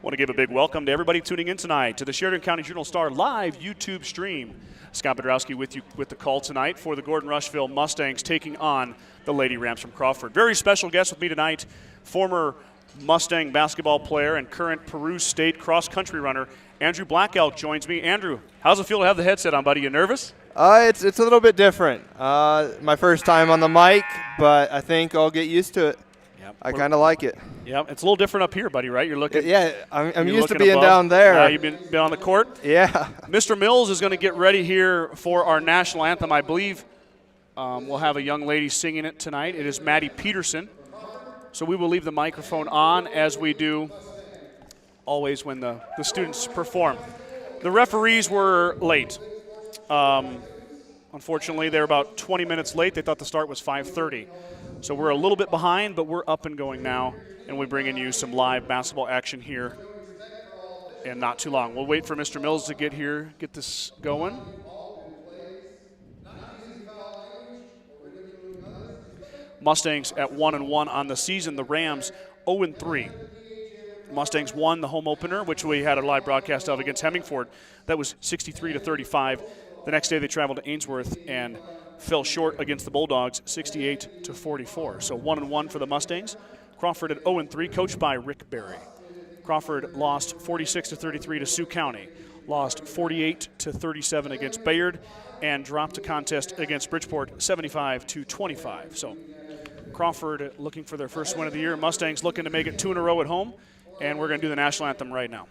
Want to give a big welcome to everybody tuning in tonight to the Sheridan County Journal-Star live YouTube stream. Scott Bedrowski with you with the call tonight for the Gordon-Rushville Mustangs taking on the Lady Rams from Crawford. Very special guest with me tonight, former Mustang basketball player and current Peru State cross-country runner, Andrew Black Elk joins me. Andrew, how's it feel to have the headset on, buddy? You nervous? It's a little bit different. My first time on the mic, but I think I'll get used to it. Yep. I kind of like it. Yeah, it's a little different up here, buddy, right? You're looking. Yeah, I'm used to being above. Down there. You've been on the court? Yeah. Mr. Mills is going to get ready here for our national anthem. I believe we'll have a young lady singing it tonight. It is Maddie Peterson. So we will leave the microphone on as we do always when the students perform. The referees were late. Unfortunately, they're about 20 minutes late. They thought the start was 5:30. So we're a little bit behind, but we're up and going now, and we're bringing you some live basketball action here in not too long. We'll wait for Mr. Mills to get here, get this going. Mustangs at 1-1 on the season. The Rams 0-3. Mustangs won the home opener, which we had a live broadcast of against Hemingford. That was 63-35. The next day they traveled to Ainsworth and fell short against the Bulldogs, 68-44. So 1-1 for the Mustangs. Crawford at 0-3, coached by Rick Berry. Crawford lost 46-33 to Sioux County, lost 48-37 against Bayard, and dropped a contest against Bridgeport 75-25. So Crawford looking for their first win of the year. Mustangs looking to make it 2 in a row at home, and we're going to do the national anthem right now.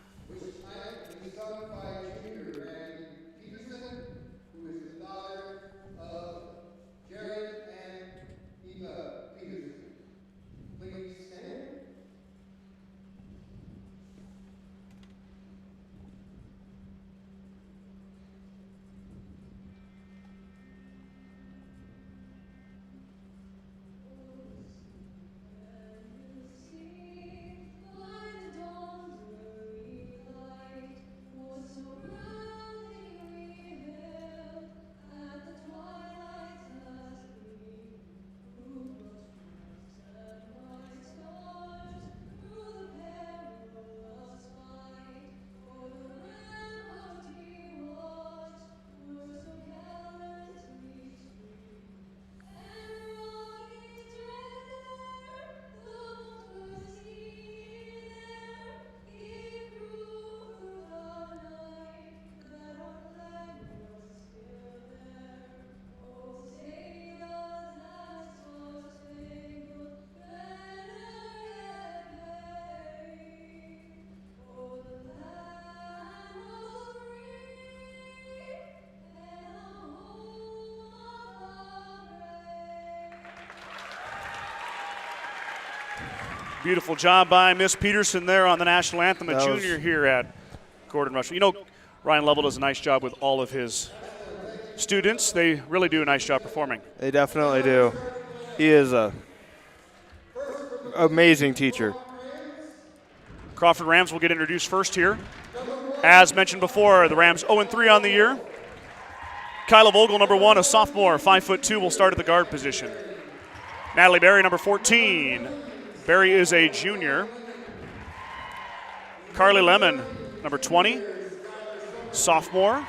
Beautiful job by Miss Peterson there on the national anthem, a junior here at Gordon-Rushville. You know, Ryan Lovell does a nice job with all of his students. They really do a nice job performing. They definitely do. He is a amazing teacher. Crawford Rams will get introduced first here. As mentioned before, the Rams 0-3 on the year. Kyla Vogel, number 1, a sophomore, 5'2", will start at the guard position. Natalie Berry, number 14. Berry is a junior. Carly Lemon, number 20, sophomore.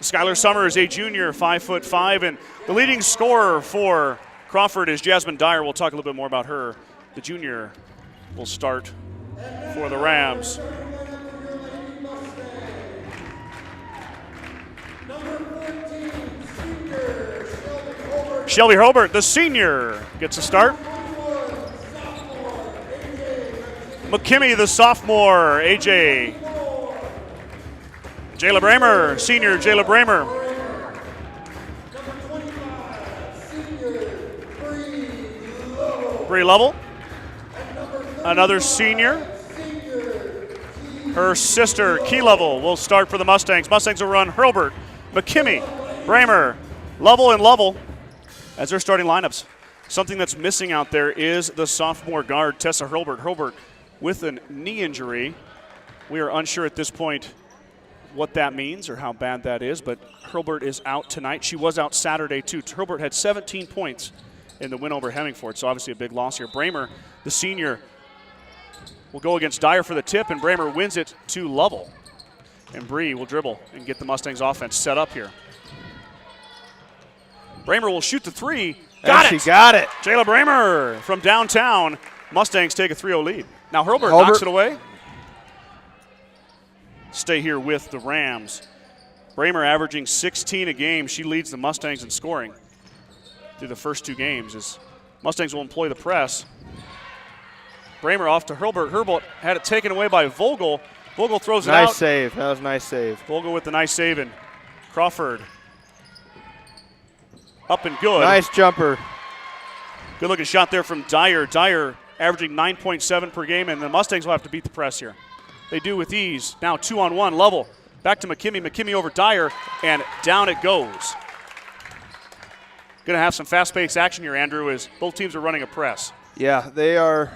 Skylar Summers, a junior, 5'5", and the leading scorer for Crawford is Jasmine Dyer. We'll talk a little bit more about her. The junior will start for the Rams. Shelby Hobart, the senior, gets a start. McKimmie, the sophomore, AJ. Jayla Bramer, senior, Jayla Bramer. Bree Lovell, another senior. Her sister, Key Lovell, will start for the Mustangs. Mustangs will run Hurlbert, McKimmie, Bramer, Lovell, and Lovell as their starting lineups. Something that's missing out there is the sophomore guard, Tessa Hurlbert. Hurlbert with a knee injury. We are unsure at this point what that means or how bad that is, but Hurlbert is out tonight. She was out Saturday too. Hurlbert had 17 points in the win over Hemingford, so obviously a big loss here. Bramer, the senior, will go against Dyer for the tip, and Bramer wins it to Lovell. And Bree will dribble and get the Mustangs offense set up here. Bramer will shoot the three. Got it! She got it. Jayla Bramer from downtown. Mustangs take a 3-0 lead. Now Hurlburt knocks it away. Stay here with the Rams. Bramer averaging 16 a game. She leads the Mustangs in scoring through the first 2 games as Mustangs will employ the press. Bramer off to Hurlburt. Hurlburt had it taken away by Vogel. Vogel throws it out. Nice save. That was a nice save. Vogel with the nice save, and Crawford up and good. Nice jumper. Good looking shot there from Dyer. Dyer averaging 9.7 per game, and the Mustangs will have to beat the press here. They do with ease. Now 2-on-1, Lovell. Back to McKimmey. McKimmey over Dyer, and down it goes. Going to have some fast-paced action here, Andrew, as both teams are running a press. Yeah, they are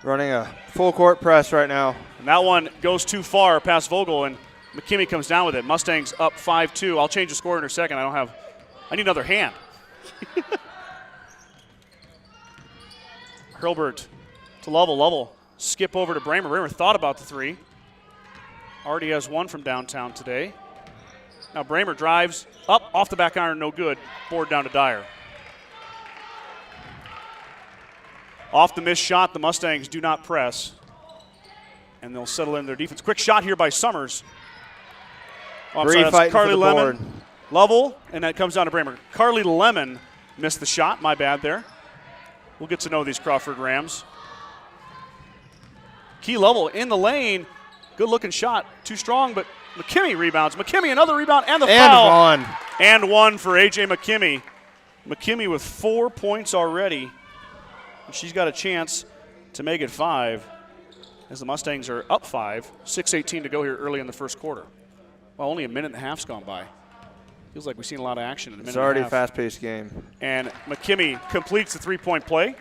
running a full-court press right now. And that one goes too far past Vogel, and McKimmey comes down with it. Mustangs up 5-2. I'll change the score in a second. I need another hand. Hurlburt to Lovell. Lovell skip over to Bramer. Bramer thought about the 3. Already has 1 from downtown today. Now Bramer drives up off the back iron, no good. Board down to Dyer. Off the missed shot, the Mustangs do not press. And they'll settle in their defense. Quick shot here by Summers. Oh, I'm sorry, that's Carly Lemon. Board. Lovell, and that comes down to Bramer. Carly Lemon missed the shot. My bad there. We'll get to know these Crawford Rams. Key Lovell in the lane. Good looking shot. Too strong, but McKimmey rebounds. McKimmey another rebound and the foul. And one for A.J. McKimmey. McKimmey with 4 points already. She's got a chance to make it 5 as the Mustangs are up 5. 6:18 to go here early in the first quarter. Well, only a minute and a half's gone by. Feels like we've seen a lot of action in a minute. It's already and a fast-paced game. And McKimmey completes the 3-point play.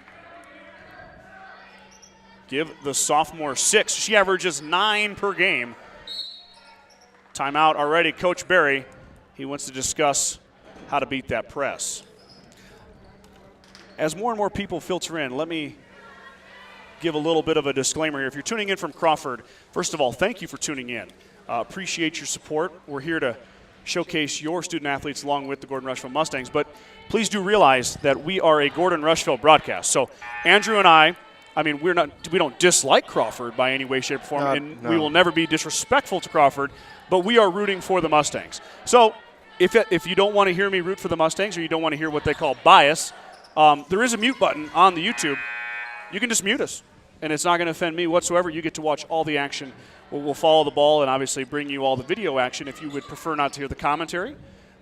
Give the sophomore 6. She averages 9 per game. Timeout already. Coach Berry, he wants to discuss how to beat that press. As more and more people filter in, let me give a little bit of a disclaimer here. If you're tuning in from Crawford, first of all, thank you for tuning in. Appreciate your support. We're here to showcase your student athletes along with the Gordon-Rushville Mustangs, but please do realize that we are a Gordon-Rushville broadcast. So Andrew and I mean, we don't dislike Crawford by any way, shape, or form, we will never be disrespectful to Crawford, but we are rooting for the Mustangs. So if you don't want to hear me root for the Mustangs or you don't want to hear what they call bias, there is a mute button on the YouTube. You can just mute us, and it's not going to offend me whatsoever. You get to watch all the action. We'll follow the ball and obviously bring you all the video action. If you would prefer not to hear the commentary,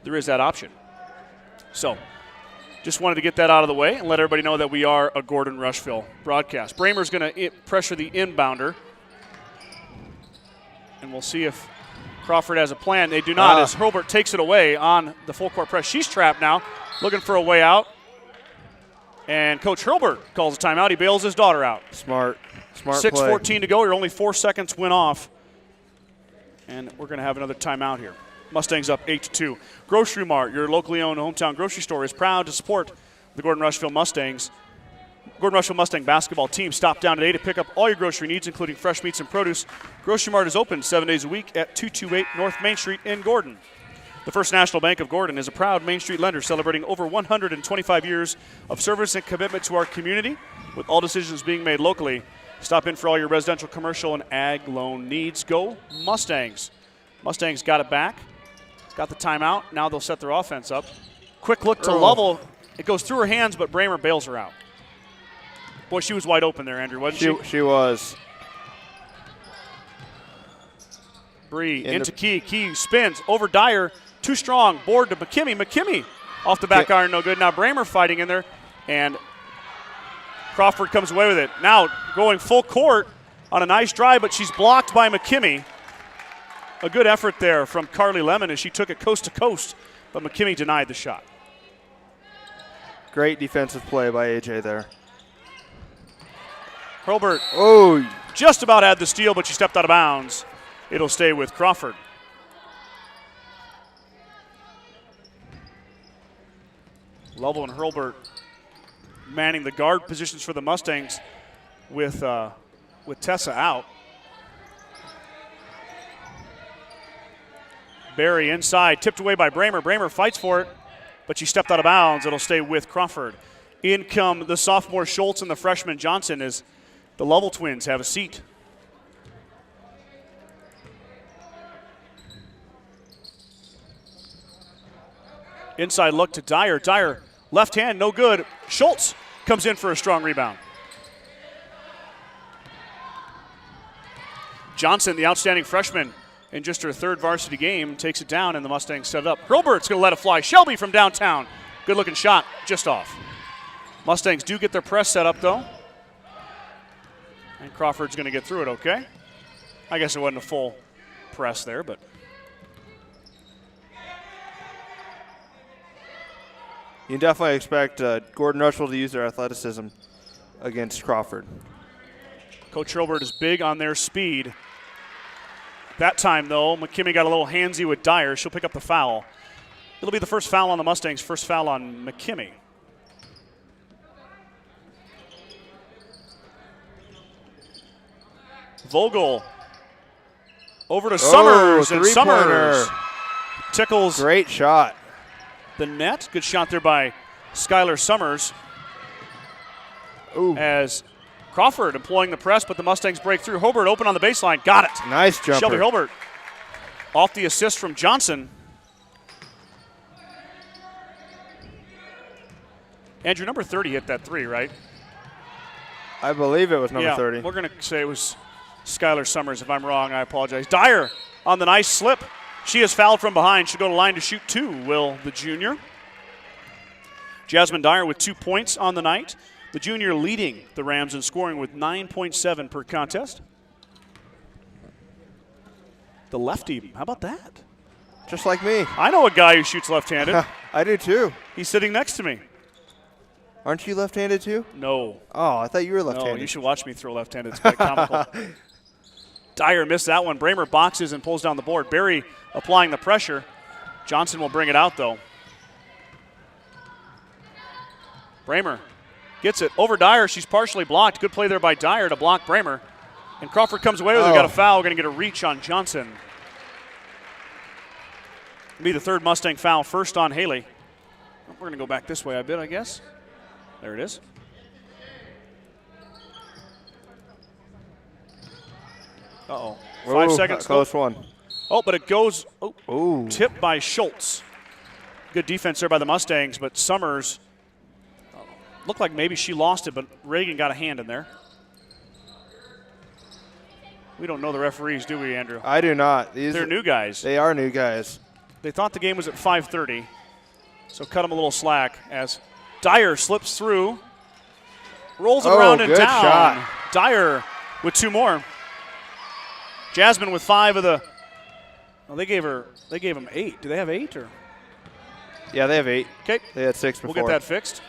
there is that option. So just wanted to get that out of the way and let everybody know that we are a Gordon-Rushville broadcast. Bramer's going to pressure the inbounder, and we'll see if Crawford has a plan. They do not, as Hurlburt takes it away on the full-court press. She's trapped now, looking for a way out. And Coach Hurlburt calls a timeout. He bails his daughter out. Smart play. 6:14 to go. You're only 4 seconds went off. And we're going to have another timeout here. Mustangs up 8-2. Grocery Mart, your locally owned hometown grocery store, is proud to support the Gordon-Rushville Mustangs. Gordon-Rushville Mustang basketball team. Stop down today to pick up all your grocery needs, including fresh meats and produce. Grocery Mart is open 7 days a week at 228 North Main Street in Gordon. The First National Bank of Gordon is a proud Main Street lender celebrating over 125 years of service and commitment to our community, with all decisions being made locally. Stop in for all your residential, commercial, and ag loan needs. Go Mustangs. Mustangs got it back. Got the timeout. Now they'll set their offense up. Quick look to Lovell. It goes through her hands, but Bramer bails her out. Boy, she was wide open there, Andrew, wasn't she? She was. Bree into Key. Key spins over Dyer. Too strong. Board to McKimmey. McKimmey off the back iron, no good. Now Bramer fighting in there, and Crawford comes away with it. Now going full court on a nice drive, but she's blocked by McKimmey. A good effort there from Carly Lemon as she took it coast to coast, but McKimmey denied the shot. Great defensive play by A.J. there. Hurlburt Oh, just about had the steal, but she stepped out of bounds. It'll stay with Crawford. Lovell and Hurlburt manning the guard positions for the Mustangs with with Tessa out. Barry inside, tipped away by Bramer. Bramer fights for it, but she stepped out of bounds. It'll stay with Crawford. In come the sophomore Schultz and the freshman Johnson as the Lovell twins have a seat. Inside look to Dyer. Dyer, left hand, no good. Schultz comes in for a strong rebound. Johnson, the outstanding freshman, in just her third varsity game, takes it down, and the Mustangs set it up. Hurlbert's going to let it fly. Shelby from downtown. Good-looking shot, just off. Mustangs do get their press set up, though. And Crawford's going to get through it okay. I guess it wasn't a full press there, but. You can definitely expect Gordon-Rushville to use their athleticism against Crawford. Coach Hurlbert is big on their speed. That time, though, McKimmey got a little handsy with Dyer. She'll pick up the foul. It'll be the first foul on the Mustangs, first foul on McKimmey. Vogel over to Summers, and Summers tickles. Great shot. The net. Good shot there by Skylar Summers. Ooh. As Crawford employing the press, but the Mustangs break through. Hobart open on the baseline. Got it. Nice jumper. Shelby Hobart off the assist from Johnson. Andrew, number 30 hit that three, right? I believe it was number 30. We're going to say it was Skylar Summers. If I'm wrong, I apologize. Dyer on the nice slip. She is fouled from behind. She'll go to line to shoot two, Will, the junior. Jasmine Dyer with 2 points on the night. The junior leading the Rams in scoring with 9.7 per contest. The lefty, how about that? Just like me. I know a guy who shoots left-handed. I do too. He's sitting next to me. Aren't you left-handed too? No. Oh, I thought you were left-handed. No, you should watch me throw left-handed. It's quite comical. Dyer missed that one. Bramer boxes and pulls down the board. Barry applying the pressure. Johnson will bring it out, though. Bramer gets it over Dyer. She's partially blocked. Good play there by Dyer to block Bramer. And Crawford comes away with it. Got a foul. Going to get a reach on Johnson. It'll be the third Mustang foul, first on Haley. We're going to go back this way a bit, I guess. There it is. Uh-oh. 5 seconds. Close one. Oh, but it goes Ooh. tipped by Schultz. Good defense there by the Mustangs, but Summers looked like maybe she lost it, but Reagan got a hand in there. We don't know the referees, do we, Andrew? I do not. They're new guys. They are new guys. They thought the game was at 5:30, so cut them a little slack as Dyer slips through, rolls it around and good down. Shot. Dyer with 2 more. Jasmine with 5 of the. Well, they gave them 8. Do they have 8 or? Yeah, they have 8. Okay. They had 6 before. We'll get that fixed.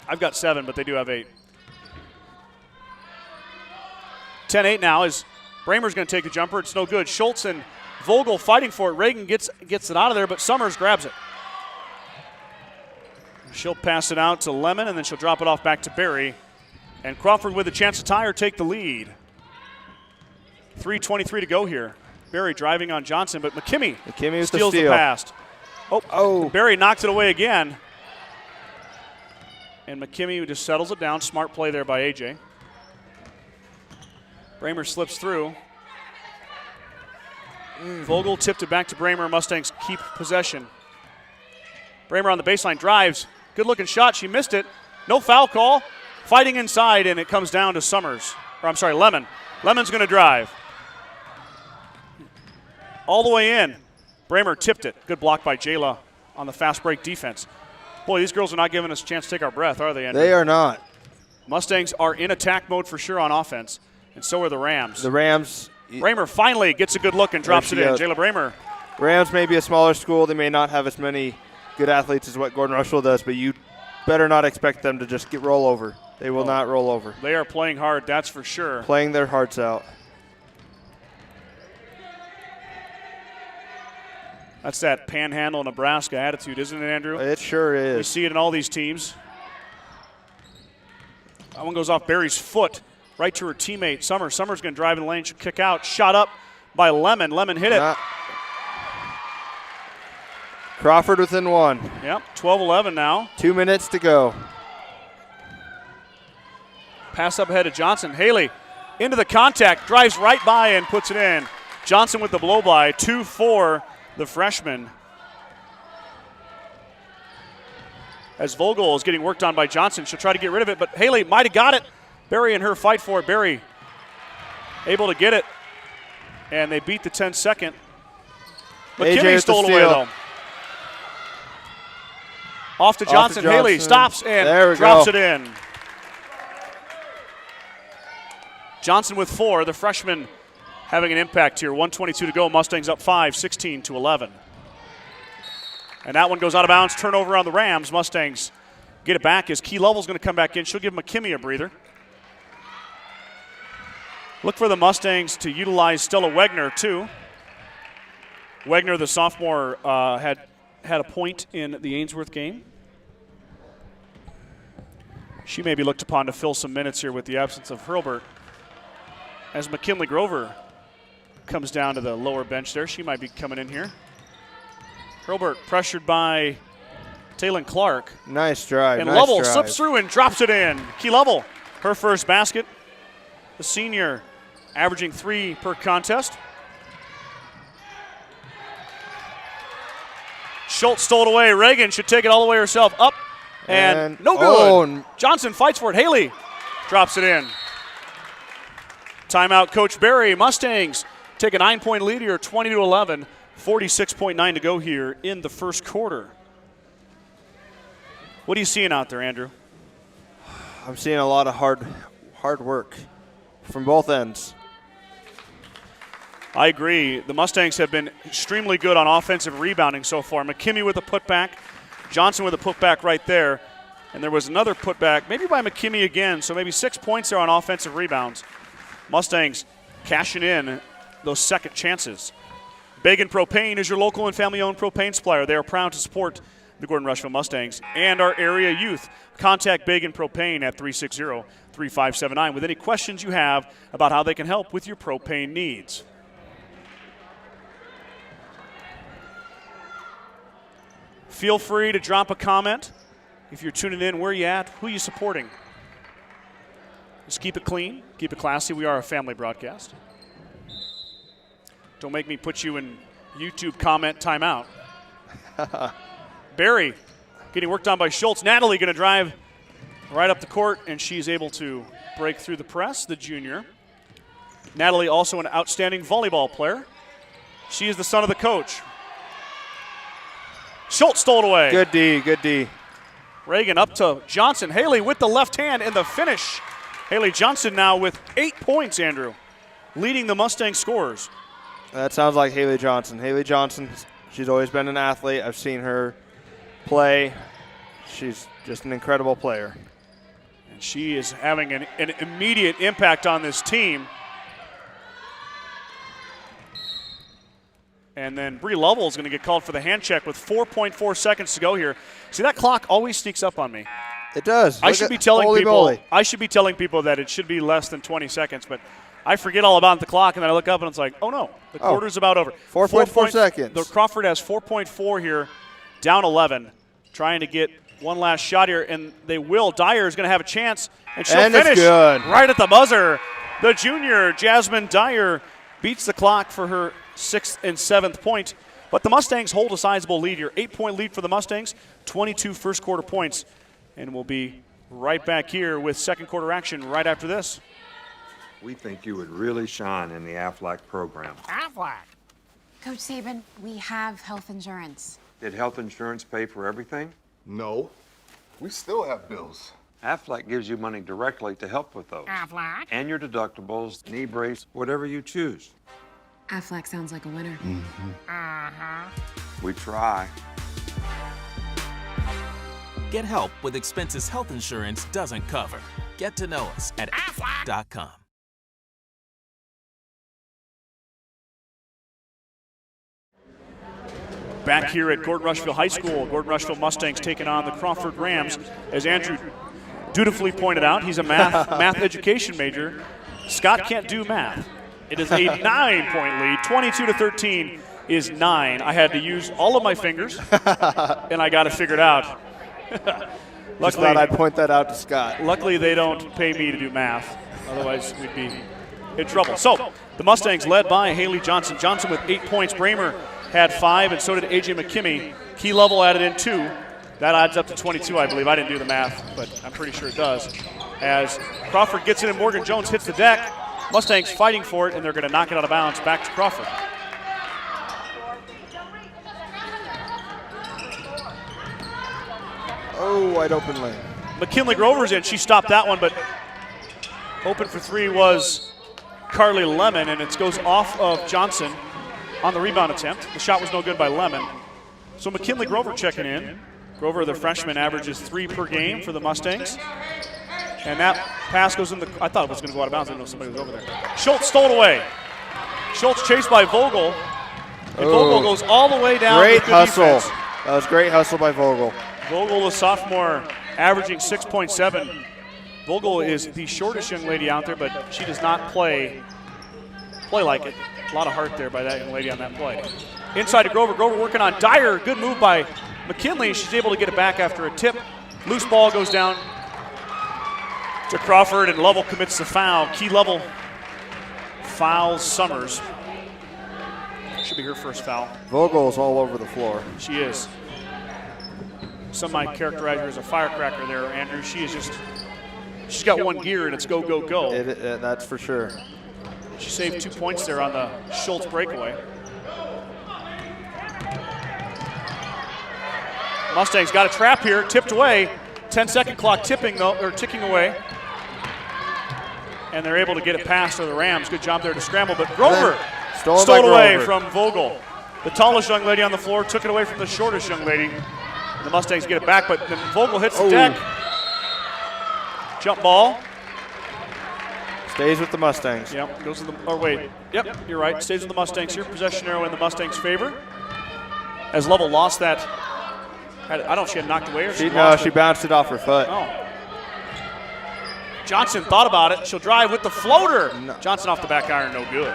I've got 7, but they do have 8. 10-8 now as Bramer's going to take a jumper. It's no good. Schultz and Vogel fighting for it. Reagan gets it out of there, but Summers grabs it. She'll pass it out to Lemon, and then she'll drop it off back to Barry. And Crawford with a chance to tie or take the lead. 3:23 to go here. Barry driving on Johnson, but McKimmey steals the pass. Oh, Barry knocks it away again. And McKimmey just settles it down. Smart play there by AJ. Bramer slips through. Vogel tipped it back to Bramer. Mustangs keep possession. Bramer on the baseline drives. Good-looking shot. She missed it. No foul call. Fighting inside, and it comes down to Summers. Or I'm sorry, Lemon. Lemon's going to drive. All the way in. Bramer tipped it. Good block by Jayla on the fast break defense. Boy, these girls are not giving us a chance to take our breath, are they, Andrew? They are not. Mustangs are in attack mode for sure on offense, and so are the Rams. The Rams. Bramer finally gets a good look and drops it in. Jayla Bramer. Rams may be a smaller school. They may not have as many good athletes as what Gordon-Rushville does, but you better not expect them to just roll over. They will not roll over. They are playing hard, that's for sure. Playing their hearts out. That's that Panhandle, Nebraska attitude, isn't it, Andrew? It sure is. We see it in all these teams. That one goes off Barry's foot. right to her teammate, Summers. Summers going to drive in the lane. She'll kick out. Shot up by Lemon. Lemon hit it. Crawford within 1. Yep, 12-11 now. 2 minutes to go. Pass up ahead to Johnson. Haley into the contact, drives right by and puts it in. Johnson with the blow by, 2 for the freshman. As Vogel is getting worked on by Johnson, she'll try to get rid of it, but Haley might have got it. Barry and her fight for it. Barry able to get it, and they beat the 10-second. McKinney stole it away, though. Off to Johnson. Haley stops and drops it in. Johnson with 4. The freshman having an impact here. 1:22 to go. Mustangs up 5, 16-11. And that one goes out of bounds. Turnover on the Rams. Mustangs get it back as Key Lovell's going to come back in. She'll give McKinney a breather. Look for the Mustangs to utilize Stella Wegner, too. Wegner, the sophomore, had a point in the Ainsworth game. She may be looked upon to fill some minutes here with the absence of Hurlburt. As McKinley Grover comes down to the lower bench there, she might be coming in here. Hurlburt pressured by Taylon Clark. Nice drive. And Lovell slips through and drops it in. Key Lovell, her first basket. The senior averaging 3 per contest. Schultz stole it away. Reagan should take it all the way herself. Up and no good. Johnson fights for it. Haley drops it in. Timeout, Coach Barry. Mustangs take a 9-point lead here, 20-11. 46.9 to go here in the first quarter. What are you seeing out there, Andrew? I'm seeing a lot of hard work from both ends. I agree. The Mustangs have been extremely good on offensive rebounding so far. McKinney with a putback, Johnson with a putback right there, and there was another putback, maybe by McKinney again, so maybe 6 points there on offensive rebounds. Mustangs cashing in those second chances. Bagan Propane is your local and family-owned propane supplier. They are proud to support the Gordon-Rushville Mustangs and our area youth. Contact Bagan Propane at 360-3579 with any questions you have about how they can help with your propane needs. Feel free to drop a comment if you're tuning in. Where you at? Who you supporting? Just keep it clean, keep it classy. We are a family broadcast. Don't make me put you in YouTube comment timeout. Barry getting worked on by Schultz. Natalie going to drive right up the court, and she's able to break through the press, the junior. Natalie also an outstanding volleyball player. She is the son of the coach. Schultz stole it away. Good D, good D. Reagan up to Johnson. Haley with the left hand in the finish. Haley Johnson now with 8 points, Andrew, leading the Mustang scorers. That sounds like Haley Johnson. Haley Johnson, she's always been an athlete. I've seen her play. She's just an incredible player. And she is having an immediate impact on this team. And then Bree Lovell is going to get called for the hand check with 4.4 seconds to go here. See, that clock always sneaks up on me. It does. I should be telling people that it should be less than 20 seconds, but I forget all about the clock, and then I look up and it's like, oh no, the quarter's about over. 4.4 seconds. The Crawford has 4.4 here, down 11, trying to get one last shot here, and they will. Dyer is going to have a chance, and she'll finish it's good. Right at the buzzer. The junior, Jasmine Dyer, beats the clock for her 6th and 7th point. But the Mustangs hold a sizable lead here. 8-point lead for the Mustangs, 22 first quarter points. And we'll be right back here with second quarter action right after this. We think you would really shine in the Aflac program. Aflac? Coach Saban, we have health insurance. Did health insurance pay for everything? No. We still have bills. Aflac gives you money directly to help with those. Aflac? And your deductibles, knee brace, whatever you choose. Aflac sounds like a winner. We try. Get help with expenses health insurance doesn't cover. Get to know us at aflac.com. Back here at Gordon-Rushville High School, Gordon-Rushville Mustangs taking on the Crawford Rams as Andrew dutifully pointed out, he's a math education major. Scott can't do math. It is a 9-point lead. 22-13 is 9. I had to use all of my fingers, and I got it figured out. Just thought I'd point that out to Scott. Luckily, they don't pay me to do math. Otherwise, we'd be in trouble. So the Mustangs led by Haley Johnson. Johnson with 8 points. Bramer had 5, and so did A.J. McKimmey. Key Level added in 2. That adds up to 22, I believe. I didn't do the math, but I'm pretty sure it does. As Crawford gets in and Morgan Jones hits the deck, Mustangs fighting for it, and they're going to knock it out of bounds back to Crawford. Oh, wide open lane. McKinley Grover's in. She stopped that one, but open for 3 was Carly Lemon, and it goes off of Johnson on the rebound attempt. The shot was no good by Lemon. So McKinley Grover checking in. Grover, the freshman, averages 3 per game for the Mustangs. And that pass goes in the, I thought it was going to go out of bounds. I didn't know somebody was over there. Schultz stole it away. Schultz chased by Vogel. And Vogel goes all the way down. Great hustle. Defense. That was great hustle by Vogel. Vogel, the sophomore, averaging 6.7. Vogel is the shortest young lady out there, but she does not play like it. A lot of heart there by that young lady on that play. Inside to Grover. Grover working on Dyer. Good move by McKinley. She's able to get it back after a tip. Loose ball goes down to Crawford, and Lovell commits the foul. Key Level fouls Summers. Should be her first foul. Vogel's all over the floor. She is. Some might characterize her as a firecracker there, Andrew. She is just, she's got one gear, and it's go, go, go. That's for sure. She saved 2 points there on the Schultz breakaway. Mustangs got a trap here, tipped away. 10-second clock ticking away. And they're able to get it past to the Rams. Good job there to scramble, but Grover stole it away from Vogel. The tallest young lady on the floor took it away from the shortest young lady. The Mustangs get it back, but then Vogel hits the deck. Jump ball. Stays with the Mustangs. Yep, goes to the, or wait. Yep, you're right. Stays with the Mustangs here. Possession arrow in the Mustangs' favor. As Lovell lost that, I don't know if she had knocked away or she lost she bounced it off her foot. Oh. Johnson thought about it. She'll drive with the floater. No. Johnson off the back iron, no good.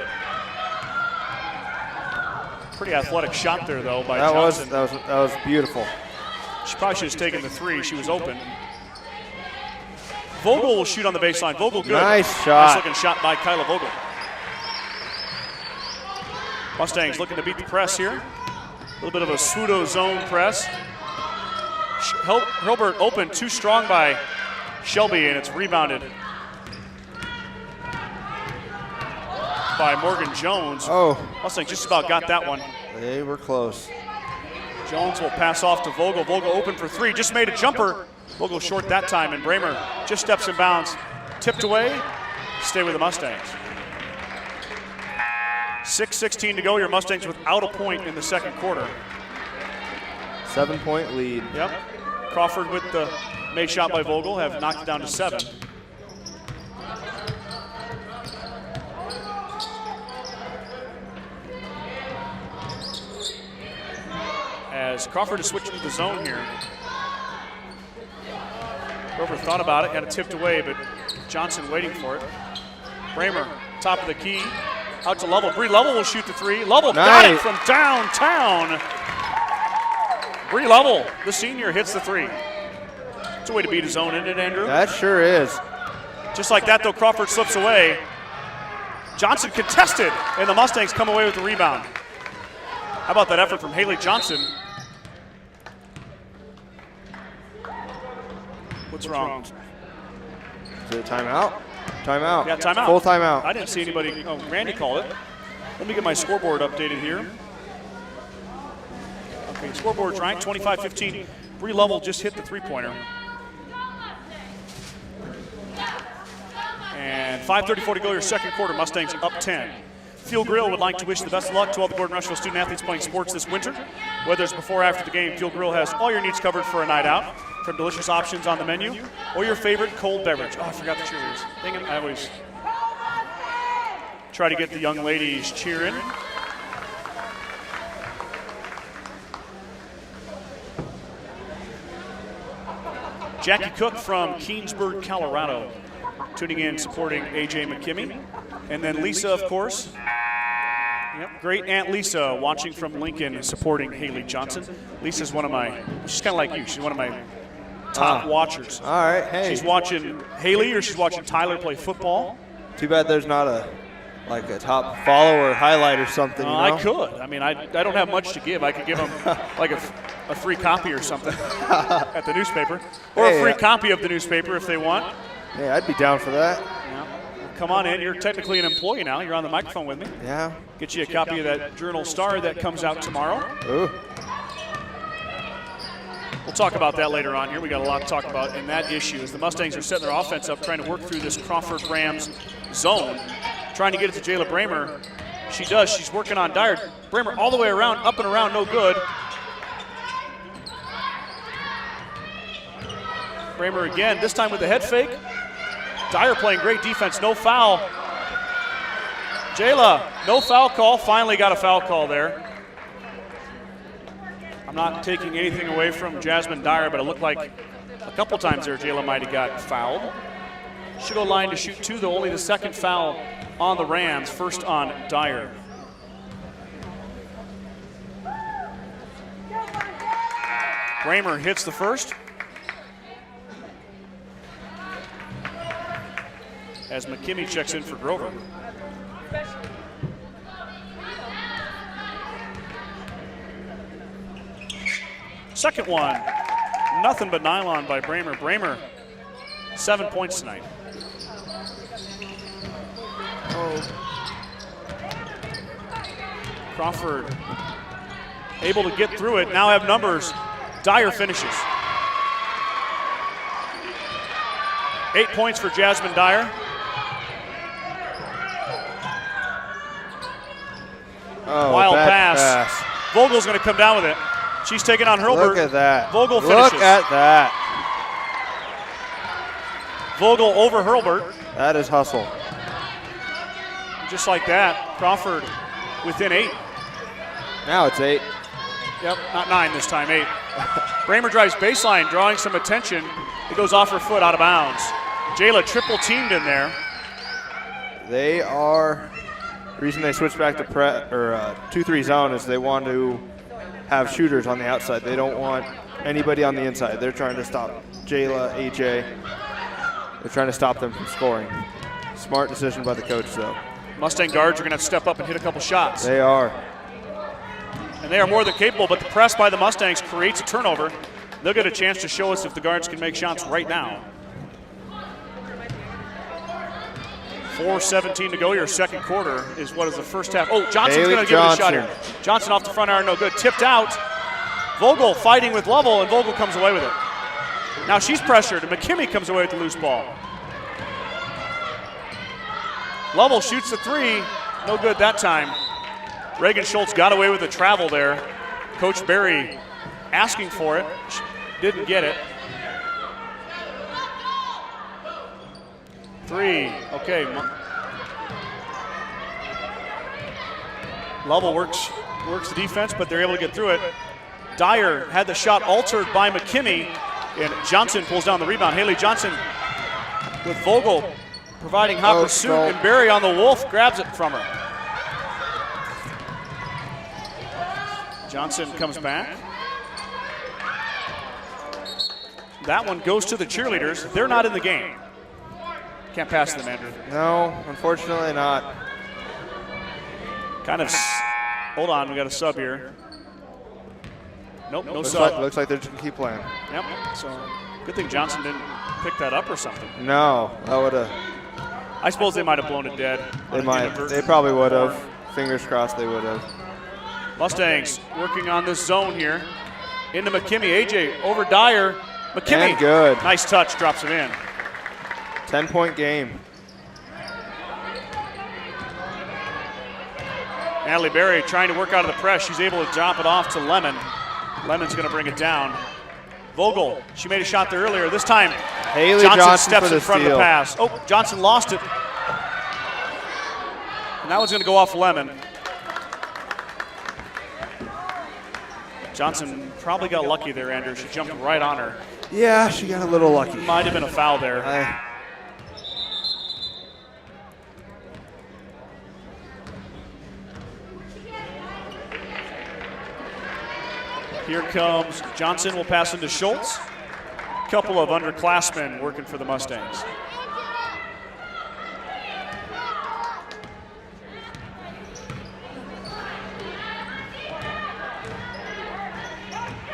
Pretty athletic shot there, though, by Johnson. That was beautiful. She probably should have taken the 3. She was open. Vogel will shoot on the baseline. Vogel good. Nice shot. Nice looking shot by Kyla Vogel. Mustangs looking to beat the press here. A little bit of a pseudo zone press. Hilbert open, too strong by Shelby, and it's rebounded by Morgan Jones. Oh. Mustangs just about got that one. They were close. Jones will pass off to Vogel. Vogel open for 3, just made a jumper. Vogel short that time, and Bramer just steps in bounds. Tipped away, stay with the Mustangs. 6:16 to go. Your Mustangs without a point in the second quarter. 7-point lead. Yep. Crawford with the made shot by Vogel have knocked it down to 7. As Crawford is switching to the zone here. Grover thought about it, got it tipped away, but Johnson waiting for it. Bramer, top of the key, out to Lovell. Bree Lovell will shoot the 3. Lovell got it from downtown. Bree Lovell, the senior, hits the 3. It's a way to beat his own, isn't it, Andrew? That sure is. Just like that, though, Crawford slips away. Johnson contested, and the Mustangs come away with the rebound. How about that effort from Haley Johnson? What's wrong? Is it a timeout? Timeout. Yeah, timeout. Full timeout. I didn't see anybody. Oh, Randy called it. Let me get my scoreboard updated here. Okay, scoreboard's right, 25-15. Bree Lovell just hit the 3-pointer. And 5:34 to go, your second quarter. Mustangs up 10. Fuel Grill would like to wish the best of luck to all the Gordon-Rushville student athletes playing sports this winter. Whether it's before or after the game, Fuel Grill has all your needs covered for a night out, from delicious options on the menu or your favorite cold beverage. Oh, I forgot the cheerleaders. Dang it, I always try to get the young ladies cheering. Jackie Cook from Keensburg, Colorado, tuning in, supporting A.J. McKimmey. And then Lisa, of course. Yep, great Aunt Lisa watching from Lincoln, supporting Haley Johnson. Lisa's one of my, she's kind of like you, she's one of my top watchers. All right, hey. She's watching Haley or she's watching Tyler play football. Too bad there's not a top follower highlight or something, you know? I could. I mean, I don't have much to give. I could give them like a free copy or something at the newspaper. Or a free copy of the newspaper if they want. Hey, I'd be down for that. Yeah. Come on in. You're technically an employee now. You're on the microphone with me. Yeah. Get you a copy of that Journal-Star that comes out tomorrow. Ooh. We'll talk about that later on here. We got a lot to talk about in that issue as the Mustangs are setting their offense up, trying to work through this Crawford Rams zone, trying to get it to Jayla Bramer. She does. She's working on Dyer. Bramer all the way around, up and around, no good. Bramer again, this time with the head fake. Dyer playing great defense, no foul. Jayla, no foul call. Finally got a foul call there. I'm not taking anything away from Jasmine Dyer, but it looked like a couple times there Jayla might have got fouled. She'll go line to shoot two, though only the second foul on the Rams, first on Dyer. Bramer hits the first. As McKimmey checks in for Grover. Second one, nothing but nylon by Bramer. Bramer, 7 points tonight. Crawford able to get through it, now have numbers. Dyer finishes. 8 points for Jasmine Dyer. Wild pass. Vogel's going to come down with it. She's taking on Hurlbert. Look at that. Vogel finishes. Look at that. Vogel over Hurlbert. That is hustle. Just like that, Crawford within 8. Now it's 8. Yep, not 9 this time, 8. Bramer drives baseline, drawing some attention. It goes off her foot, out of bounds. Jayla triple teamed in there. They are, the reason they switched back to 2-3 zone is they want to have shooters on the outside. They don't want anybody on the inside. They're trying to stop Jayla, AJ. They're trying to stop them from scoring. Smart decision by the coach, though. Mustang guards are going to have to step up and hit a couple shots. They are. And they are more than capable, but the press by the Mustangs creates a turnover. They'll get a chance to show us if the guards can make shots right now. 4:17 to go. Your second quarter is what is the first half. Oh, Johnson's going to give it a shot here. Johnson off the front iron, no good. Tipped out. Vogel fighting with Lovell, and Vogel comes away with it. Now she's pressured, and McKimmey comes away with the loose ball. Lovell shoots the three. No good that time. Reagan Schultz got away with the travel there. Coach Berry asking for it. Didn't get it. 3, okay. Lovell works the defense, but they're able to get through it. Dyer had the shot altered by McKimmey, and Johnson pulls down the rebound. Haley Johnson with Vogel providing hot pursuit, and Berry on the Wolf grabs it from her. Johnson comes back. That one goes to the cheerleaders. They're not in the game. Can't pass them, Andrew. No, unfortunately not. Kind of, hold on, we got a sub here. Nope, no sub. Looks like they're just gonna keep playing. Yep, so good thing Johnson didn't pick that up or something. No, that would have. I suppose they might have blown it dead. They might. They probably would have. Fingers crossed they would have. Mustangs working on this zone here. Into McKimmey, AJ over Dyer. McKimmey, and good. Nice touch, drops it in. 10-point game. Natalie Berry trying to work out of the press. She's able to drop it off to Lemon. Lemon's going to bring it down. Vogel, she made a shot there earlier. This time, Haley Johnson steps for in front steal. of the pass. Oh, Johnson lost it. And that one's going to go off Lemon. Johnson probably got lucky there, Andrew. She jumped right on her. Yeah, she got a little lucky. Might have been a foul there. Here comes Johnson, will pass into Schultz. A couple of underclassmen working for the Mustangs.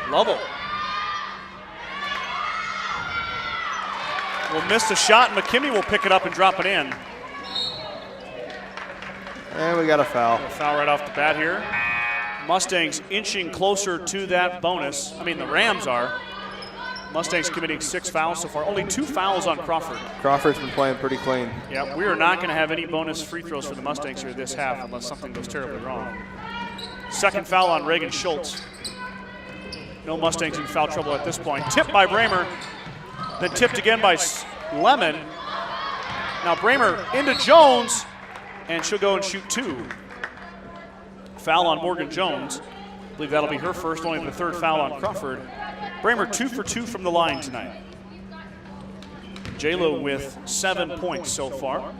Lovell will miss the shot, and McKimmey will pick it up and drop it in. And we got a foul. A foul right off the bat here. Mustangs inching closer to that bonus. I mean, the Rams are. Mustangs committing 6 fouls so far. Only 2 fouls on Crawford. Crawford's been playing pretty clean. Yeah, we are not going to have any bonus free throws for the Mustangs here this half unless something goes terribly wrong. Second foul on Reagan Schultz. No Mustangs in foul trouble at this point. Tipped by Bramer, then tipped again by Lemon. Now Bramer into Jones, and she'll go and shoot 2. Foul on Morgan Jones. I believe that'll be her first, only the 3rd foul on Crawford. Bramer 2 for 2 from the line tonight. J-Lo with 7 points so far.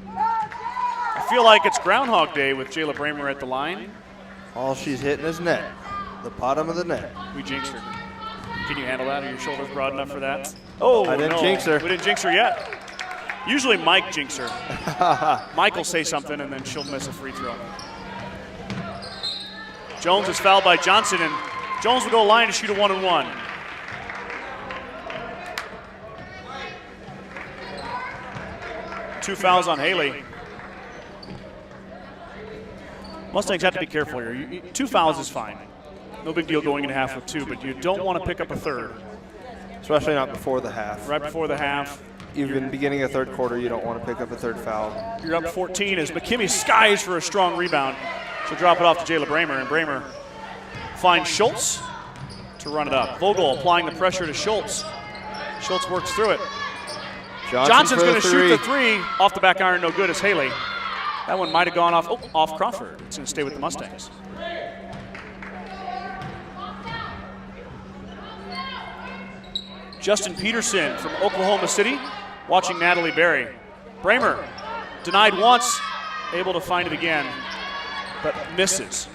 I feel like it's Groundhog Day with Jayla Bramer at the line. All she's hitting is net, the bottom of the net. We jinxed her. Can you handle that? Are your shoulders broad enough for that? Oh, I didn't jinx her. We didn't jinx her yet. Usually Mike jinx her. Mike will say something and then she'll miss a free throw. Jones is fouled by Johnson, and Jones will go line to shoot a 1-and-1. Two fouls on Haley. Mustangs have to be careful here. 2 fouls is fine. No big deal going into half with 2, but you don't want to pick up a 3rd. Especially not before the half. Right before the half. Even beginning of 3rd quarter, you don't want to pick up a 3rd foul. You're up 14 as McKimmey skies for a strong rebound. She'll drop it off to Jayla Bramer, and Bramer finds Schultz to run it up. Vogel applying the pressure to Schultz. Schultz works through it. Johnson's going to shoot the 3 off the back iron, no good as Haley. That one might have gone off Crawford. It's going to stay with the Mustangs. Justin Peterson from Oklahoma City watching Natalie Berry. Bramer denied once, able to find it again, but misses.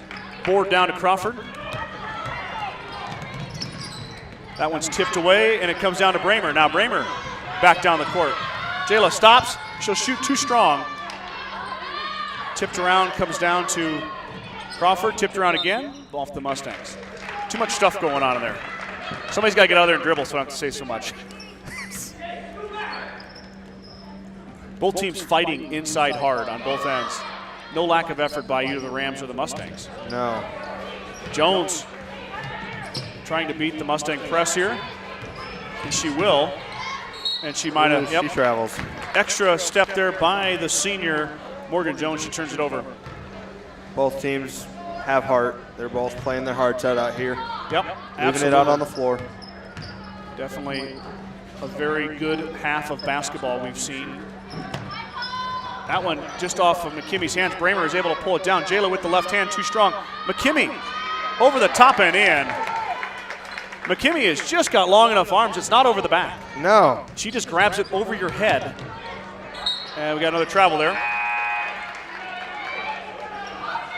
Board down to Crawford. That one's tipped away, and it comes down to Bramer. Now Bramer back down the court. Jayla stops. She'll shoot too strong. Tipped around, comes down to Crawford. Tipped around again, off the Mustangs. Too much stuff going on in there. Somebody's got to get out there and dribble, so I don't have to say so much. Both teams fighting inside hard on both ends. No lack of effort by either the Rams or the Mustangs. No. Jones trying to beat the Mustang press here. And she will. And she might have, She travels. Extra step there by the senior, Morgan Jones. She turns it over. Both teams have heart. They're both playing their hearts out here. Yep, Leaving absolutely. it out on the floor. Definitely a very good half of basketball we've seen. That one just off of McKimmy's hands. Bramer is able to pull it down. Jayla with the left hand, too strong. McKimmey over the top and in. McKimmey has just got long enough arms. It's not over the back. No. She just grabs it over your head. And we got another travel there.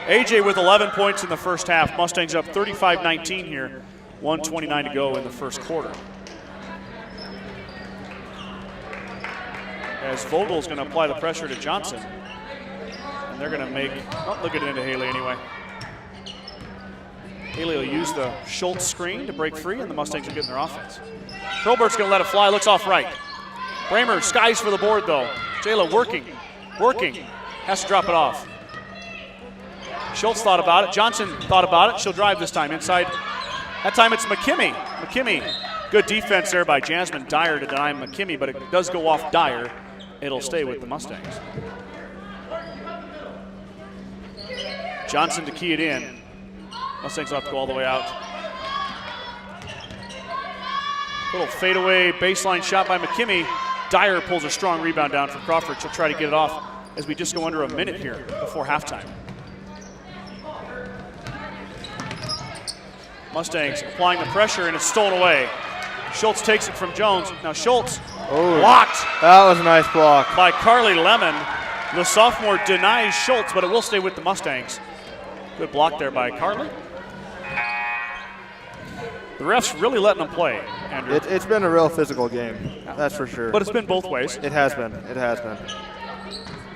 AJ with 11 points in the first half. Mustangs up 35-19 here. 1:29 to go in the first quarter. As Vogel's going to apply the pressure to Johnson. And they're going to make, look at it into Haley anyway. Haley will use the Schultz screen to break free, and the Mustangs will get in their offense. Hurlbert's going to let it fly, looks off right. Bramer skies for the board though. Jayla working, has to drop it off. Schultz thought about it, Johnson thought about it. She'll drive this time inside. That time it's McKimmey. McKimmey, good defense there by Jasmine Dyer to deny McKimmey, but it does go off Dyer. It'll stay with the Mustangs. Johnson to key it in. Mustangs will have to go all the way out. Little fadeaway baseline shot by McKimmey. Dyer pulls a strong rebound down for Crawford. She'll try to get it off as we just go under a minute here before halftime. Mustangs applying the pressure, and it's stolen away. Schultz takes it from Jones. Now Schultz blocked. That was a nice block. By Carly Lemon. The sophomore denies Schultz, but it will stay with the Mustangs. Good block there by Carly. The refs really letting them play, Andrew. It's been a real physical game, that's for sure. But it's been both ways. It has been. It has been.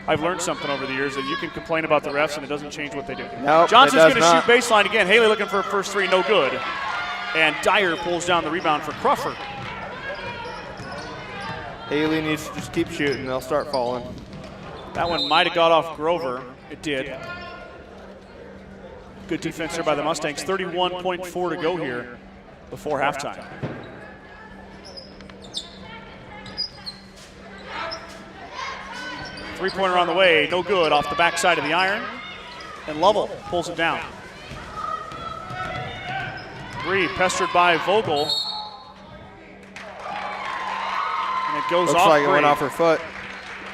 I've learned something over the years that you can complain about the refs and it doesn't change what they do. Nope, Johnson's going to not. shoot baseline again. Haley looking for a first three, no good. And Dyer pulls down the rebound for Crawford. Haley needs to just keep shooting. They'll start falling. That one might have got off Grover. It did. Good defense there by the Mustangs. 31.4 to go here before halftime. Three-pointer on the way, no good, off the backside of the iron. And Lovell pulls it down. Three, pestered by Vogel. And it goes Looks off. like it went off her foot.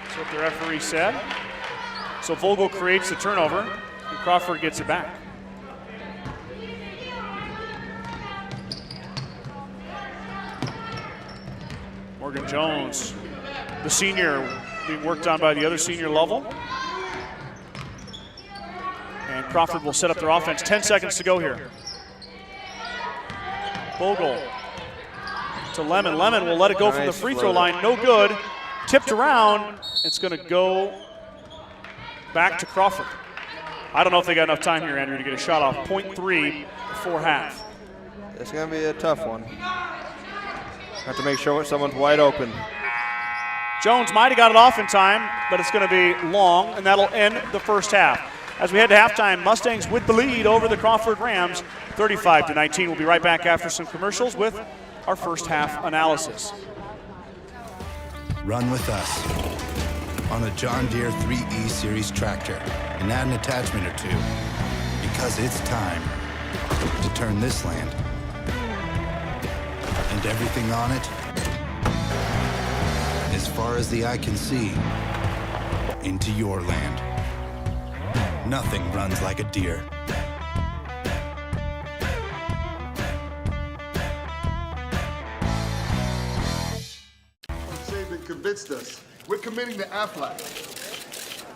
That's what the referee said. So Vogel creates the turnover, and Crawford gets it back. Morgan Jones, the senior, being worked on by the other senior Lovell. And Crawford will set up their offense. 10 seconds to go here. Vogel to Lemon. Lemon will let it go from the free throw line. No good. Tipped around. It's going to go back to Crawford. I don't know if they got enough time here, Andrew, to get a shot off. 0.3 before half. It's going to be a tough one. Have to make sure someone's wide open. Jones might have got it off in time, but it's going to be long, and that'll end the first half. As we head to halftime, Mustangs with the lead over the Crawford Rams, 35-19. We'll be right back after some commercials with our first half analysis. Run with us on a John Deere 3E Series tractor and add an attachment or two, because it's time to turn this land and everything on it, as far as the eye can see, into your land. Nothing runs like a Deere. Saban convinced us. We're committing to Aflac.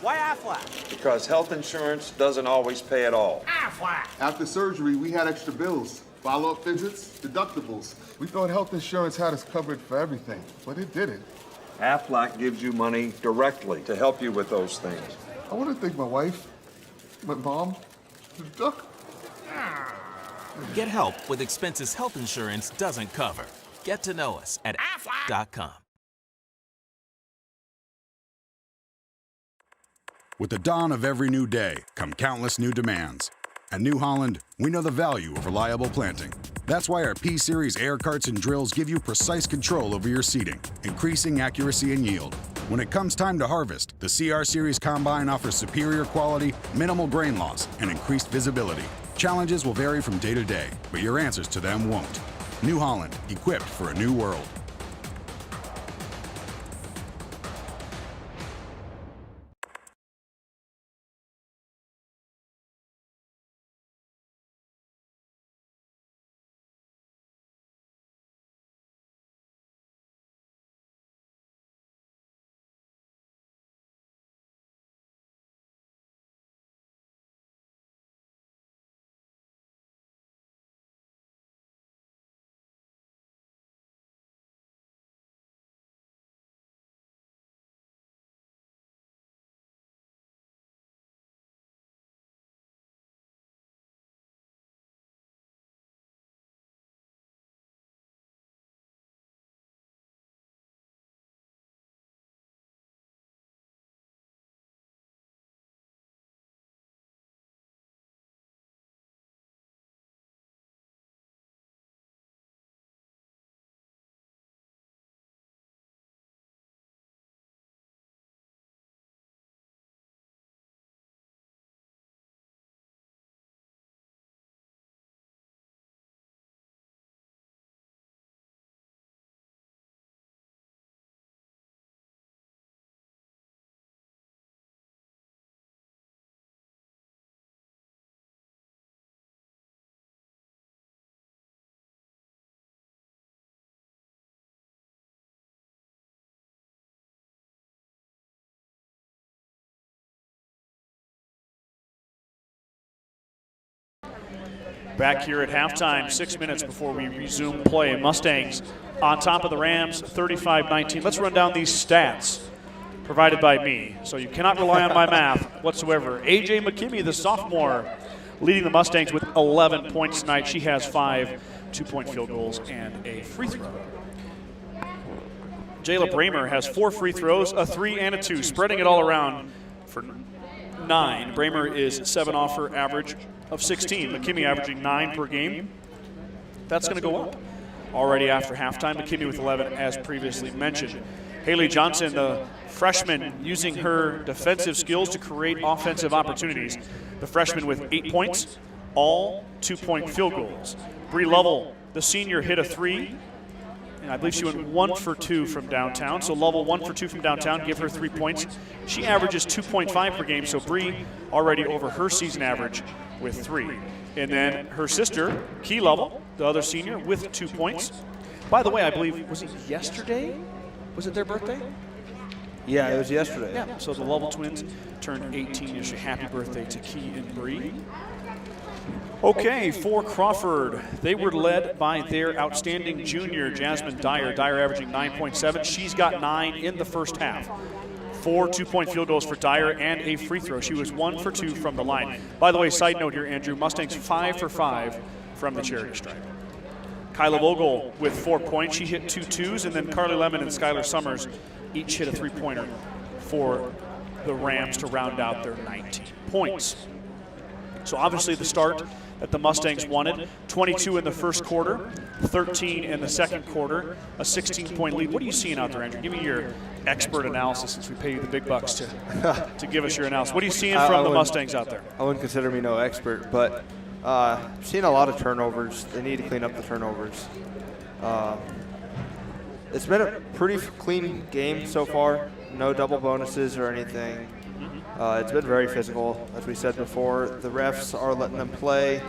Why Aflac? Because health insurance doesn't always pay at all. Aflac! After surgery, we had extra bills, follow-up visits, deductibles. We thought health insurance had us covered for everything, but it didn't. Aflac gives you money directly to help you with those things. I want to thank my wife, my mom, the duck. Get help with expenses health insurance doesn't cover. Get to know us at aflac.com. With the dawn of every new day come countless new demands. At New Holland, we know the value of reliable planting. That's why our P-Series air carts and drills give you precise control over your seeding, increasing accuracy and yield. When it comes time to harvest, the CR Series Combine offers superior quality, minimal grain loss, and increased visibility. Challenges will vary from day to day, but your answers to them won't. New Holland, equipped for a new world. Back here at halftime, 6 minutes before we resume play. Mustangs on top of the Rams, 35-19. Let's run down these stats provided by me. So you cannot rely on my math whatsoever. A.J. McKimmey, the sophomore, leading the Mustangs with 11 points tonight. She has 5 two-point field goals and a free throw. Jayla Bramer has 4 free throws, a 3 and a 2, spreading it all around for 9. Bramer is 7 off her average of 16. McKimmey averaging 9 per game. That's going to go up already after halftime. McKimmey with 11, as previously mentioned. Haley Johnson, the freshman, using her defensive skills to create offensive opportunities. The freshman with 8 points, all 2-point field goals. Bree Lovell, the senior, hit a 3. And I believe she went 1 for 2 from downtown. So Lovell 1 for 2 from downtown, give her 3 points. She averages 2.5 per game, so Bree already over her season average with 3. And then her sister, Key Lovell, the other senior, with 2 points. By the way, I believe, was it yesterday? Was it their birthday? Yeah, it was yesterday. Yeah, so the Lovell twins turned 18 yesterday. Happy birthday to Key and Bree. Okay, for Crawford, they were led by their outstanding junior, Jasmine Dyer. Dyer averaging 9.7. She's got 9 in the first half. 4 2-point field goals for Dyer and a free throw. She was 1 for 2 from the line. By the way, side note here, Andrew, Mustangs 5 for 5 from the charity stripe. Kyla Vogel with 4 points. She hit 2 twos, and then Carly Lemon and Skylar Summers each hit a 3-pointer for the Rams to round out their 19 points. So obviously the start that the Mustangs wanted, 22 in the first quarter, 13 in the second quarter, a 16-point lead. What are you seeing out there, Andrew? Give me your expert analysis, since we pay you the big bucks to give us your analysis. What are you seeing from the Mustangs out there? I wouldn't consider me no expert, but seen a lot of turnovers. They need to clean up the turnovers. It's been a pretty clean game so far. No double bonuses or anything. It's been very physical, as we said before. The refs are letting them play,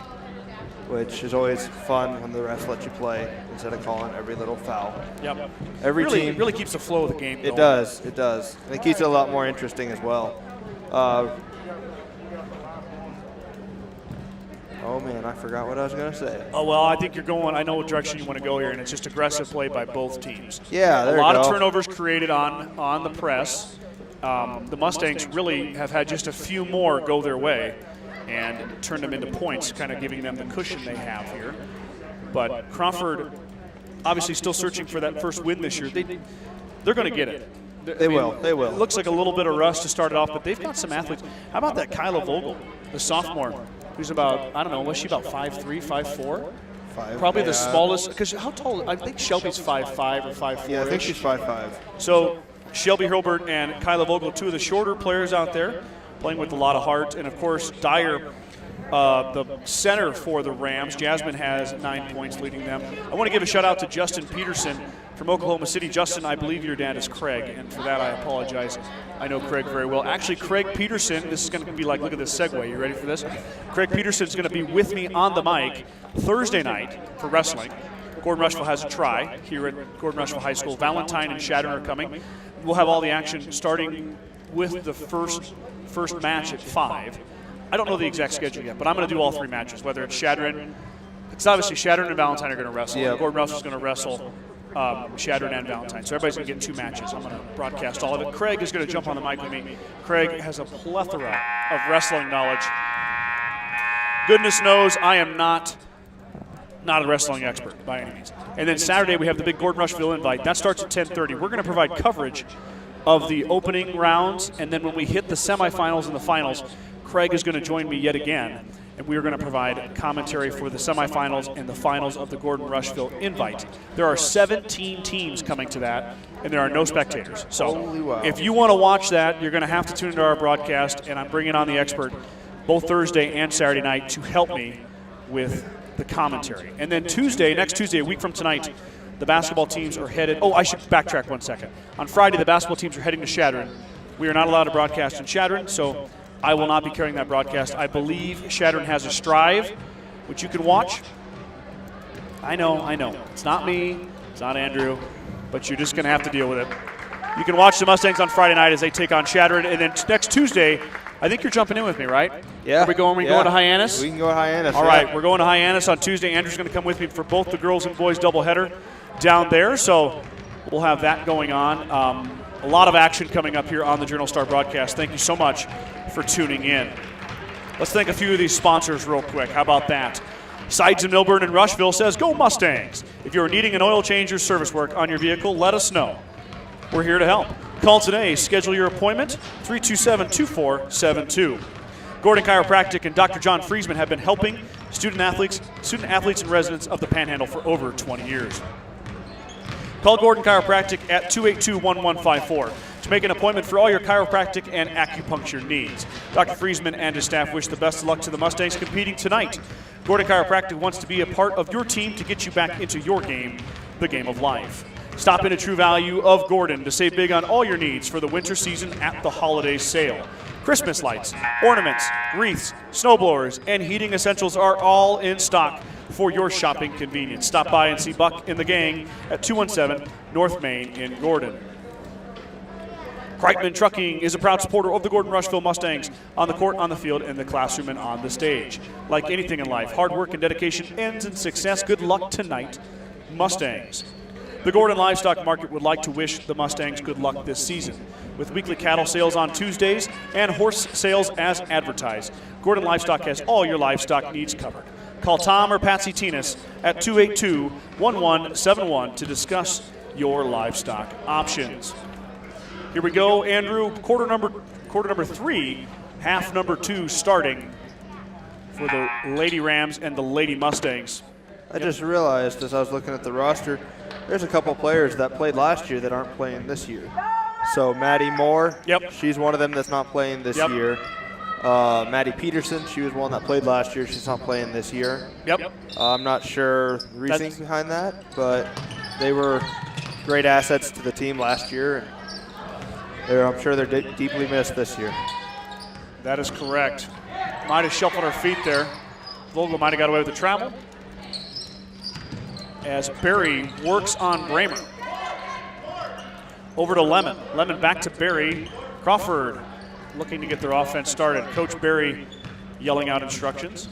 which is always fun when the refs let you play instead of calling every little foul. Yep. Every team really keeps the flow of the game going. It does. It does. And it keeps it a lot more interesting as well. Oh man, I forgot what I was going to say. Oh, well, I think you're going, I know what direction you want to go here, and it's just aggressive play by both teams. Yeah, there a lot you go. of turnovers created on the press. The Mustangs really have had just a few more go their way and turn them into points, kind of giving them the cushion they have here. But Crawford, obviously still searching for that first win this year. They're going to get it. They will. It looks like a little bit of rust to start it off, but they've got some athletes. How about that Kyla Vogel, the sophomore, who's about, I don't know, was she about 5'3", 5'4"? Probably the smallest, because how tall? I think Shelby's 5'5" or 5'4". Yeah, I think she's 5'5". So Shelby Hilbert and Kyla Vogel, 2 of the shorter players out there, playing with a lot of heart. And, of course, Dyer, the center for the Rams. Jasmine has 9 points, leading them. I want to give a shout-out to Justin Peterson from Oklahoma City. Justin, I believe your dad is Craig, and for that I apologize. I know Craig very well. Actually, Craig Peterson, this is going to be like, look at this segue. You ready for this? Craig Peterson is going to be with me on the mic Thursday night for wrestling. Gordon-Rushville has a try here at Gordon-Rushville High School. Valentine and Sheridan are coming. We'll have all the action starting with the first match at 5. I don't know the exact schedule yet, but I'm going to do all 3 matches, whether it's Sheridan. It's obviously Sheridan and Valentine are going to wrestle. Yep. Gordon-Rushville is going to wrestle Sheridan and Valentine. So everybody's going to get 2 matches. I'm going to broadcast all of it. Craig is going to jump on the mic with me. Craig has a plethora of wrestling knowledge. Goodness knows I am not a wrestling expert by any means. And then Saturday we have the big Gordon-Rushville invite. That starts at 10:30. We're going to provide coverage of the opening rounds, and then when we hit the semifinals and the finals, Craig is going to join me yet again, and we are going to provide commentary for the semifinals and the finals of the Gordon-Rushville invite. There are 17 teams coming to that, and there are no spectators. So if you want to watch that, you're going to have to tune into our broadcast, and I'm bringing on the expert both Thursday and Saturday night to help me with the commentary. And then next Tuesday, a week from tonight, the basketball teams are headed. Oh, I should backtrack 1 second. On Friday, the basketball teams are heading to Sheridan. We are not allowed to broadcast in Sheridan, so I will not be carrying that broadcast. I believe Sheridan has a Strive, which you can watch. I know. It's not me. It's not Andrew. But you're just going to have to deal with it. You can watch the Mustangs on Friday night as they take on Sheridan. And then next Tuesday, I think you're jumping in with me, right? Yeah. Are we going to Hyannis? We can go to Hyannis. All right, we're going to Hyannis on Tuesday. Andrew's going to come with me for both the girls and boys doubleheader down there. So we'll have that going on. A lot of action coming up here on the Journal-Star broadcast. Thank you so much for tuning in. Let's thank a few of these sponsors real quick. How about that? Sides in Milburn and Rushville says, go Mustangs. If you're needing an oil change or service work on your vehicle, let us know. We're here to help. Call today. Schedule your appointment, 327-2472. Gordon Chiropractic and Dr. John Friesman have been helping student athletes and residents of the Panhandle for over 20 years. Call Gordon Chiropractic at 282-1154 to make an appointment for all your chiropractic and acupuncture needs. Dr. Friesman and his staff wish the best of luck to the Mustangs competing tonight. Gordon Chiropractic wants to be a part of your team to get you back into your game, the game of life. Stop in at True Value of Gordon to save big on all your needs for the winter season at the holiday sale. Christmas lights, ornaments, wreaths, snowblowers, and heating essentials are all in stock for your shopping convenience. Stop by and see Buck and the gang at 217 North Main in Gordon. Kreitman Trucking is a proud supporter of the Gordon-Rushville Mustangs on the court, on the field, in the classroom, and on the stage. Like anything in life, hard work and dedication ends in success. Good luck tonight, Mustangs. The Gordon Livestock Market would like to wish the Mustangs good luck this season. With weekly cattle sales on Tuesdays and horse sales as advertised, Gordon Livestock has all your livestock needs covered. Call Tom or Patsy Tinas at 282-1171 to discuss your livestock options. Here we go, Andrew. Quarter number 3, half number 2 starting for the Lady Rams and the Lady Mustangs. I just realized as I was looking at the roster, there's a couple players that played last year that aren't playing this year. So Maddie Moore, she's one of them that's not playing this year. Maddie Peterson, she was one that played last year. She's not playing this year. I'm not sure the reasoning behind that, but they were great assets to the team last year. And I'm sure they're deeply missed this year. That is correct. Might have shuffled her feet there. Vogel might have got away with the travel. As Berry works on Bramer. Over to Lemon. Lemon back to Berry. Crawford looking to get their offense started. Coach Berry yelling out instructions.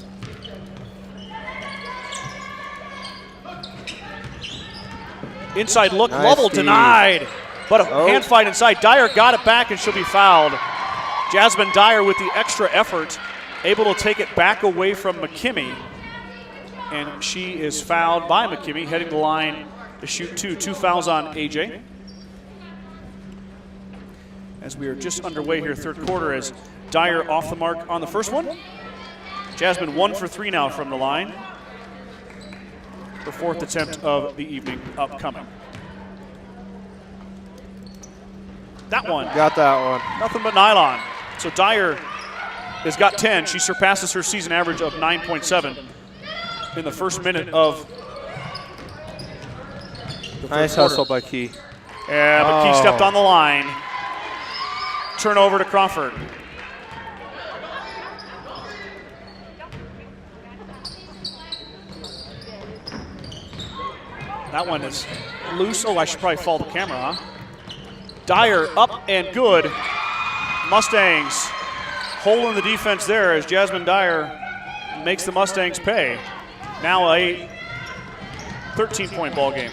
Inside look, nice Lovell feed. Denied. But a hand fight inside. Dyer got it back and she'll be fouled. Jasmine Dyer with the extra effort, able to take it back away from McKimmie. And she is fouled by McKimmie, heading the line to shoot 2. 2 fouls on AJ. As we are just underway here, third quarter, as Dyer off the mark on the first one. Jasmine 1 for 3 now from the line. Her 4th attempt of the evening upcoming. That one. Got that one. Nothing but nylon. So Dyer has got 10. She surpasses her season average of 9.7 in the first minute of the nice hustle by Key. Yeah, but Key stepped on the line. Turnover to Crawford. That one is loose. Oh, I should probably follow the camera, huh? Dyer up and good. Mustangs hole in the defense there as Jasmine Dyer makes the Mustangs pay. Now a 13-point ball game.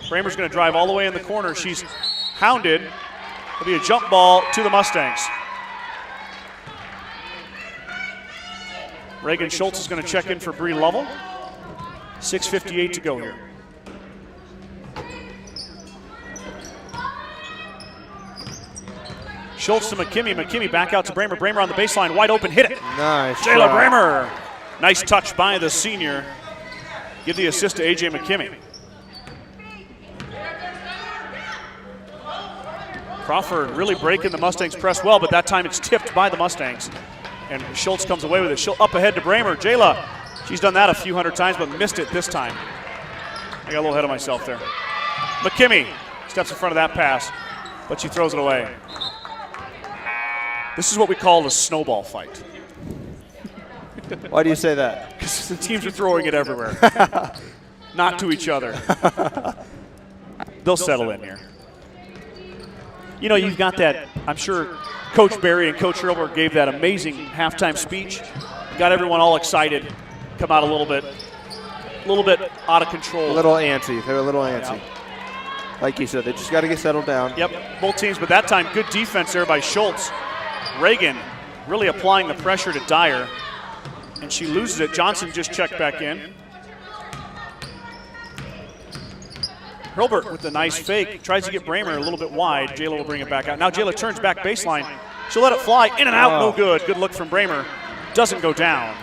Bramer's going to drive all the way in the corner. She's hounded. It'll be a jump ball to the Mustangs. Reagan Schultz is going to check in for Bree Lovell. 6:58 to go here. Schultz to McKimmie. McKimmie back out to Bramer. Bramer on the baseline, wide open, hit it. Nice. Jayla Bramer. Nice touch by the senior. Give the assist to A.J. McKimmie. Crawford really breaking the Mustangs press well, but that time it's tipped by the Mustangs. And Schultz comes away with it. She'll up ahead to Bramer. Jayla, she's done that a few hundred times, but missed it this time. I got a little ahead of myself there. McKimmie steps in front of that pass, but she throws it away. This is what we call a snowball fight. Why do you say that? Because the teams are throwing it everywhere. Not to each other. They'll settle in here. You know, you've got that, I'm sure Coach Barry and Coach Hurlburt gave that amazing halftime speech. Got everyone all excited, come out a little bit out of control. A little antsy. They're a little antsy. Yeah. Like you said, they just got to get settled down. Yep, both teams, but that time good defense there by Schultz. Reagan really applying the pressure to Dyer, and she loses it. Johnson just checked back in. Hurlburt with the nice fake, tries to get Bramer a little bit wide. Jayla will bring it back out. Now Jayla turns back baseline. She'll let it fly, in and out, no good. Good look from Bramer. Doesn't go down.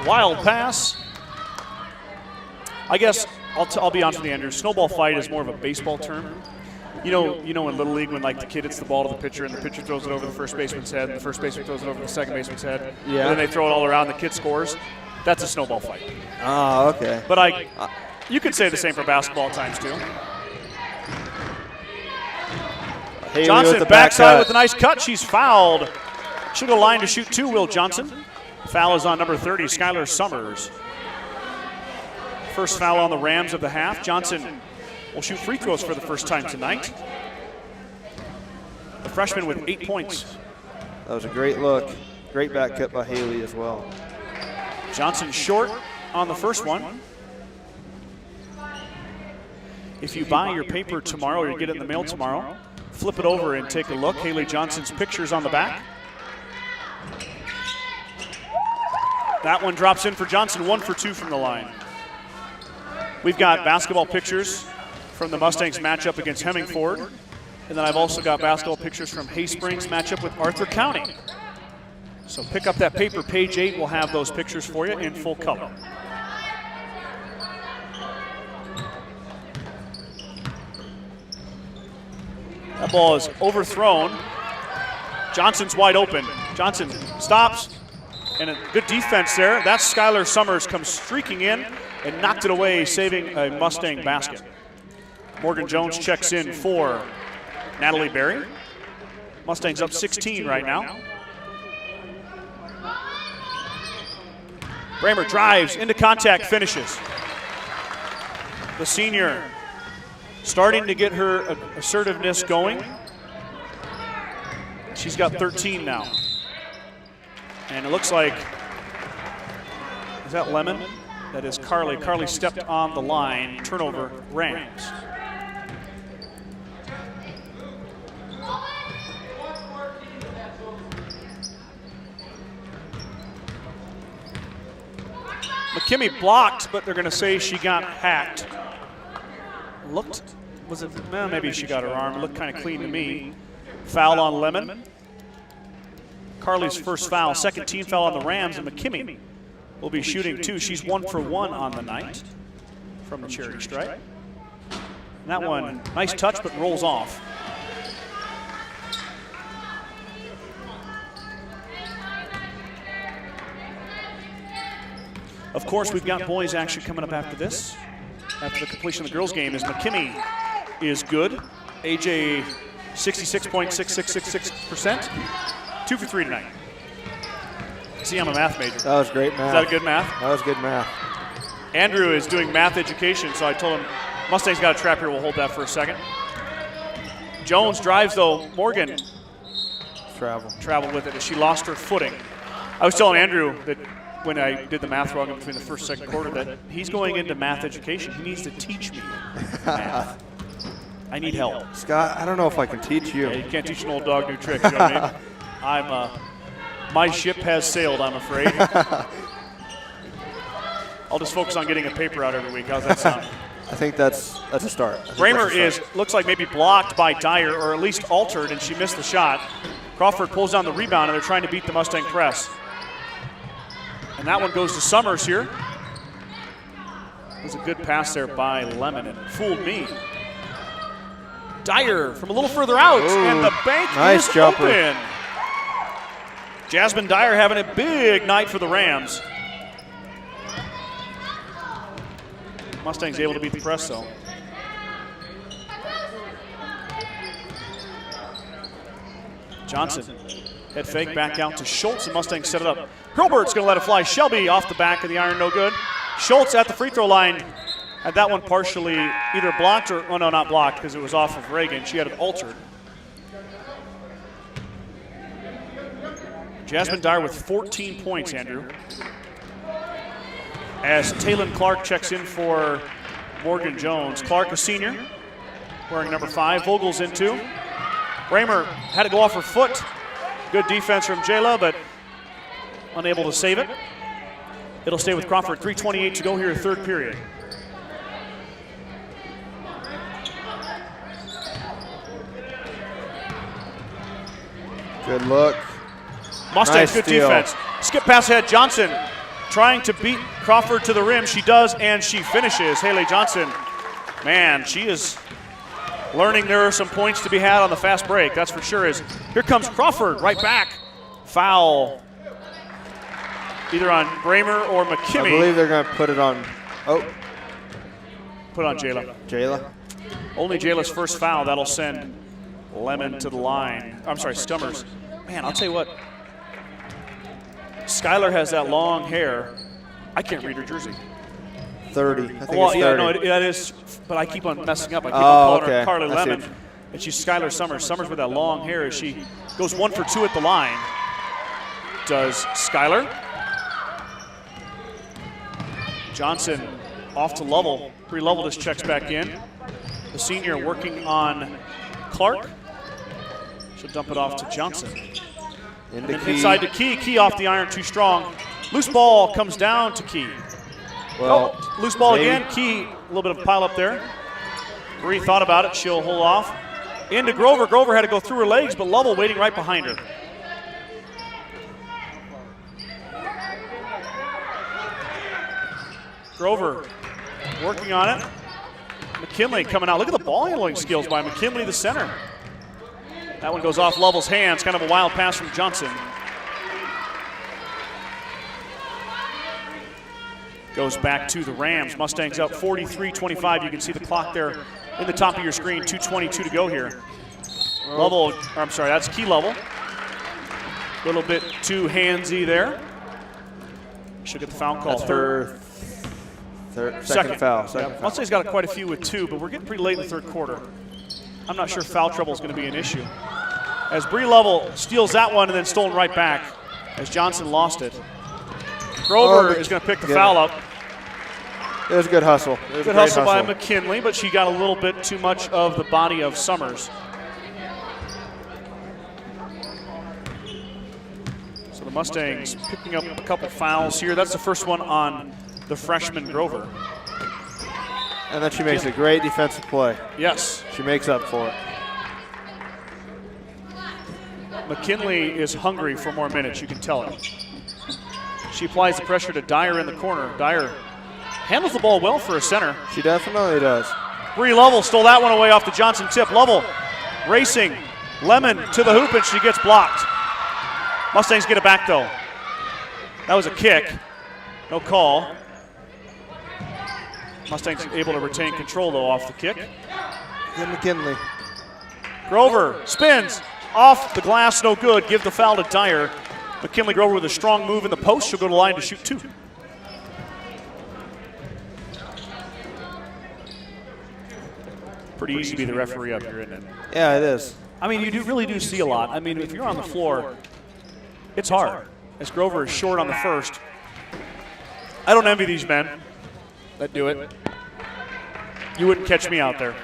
Wild pass. I guess I'll be honest with you, Andrew. Snowball fight is more of a baseball term. You know in Little League when like the kid hits the ball to the pitcher and the pitcher throws it over the first baseman's head and the first baseman throws it over the second baseman's head. Yeah. And then they throw it all around, the kid scores. That's a snowball fight. Oh, okay. But you could say the same for basketball at times too. Haley Johnson with the backside back with a nice cut. She's fouled. She'll go line to shoot 2, Will Johnson. Foul is on number 30, Skylar Summers. First foul on the Rams of the half. Johnson will shoot free throws for the first time tonight. The freshman with 8 points. That was a great look. Great back cut by Haley as well. Johnson short on the first one. If you buy your paper tomorrow or you get it in the mail tomorrow, flip it over and take a look. Haley Johnson's picture's on the back. That one drops in for Johnson, 1 for 2 from the line. We've got basketball pictures from the Mustangs matchup against Hemingford. And then I've also got basketball pictures from Haysprings matchup with Arthur County. So pick up that paper, page 8 will have those pictures for you in full color. That ball is overthrown. Johnson's wide open. Johnson stops, and a good defense there. That's Skylar Summers comes streaking in and knocked it away, saving a Mustang basket. Morgan Jones checks in for Natalie Berry. Mustangs up 16 right now. Bramer drives into contact, finishes. The senior starting to get her assertiveness going. She's got 13 now. And it looks like, is that Lemon? That is Carly. Carly stepped on the line. Turnover, Rams. McKimmey blocked, but they're going to say she got hacked. Well, maybe she got her arm. It looked kind of clean to me. Foul on Lemon. Carly's first foul, second team foul on the Rams, and McKimmey will be shooting 2. She's 1 for 1 on the night from the charity stripe. And that one, nice touch, but rolls off. Of course, we've got boys action coming up after this. After the completion of the girls' game, is McKimmey is good. AJ 66.6666%. 2 for 3 tonight. See, I'm a math major. That was great math. Is that a good math? That was good math. Andrew is doing math education, so I told him Mustang's got a trap here. We'll hold that for a second. Jones drives, though. Morgan traveled with it as she lost her footing. I was telling Andrew that when I did the math wrong between the first and second quarter that he's going into math education. He needs to teach me math. I need help. Scott, I don't know if I can teach you. Yeah, you can't teach an old dog new tricks, you know what I mean? My ship has sailed, I'm afraid. I'll just focus on getting a paper out every week. How's that sound? I think that's a start. Bramer looks like maybe blocked by Dyer, or at least altered, and she missed the shot. Crawford pulls down the rebound, and they're trying to beat the Mustang press. And that one goes to Summers here. It was a good pass there by Lemon, and fooled me. Dyer from a little further out, and the bank is open. Jasmine Dyer having a big night for the Rams. Mustangs able to beat the press, though. Johnson, head fake, back out to Schultz, and Mustangs set it up. Hurlburt's going to let it fly. Shelby off the back of the iron, no good. Schultz at the free throw line. Had that one partially either blocked or, oh no, not blocked because it was off of Reagan. She had it altered. Jasmine Dyer with 14 points, Andrew. As Taylon Clark checks in for Morgan Jones. Clark, a senior, wearing number 5. Vogel's in 2. Bramer had to go off her foot. Good defense from Jayla, but unable to save it. It'll stay with Crawford. 3:28 to go here, third period. Good look. Mustangs, Nice good steal. defense. Skip pass ahead, Johnson trying to beat Crawford to the rim. She does, and she finishes. Haley Johnson, man, she is learning there are some points to be had on the fast break, that's for sure. Here comes Crawford right back. Foul either on Bramer or McKinney. I believe they're going to put it on, Put on Jayla. Jayla. Only Jayla's first foul. That'll send Lemon to the line. I'm sorry, Stummers. Man, I'll tell you what. Skylar has that long hair. I can't read her jersey. 30. I think Well, it's 30. yeah, no, that is, but I keep on messing up. I keep on calling her Carly I see Lemon, what you- and she's Skylar Summers. Summers with that long hair as she goes 1 for 2 at the line. Does Skylar. Johnson off to Lovell. Bree Lovell just checks back in. The senior working on Clark. She'll dump it off to Johnson. Into And Key. inside to Key. Key off the iron, too strong. Loose ball comes down to Key. Well, Loose ball maybe. again. Key, a little bit of pile up there. Bree thought about it. She'll hold off. Into Grover. Grover had to go through her legs, but Lovell waiting right behind her. Grover working on it. McKinley coming out. Look at the ball handling skills by McKinley, the center. That one goes off Lovell's hands. Kind of a wild pass from Johnson. Goes back to the Rams. Mustangs up 43-25. You can see the clock there in the top of your screen. 2:22 to go here. Lovell, or I'm sorry, that's Key Lovell. A little bit too handsy there. Should get the foul call. That's her second foul. Second foul. Mustangs got quite a few with 2, but we're getting pretty late in the third quarter. I'm not sure foul trouble is going to be an issue. As Bree Lovell steals that one and then stolen right back as Johnson lost it. Grover is going to pick the foul up. It was a good hustle. It was Good a great hustle by McKinley, but she got a little bit too much of the body of Summers. So the Mustangs picking up a couple fouls here. That's the first one on the freshman Grover. And then she makes a great defensive play. Yes. She makes up for it. McKinley is hungry for more minutes, you can tell it. She applies the pressure to Dyer in the corner. Dyer handles the ball well for a center. She definitely does. Bree Lovell stole that one away off the Johnson tip. Lovell racing. Lemon to the hoop, and she gets blocked. Mustangs get it back, though. That was a kick. No call. Mustangs able to retain control, though, off the kick. Good McKinley. Grover spins off the glass, no good. Give the foul to Dyer. McKinley Grover with a strong move in the post. She'll go to the line to shoot 2. Pretty easy to be the referee up here, isn't it? Yeah, it is. I mean, you really do see a lot. I mean, if you're on the floor, it's hard. As Grover is short on the first. I don't envy these men that do it. You wouldn't catch me out there.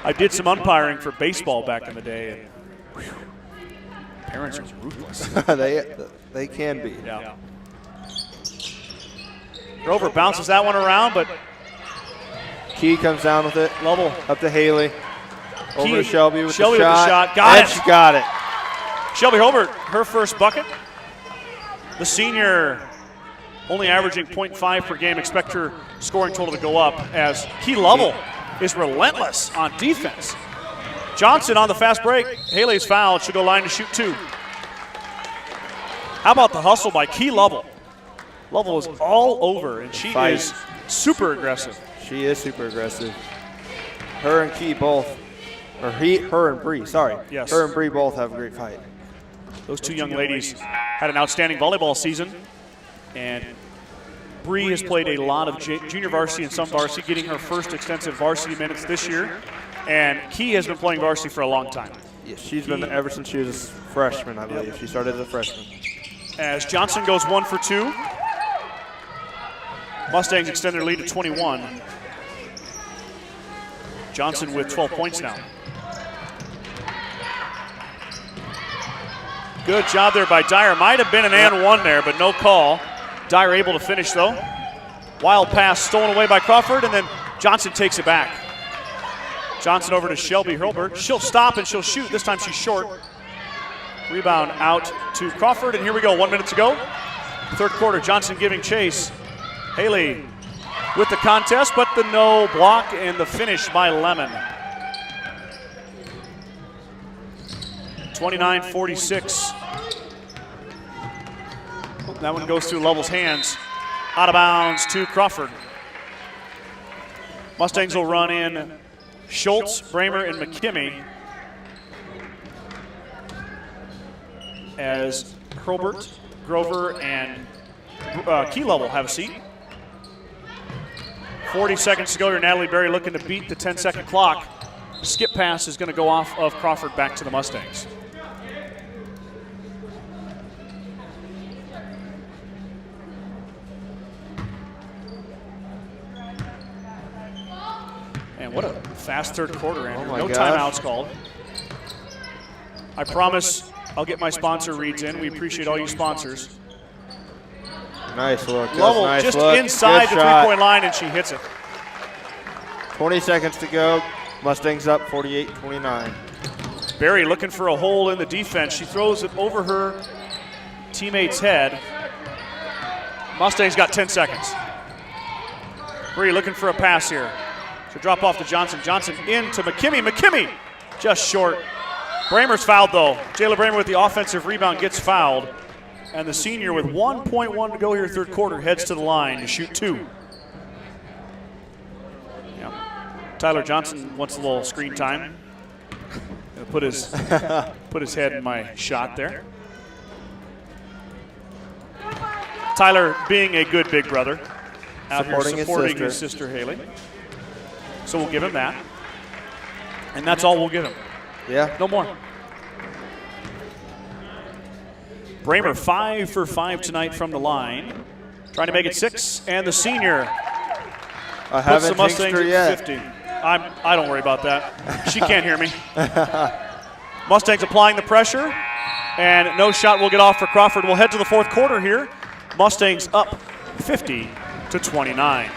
I did some umpiring for baseball back in the day. And, whew, parents are ruthless. they can be. Yeah. Grover bounces that one around, but Key comes down with it. Lovell Up to Haley. Over Key- to Shelby with Shelby the with the shot. shot. Got and it. she got it. Shelby Hobart, her first bucket. The senior only averaging 0.5 per game. Expect her scoring total to go up as Key Lovell is relentless on defense. Johnson on the fast break. Haley's fouled. She'll go line to shoot 2. How about the hustle by Key Lovell? Lovell is all over, and she is super aggressive. She is super aggressive. Her and Key both, or her and Bree, sorry. Yes. Her and Bree both have a great fight. Those two young ladies had an outstanding volleyball season, and Bree has played a lot of junior varsity and some varsity, getting her first extensive varsity minutes this year. And Key has been playing varsity for a long time. Yeah, she's been ever since she was a freshman, I believe. She started as a freshman. As Johnson goes 1 for 2. Mustangs extend their lead to 21. Johnson with 12 points now. Good job there by Dyer. Might have been an and one there, but no call. Dyer able to finish, though. Wild pass stolen away by Crawford, and then Johnson takes it back. Johnson over to Shelby Hurlbert. She'll stop and she'll shoot. This time she's short. Rebound out to Crawford, and here we go. 1 minute to go. Third quarter, Johnson giving chase. Haley with the contest, but the no block and the finish by Lemon. 29-46. That one goes through Lovell's hands. Out of bounds to Crawford. Mustangs will run in Schultz, Bramer, and McKimmey as Hurlbert, Grover, and Key Level have a seat. 40 seconds to go here. Natalie Berry looking to beat the 10-second clock. Skip pass is going to go off of Crawford back to the Mustangs. And what a fast third quarter, Andrew. No timeouts called. I promise I'll get my sponsor reads in. We appreciate all you sponsors. Nice look. Lovell nice just look. inside the three-point line, and she hits it. 20 seconds to go. Mustangs up 48-29. Berry looking for a hole in the defense. She throws it over her teammate's head. Mustangs got 10 seconds. Bree looking for a pass here. She'll drop off to Johnson. Johnson into McKimmey. McKimmey just short. Bramer's fouled, though. Jayla Bramer with the offensive rebound gets fouled. And the senior with 1.1 to go here third quarter heads to the line to shoot 2. Yeah. Tyler Johnson wants a little screen time. Put his head in my shot there. Tyler being a good big brother. Out supporting here supporting his sister Haley. So we'll give him that. And that's all we'll give him. Yeah. No more. Bramer 5 for 5 tonight from the line. Trying to make it 6, and the senior puts the Mustangs at 50. I don't worry about that. She can't hear me. Mustangs applying the pressure, and no shot will get off for Crawford. We'll head to the fourth quarter here. Mustangs up 50-29.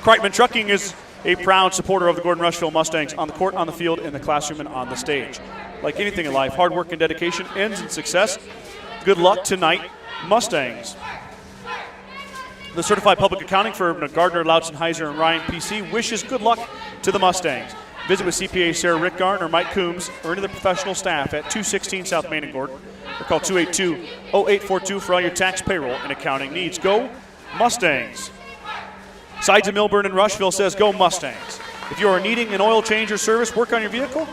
Kreitman Trucking is a proud supporter of the Gordon-Rushville Mustangs on the court, on the field, in the classroom, and on the stage. Like anything in life, hard work and dedication ends in success. Good luck tonight, Mustangs. The certified public accounting firm Gardner, Loudson, Heiser, and Ryan PC wishes good luck to the Mustangs. Visit with CPA Sarah Rick Garn or Mike Coombs or any of the professional staff at 216 South Main and Gordon. Or call 282-0842 for all your tax, payroll, and accounting needs. Go Mustangs. Sides of Milburn and Rushville says go Mustangs. If you are needing an oil change or service work on your vehicle,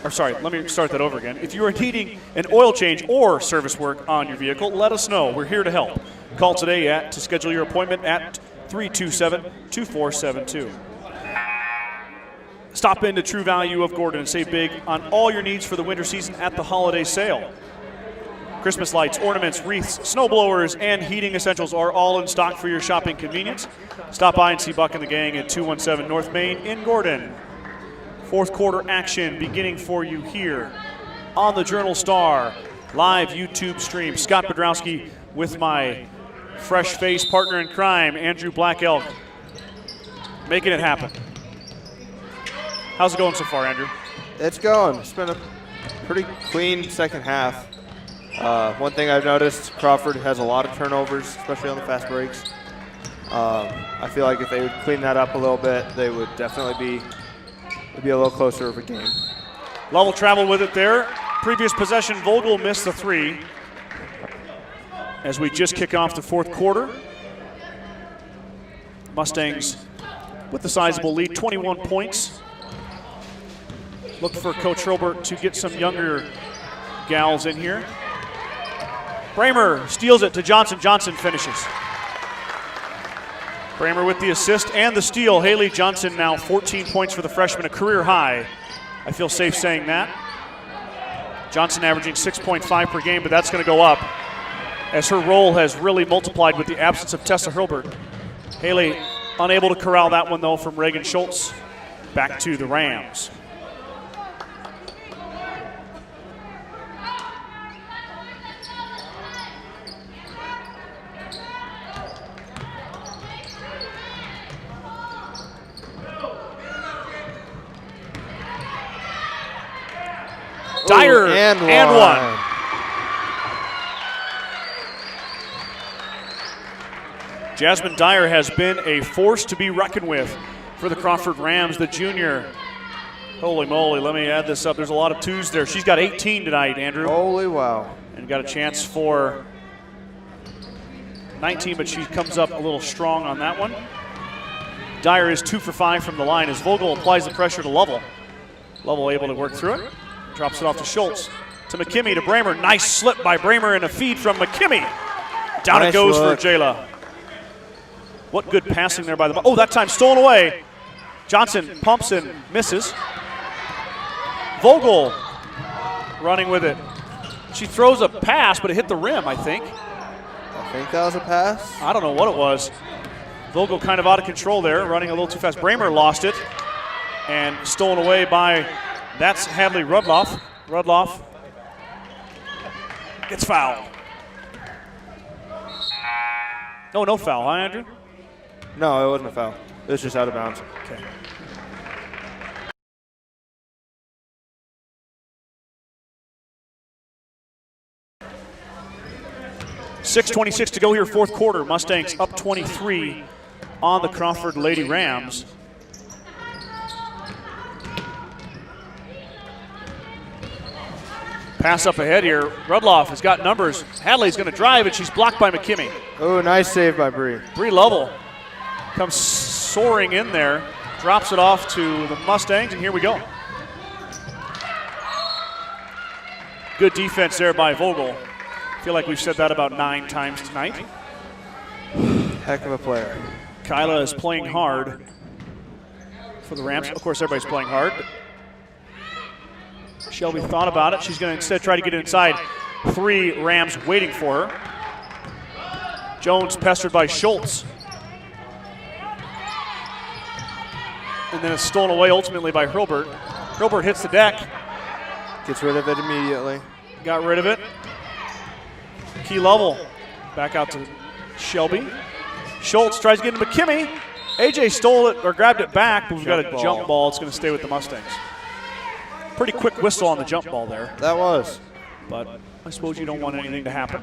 let me start that over again. If you are needing an oil change or service work on your vehicle, let us know. We're here to help. Call today to schedule your appointment at 327-2472. Stop into True Value of Gordon and save big on all your needs for the winter season at the holiday sale. Christmas lights, ornaments, wreaths, snow blowers, and heating essentials are all in stock for your shopping convenience. Stop by and see Buck and the gang at 217 North Main in Gordon. Fourth quarter action beginning for you here on the Journal Star live YouTube stream. Scott Bedrowski with my fresh face partner in crime, Andrew Black Elk, making it happen. How's it going so far, Andrew? It's going. It's been a pretty clean second half. One thing I've noticed, Crawford has a lot of turnovers, especially on the fast breaks. I feel like if they would clean that up a little bit, they would definitely be a little closer of a game. Lovell traveled with it there. Previous possession, Vogel missed the 3. As we just kick off the fourth quarter, Mustangs with the sizable lead, 21 points. Look for Coach Hurlbert to get some younger gals in here. Bramer steals it to Johnson. Johnson finishes. Bramer with the assist and the steal. Haley Johnson now 14 points for the freshman, a career high. I feel safe saying that. Johnson averaging 6.5 per game, but that's going to go up as her role has really multiplied with the absence of Tessa Hilbert. Haley unable to corral that one, though, from Reagan Schultz. Back to the Rams. Dyer and one. Jasmine Dyer has been a force to be reckoned with for the Crawford Rams, the junior. Holy moly, let me add this up. There's a lot of twos there. She's got 18 tonight, Andrew. Holy wow. And got a chance for 19, but she comes up a little strong on that one. Dyer is 2 for 5 from the line as Vogel applies the pressure to Lovell. Lovell able to work through it. Drops it off to Schultz. To McKimmey, to Bramer. Nice slip by Bramer and a feed from McKimmey. Down nice it goes look. for Jayla. What good passing there by the... Oh, that time stolen away. Johnson pumps and misses. Vogel running with it. She throws a pass, but it hit the rim, I think. I think that was a pass. I don't know what it was. Vogel kind of out of control there, running a little too fast. Bramer lost it and stolen away by... That's Hadley Rudloff. Rudloff gets fouled. Oh, no foul, huh, Andrew? No, it wasn't a foul. It was just out of bounds. Okay. .6:26 to go here, fourth quarter. Mustangs up 23 on the Crawford Lady Rams. Pass up ahead here. Rudloff has got numbers. Hadley's going to drive, and she's blocked by McKimmey. Oh, nice save by Bree. Bree Lovell comes soaring in there, drops it off to the Mustangs, and here we go. Good defense there by Vogel. I feel like we've said that about 9 times tonight. Heck of a player. Kyla is playing hard for the Rams. Of course, everybody's playing hard. Shelby thought about it. She's going to instead try to get it inside. 3 Rams waiting for her. Jones pestered by Schultz. And then it's stolen away ultimately by Hilbert. Hilbert hits the deck. Gets rid of it immediately. Got rid of it. Key Lovell back out to Shelby. Schultz tries to get into McKimmey. AJ stole it or grabbed it back, but we've got a jump ball. It's going to stay with the Mustangs. Pretty quick whistle on the jump ball there. That was. But I suppose you don't want anything to happen.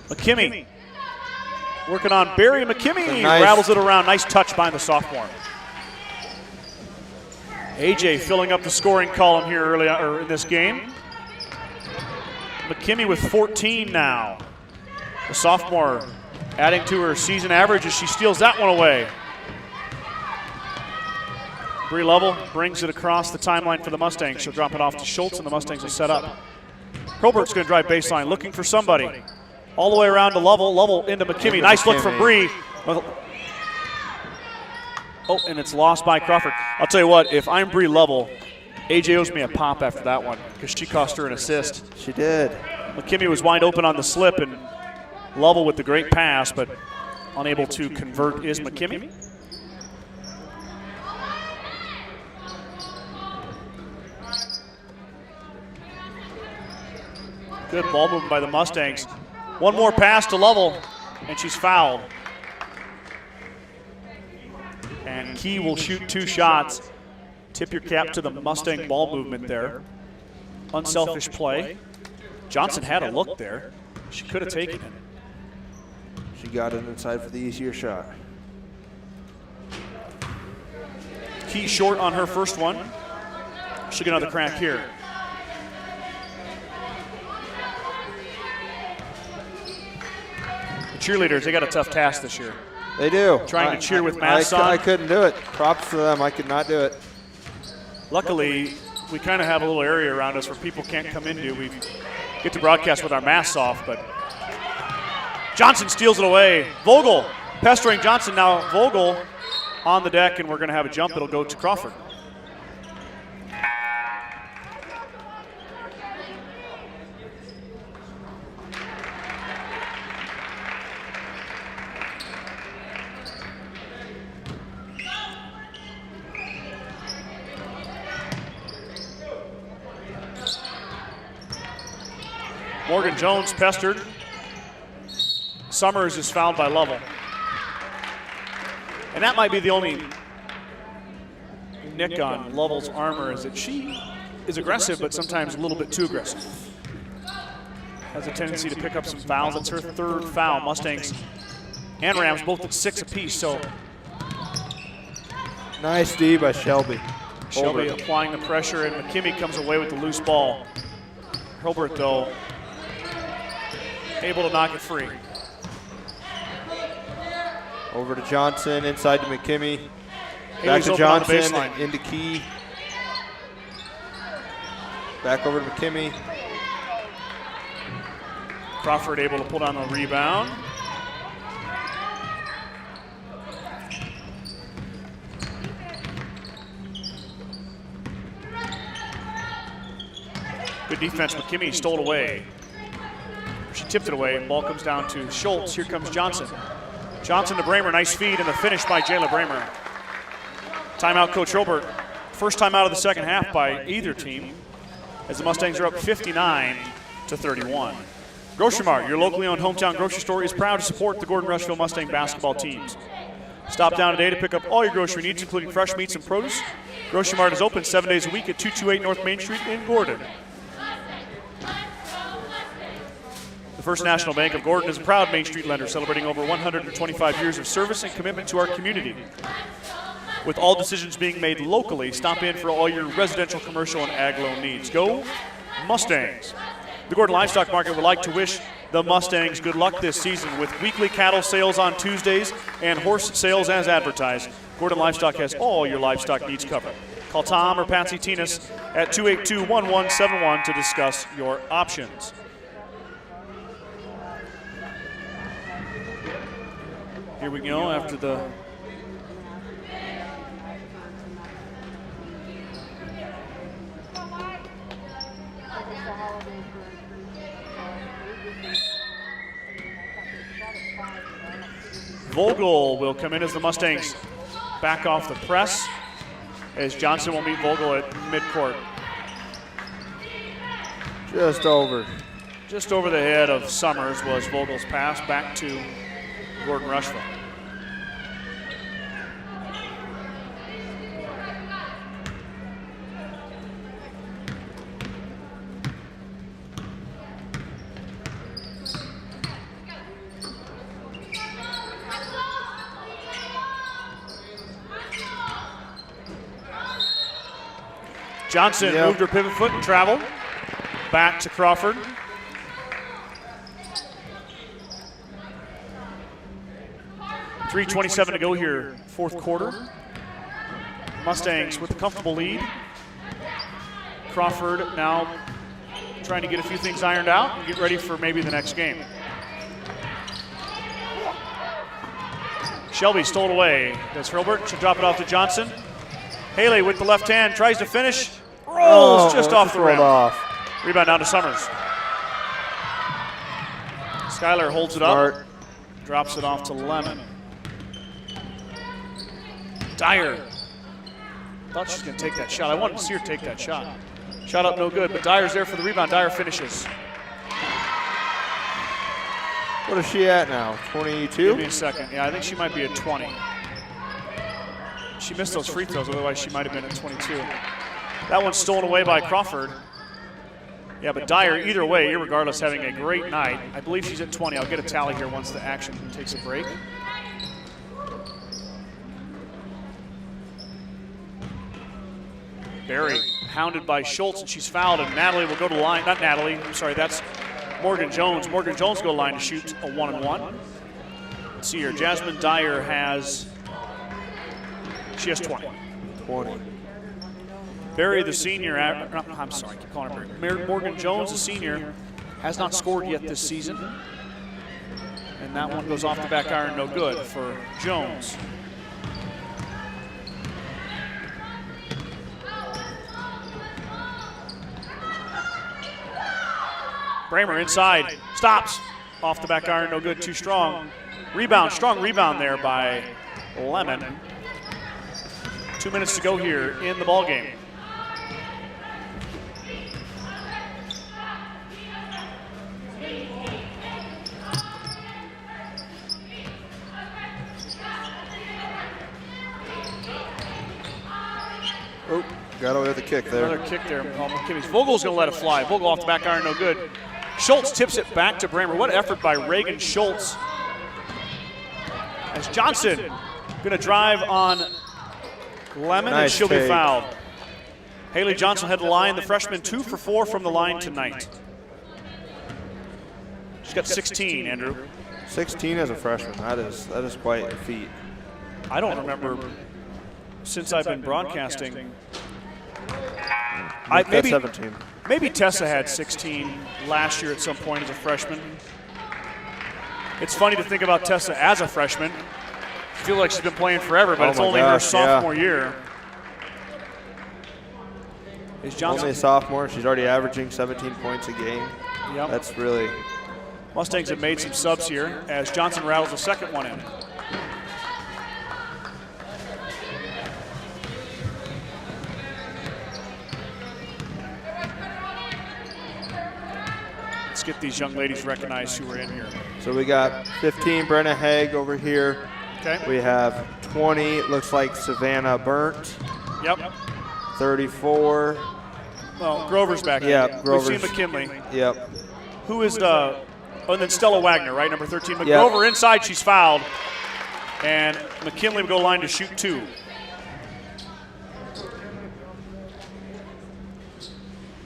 McKimmey working on Barry McKimmey. Nice. Rattles it around. Nice touch by the sophomore. AJ filling up the scoring column here early or in this game. McKimmey with 14 now. The sophomore adding to her season average as she steals that one away. Bree Lovell brings it across the timeline for the Mustangs. She'll drop it off to Schultz, and the Mustangs will set up. Hilbert's going to drive baseline, looking for somebody. All the way around to Lovell. Lovell into McKimmey. Nice look from Bree. Oh, and it's lost by Crawford. I'll tell you what, if I'm Bree Lovell, AJ owes me a pop after that one because she cost her an assist. She did. McKimmey was wide open on the slip, and Lovell with the great pass, but unable to convert is McKimmey. Good ball movement by the Mustangs. One more pass to Lovell, and she's fouled. And Key will shoot 2 shots. Tip your cap to the Mustang ball movement there. Unselfish play. Johnson had a look there. She could have taken it. She got it inside for the easier shot. Key short on her first one. She'll get another crack here. The cheerleaders, they got a tough task this year. They do. Trying to cheer with masks on. I couldn't do it. Props to them. I could not do it. Luckily, we kind of have a little area around us where people can't come into. We get to broadcast with our masks off, but Johnson steals it away. Vogel pestering Johnson. Now Vogel on the deck, and we're going to have a jump. It'll go to Crawford. Morgan Jones pestered. Summers is fouled by Lovell. And that might be the only nick on Lovell's armor, is that she is aggressive, but sometimes a little bit too aggressive. Has a tendency to pick up some fouls. It's her third foul. Mustangs and Rams both at 6 apiece, so. Nice D by Shelby. Shelby applying the pressure, and McKimmey comes away with the loose ball. Hilbert, though, able to knock it free. Over to Johnson, inside to McKimmey. Haley's Back to open on the Johnson, baseline. into Key. Back over to McKimmey. Crawford able to pull down the rebound. Good defense. McKimmey stole it away. She tipped it away, and ball comes down to Schultz. Here comes Johnson. Johnson to Bramer, nice feed, and the finish by Jayla Bramer. Timeout, Coach Hilbert. First time out of the second half by either team, as the Mustangs are up 59-31. Grocery Mart, your locally owned hometown grocery store, is proud to support the Gordon-Rushville Mustang basketball teams. Stop down today to pick up all your grocery needs, including fresh meats and produce. Grocery Mart is open 7 days a week at 228 North Main Street in Gordon. The First National Bank of Gordon is a proud Main Street lender, celebrating over 125 years of service and commitment to our community. With all decisions being made locally, stop in for all your residential, commercial, and ag loan needs. Go Mustangs! The Gordon Livestock Market would like to wish the Mustangs good luck this season with weekly cattle sales on Tuesdays and horse sales as advertised. Gordon Livestock has all your livestock needs covered. Call Tom or Patsy Tinas at 282-1171 to discuss your options. Here we go after the Vogel will come in as the Mustangs back off the press, as Johnson will meet Vogel at midcourt. Just over. Just over the head of Summers was Vogel's pass back to Gordon-Rushville. Johnson moved her pivot foot and traveled back to Crawford. .327 to go here, fourth quarter. Mustangs with a comfortable lead. Crawford now trying to get a few things ironed out and get ready for maybe the next game. Shelby stole it away. Does Hilbert? She'll drop it off to Johnson. Haley with the left hand tries to finish. Rolls just off the rim. Rebound down to Summers. Skylar holds it up. Drops it off to Lemon. Dyer. Thought she was going to take that shot. I wanted to see her take that shot. Shot up no good, but Dyer's there for the rebound. Dyer finishes. What is she at now? 22? Give me a second. Yeah, I think she might be at 20. She missed those free throws, otherwise she might have been at 22. That one's stolen away by Crawford. Yeah, but Dyer, either way, irregardless, having a great night. I believe she's at 20. I'll get a tally here once the action takes a break. Barry hounded by Schultz, and she's fouled, and Natalie will go to the line. Not Natalie, I'm sorry, that's Morgan Jones. Morgan Jones will go to the line to shoot a 1-and-1. Let's see here, Jasmine Dyer has, she has 20. 20. Barry, the senior, I'm sorry, I keep calling him Barry. Morgan Jones, the senior, has not scored yet this season. And that one goes off the back iron, no good for Jones. Bramer inside, stops. Off the back iron, no good, too strong. Rebound, strong rebound there by Lemon. 2 minutes to go here in the ball game. Oh, got away with the kick there. Another kick there. Vogel's going to let it fly. Vogel off the back iron, no good. Schultz tips it back to Bramer. What effort by Reagan Schultz. As Johnson going to drive on Lemon, nice and she'll take. be fouled. Haley Johnson had the line. The freshman 2 for 4 from the line tonight. She's got 16, Andrew. 16 as a freshman. That is quite a feat. I don't remember since I've been broadcasting. Maybe 17. Maybe Tessa had 16 last year at some point as a freshman. It's funny to think about Tessa as a freshman. I feel like she's been playing forever, but it's only her sophomore year. Is Johnson only a sophomore. She's already averaging 17 points a game. Yep. That's really. Mustangs have made some subs here as Johnson rattles the second one in. Let's get these young ladies recognized who are in here. So we got 15, Brenna Haig over here. Okay. We have 20, it looks like Savannah Burnt. Yep. 34. Well, Grover's back. Yeah, Grover's. We've seen McKinley. Yep. Who is the, and then Stella Wagner, right? Number 13. Yep. Grover inside, she's fouled. And McKinley will go line to shoot 2.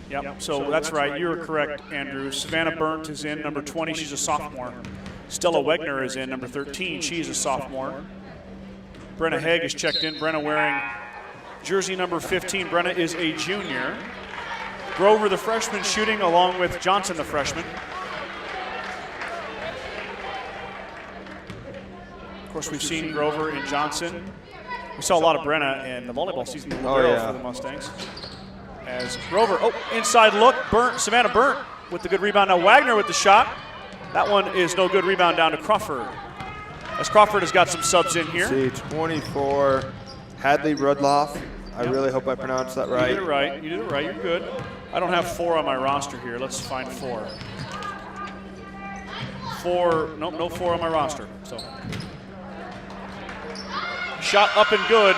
Yep, so that's right. You're correct, Andrew. Savannah Burnt is in, number 20. She's a sophomore. Stella Wegner is in, number 13. She's a sophomore. Brenna Haig is checked in. Brenna wearing jersey number 15. Brenna is a junior. Grover, the freshman, shooting along with Johnson, the freshman. Of course, we've seen Grover and Johnson. We saw a lot of Brenna in the volleyball season for the Mustangs. As Grover, inside look, Savannah Burnt with the good rebound. Now Wagner with the shot. That one is no good. Rebound down to Crawford. As Crawford has got some subs in here. See, 24, Hadley Rudloff. I really hope I pronounced that right. You did it right. You did it right. You're good. I don't have 4 on my roster here. Let's find 4. 4. Nope, no 4 on my roster. So shot up and good.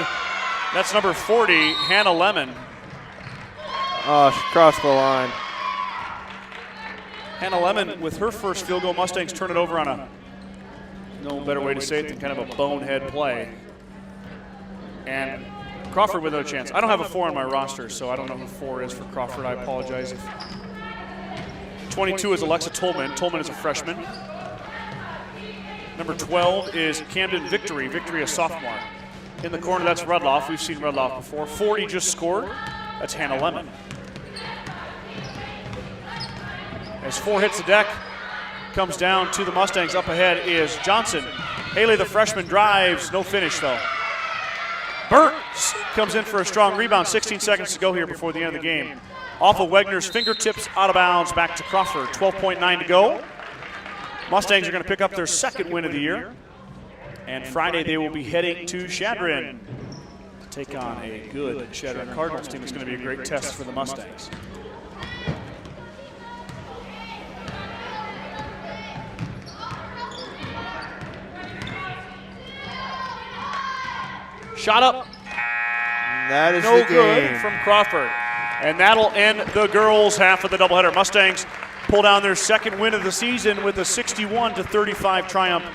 That's number 40, Hannah Lemon. Oh, she crossed the line. Hannah Lemon with her first field goal. Mustangs turn it over on a, no better way to say it than kind of a bonehead play. And Crawford with no chance. I don't have a 4 on my roster, so I don't know who 4 is for Crawford. I apologize. 22 is Alexa Tolman. Tolman is a freshman. Number 12 is Camden Victory. Victory, a sophomore. In the corner, that's Rudloff. We've seen Rudloff before. 40 just scored. That's Hannah Lemon. As 4 hits the deck, comes down to the Mustangs. Up ahead is Johnson. Haley, the freshman, drives. No finish, though. Burnt comes in for a strong rebound. 16 seconds to go here before the end of the game. Off of Wegner's fingertips, out of bounds, back to Crawford. 12.9 to go. Mustangs are going to pick up their second win of the year. And Friday they will be heading to Sheridan to take on a good Sheridan Cardinals team. It's going to be a great test for the Mustangs. Shot up. That is no the good game from Crawford. And that'll end the girls' half of the doubleheader. Mustangs pull down their second win of the season with a 61-35 triumph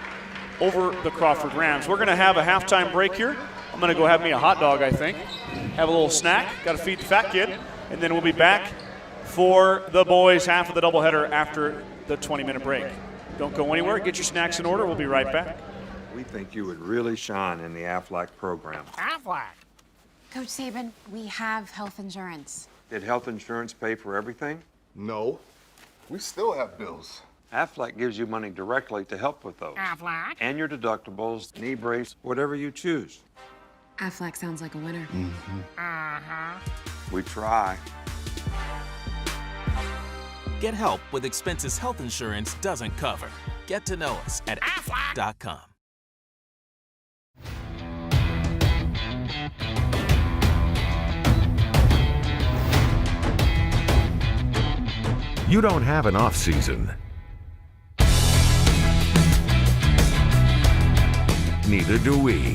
over the Crawford Rams. We're going to have a halftime break here. I'm going to go have me a hot dog, I think. Have a little snack. Got to feed the fat kid. And then we'll be back for the boys' half of the doubleheader after the 20-minute break. Don't go anywhere. Get your snacks in order. We'll be right back. We think you would really shine in the AFLAC program. Aflac. Coach Saban, we have health insurance. Did health insurance pay for everything? No. We still have bills. Aflac gives you money directly to help with those. Aflac? And your deductibles, knee brace, whatever you choose. Aflac sounds like a winner. We try. Get help with expenses health insurance doesn't cover. Get to know us at aflac.com. You don't have an off season. Neither do we.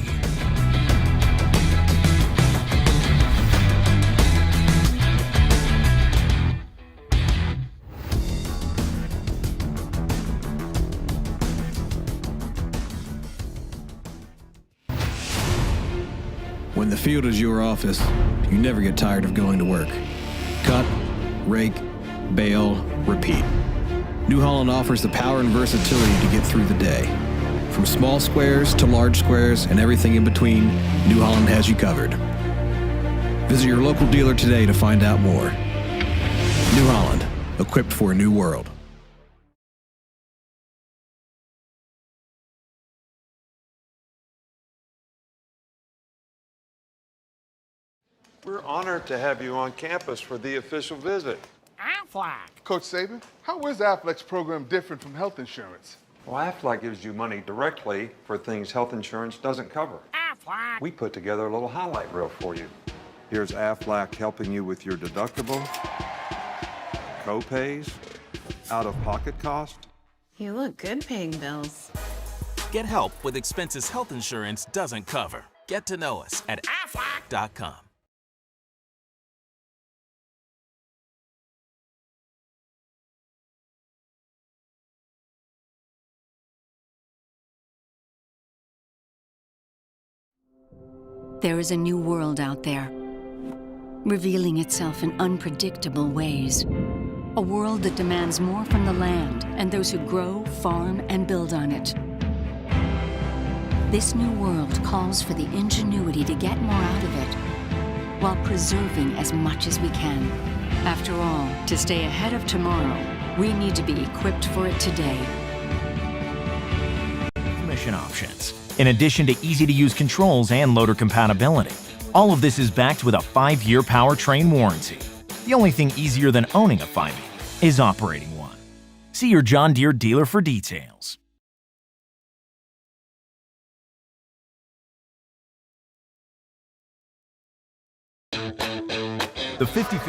When the field is your office, you never get tired of going to work. Cut, rake, bale, repeat. New Holland offers the power and versatility to get through the day. From small squares to large squares and everything in between, New Holland has you covered. Visit your local dealer today to find out more. New Holland, equipped for a new world. We're honored to have you on campus for the official visit. Aflac. Coach Saban, how is Aflac's program different from health insurance? Well, Aflac gives you money directly for things health insurance doesn't cover. Aflac. We put together a little highlight reel for you. Here's Aflac helping you with your deductible, co-pays, out-of-pocket cost. You look good paying bills. Get help with expenses health insurance doesn't cover. Get to know us at aflac.com. There is a new world out there, revealing itself in unpredictable ways. A world that demands more from the land and those who grow, farm, and build on it. This new world calls for the ingenuity to get more out of it, while preserving as much as we can. After all, to stay ahead of tomorrow, we need to be equipped for it today. Mission options, in addition to easy-to-use controls and loader compatibility. All of this is backed with a 5-year powertrain warranty. The only thing easier than owning a 580 is operating one. See your John Deere dealer for details. The 50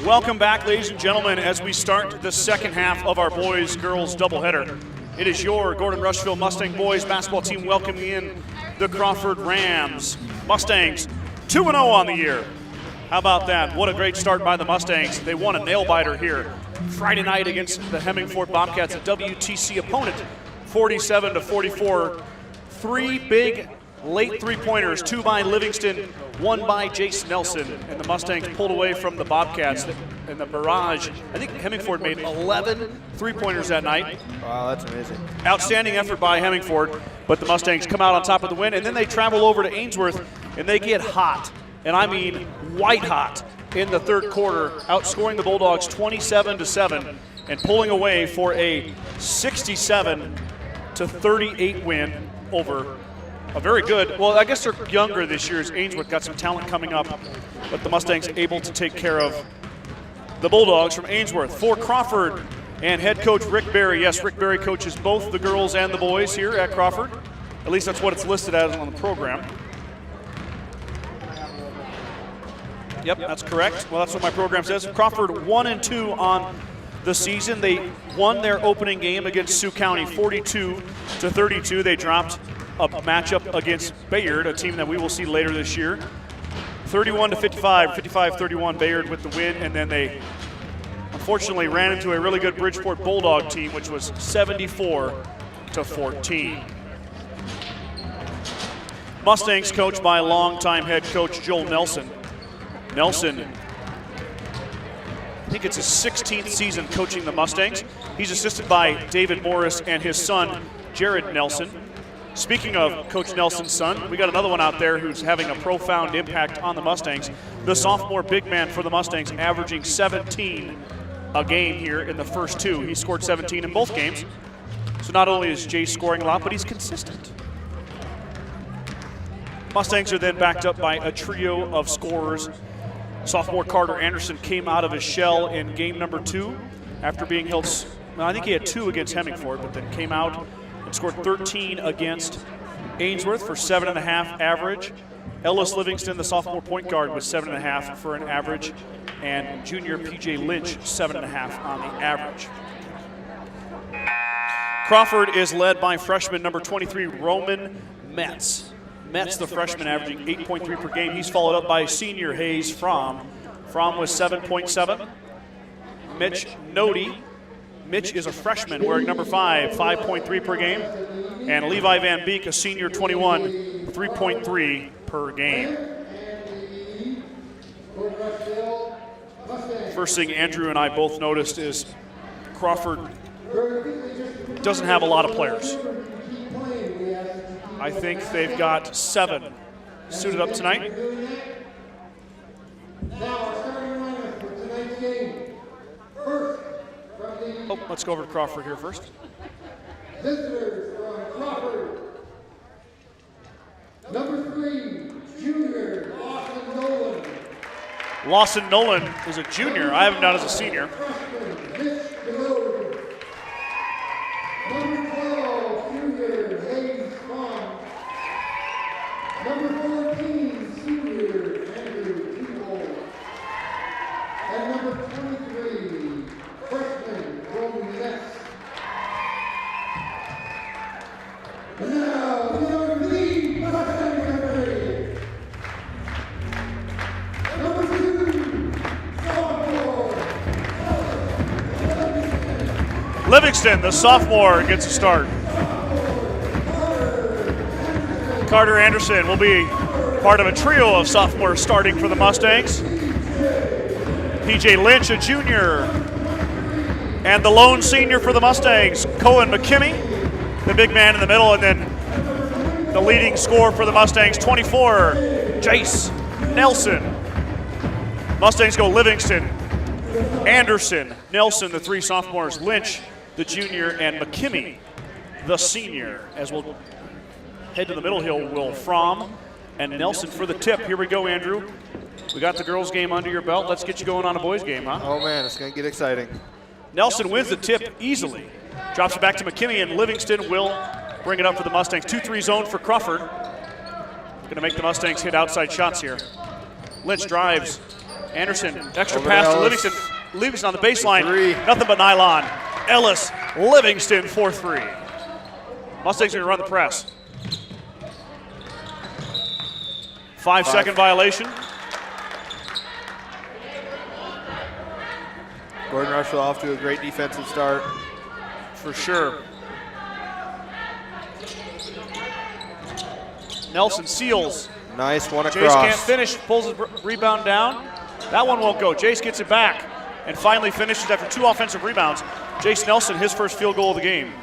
Welcome back, ladies and gentlemen, as we start the second half of our boys-girls doubleheader. It is your Gordon-Rushville Mustang boys basketball team welcoming in the Crawford Rams. Mustangs 2-0 on the year. How about that? What a great start by the Mustangs. They won a nail-biter here Friday night against the Hemingford Bobcats, a WTC opponent, 47-44. 3 big late three-pointers, 2 by Livingston, 1 by Jace Nelson, and the Mustangs pulled away from the Bobcats in the barrage. I think Hemingford made 11 three-pointers that night. Wow, that's amazing. Outstanding effort by Hemingford, but the Mustangs come out on top of the win, and then they travel over to Ainsworth, and they get hot, and I mean white hot, in the third quarter, outscoring the Bulldogs 27-7 and pulling away for a 67-38 win over a very good, well, I guess they're younger this year as Ainsworth got some talent coming up, but the Mustangs able to take care of the Bulldogs from Ainsworth. For Crawford and head coach Rick Berry. Yes, Rick Berry coaches both the girls and the boys here at Crawford. At least that's what it's listed as on the program. Yep, that's correct. Well, that's what my program says. Crawford 1-2 on the season. They won their opening game against Sioux County 42-32. They dropped a matchup against Bayard, a team that we will see later this year. 31-55, 55-31 Bayard with the win, and then they unfortunately ran into a really good Bridgeport Bulldog team, which was 74-14. Mustangs coached by longtime head coach Joel Nelson. Nelson, I think it's his 16th season coaching the Mustangs. He's assisted by David Morris and his son, Jared Nelson. Speaking of Coach Nelson's son, we got another one out there who's having a profound impact on the Mustangs. The sophomore big man for the Mustangs, averaging 17 a game here in the first 2. He scored 17 in both games. So not only is Jay scoring a lot, but he's consistent. Mustangs are then backed up by a trio of scorers. Sophomore Carter Anderson came out of his shell in game number 2 after being held, well, I think he had 2 against Hemingford, but then came out and scored 13 against Ainsworth for 7.5 average. Ellis Livingston, the sophomore point guard, was 7.5 for an average, and junior PJ Lynch 7.5 on the average. Crawford is led by freshman number 23 Roman Metz. Metz, the freshman, averaging 8.3 per game. He's followed up by senior Hayes Fromm. Fromm was 7.7. Mitch Nody. Mitch is a freshman wearing number 5, 5.3 per game. And Levi Van Beek, a senior, 21, 3.3 per game. First thing Andrew and I both noticed is Crawford doesn't have a lot of players. I think they've got 7 suited up tonight. Oh, let's go over to Crawford here first. Visitors from Crawford. Number 3, junior Lawson Nolan. Lawson Nolan is a junior. I have him down as a senior. Number 12, junior Hayes Fromm. Number 14, senior Andrew Tebow. And number 23, freshman Roman Metz. And now, number 3, Mustang Company. Number 2, sophomore. Livingston, the sophomore, gets a start. Carter Anderson will be part of a trio of sophomores starting for the Mustangs. PJ Lynch, a junior. And the lone senior for the Mustangs, Cohen McKimmey, the big man in the middle, and then the leading scorer for the Mustangs, 24, Jace Nelson. Mustangs go Livingston, Anderson, Nelson, the 3 sophomores, Lynch, the junior, and McKimmey, the senior. As we'll head to the middle hill, Will Fromm and Nelson for the tip. Here we go, Andrew. We got the girls' game under your belt. Let's get you going on a boys' game, huh? Oh, man, it's going to get exciting. Nelson wins the tip easily. Drops it back to McKimmey, and Livingston will bring it up for the Mustangs. 2-3 zone for Crawford. Going to make the Mustangs hit outside shots here. Lynch drives, Anderson, extra Over pass to Ellis. Livingston. Livingston on the baseline. Three. Nothing but nylon. Ellis, Livingston 4-3. Mustangs going to run the press. 5-second violation. Gordon-Rushville off to a great defensive start. For sure. Nelson seals. Nice one across. Jace can't finish, pulls his rebound down. That one won't go. Jace gets it back and finally finishes after 2 offensive rebounds. Jace Nelson, his first field goal of the game.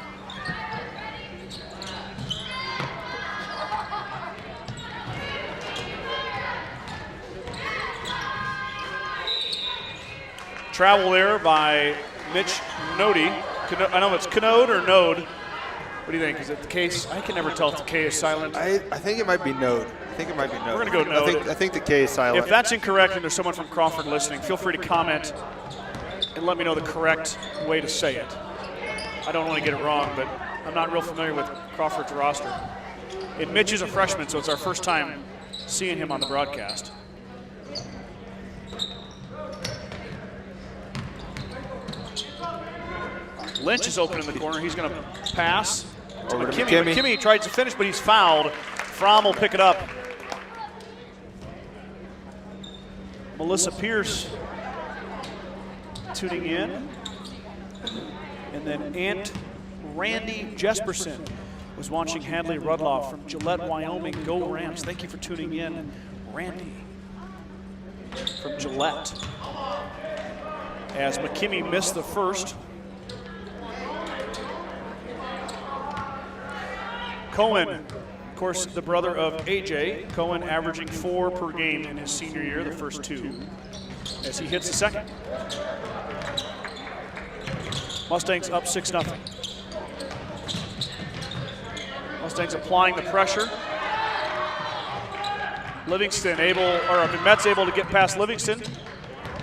Travel there by Mitch Nody. I know it's Canode or Node. What do you think? Is it the case? I can never tell if the K is silent. I think it might be Node. We're going to go Node. I think the K is silent. If that's incorrect and there's someone from Crawford listening, feel free to comment and let me know the correct way to say it. I don't want to get it wrong, but I'm not real familiar with Crawford's roster. And Mitch is a freshman, so it's our first time seeing him on the broadcast. Lynch is open in the corner. He's going to pass to Over to McKimmey. McKimmey tried to finish, but he's fouled. Fromm will pick it up. Melissa Pierce tuning in. And then Randy Jesperson was watching Hadley Rudloff from Gillette, Wyoming. Go Rams. Thank you for tuning in, Randy from Gillette. As McKimmey missed the first. Cohen, of course, the brother of AJ. Cohen averaging 4 per game in his senior year, the first 2, as he hits the second. Mustangs up 6-0. Mustangs applying the pressure. Met's able to get past Livingston,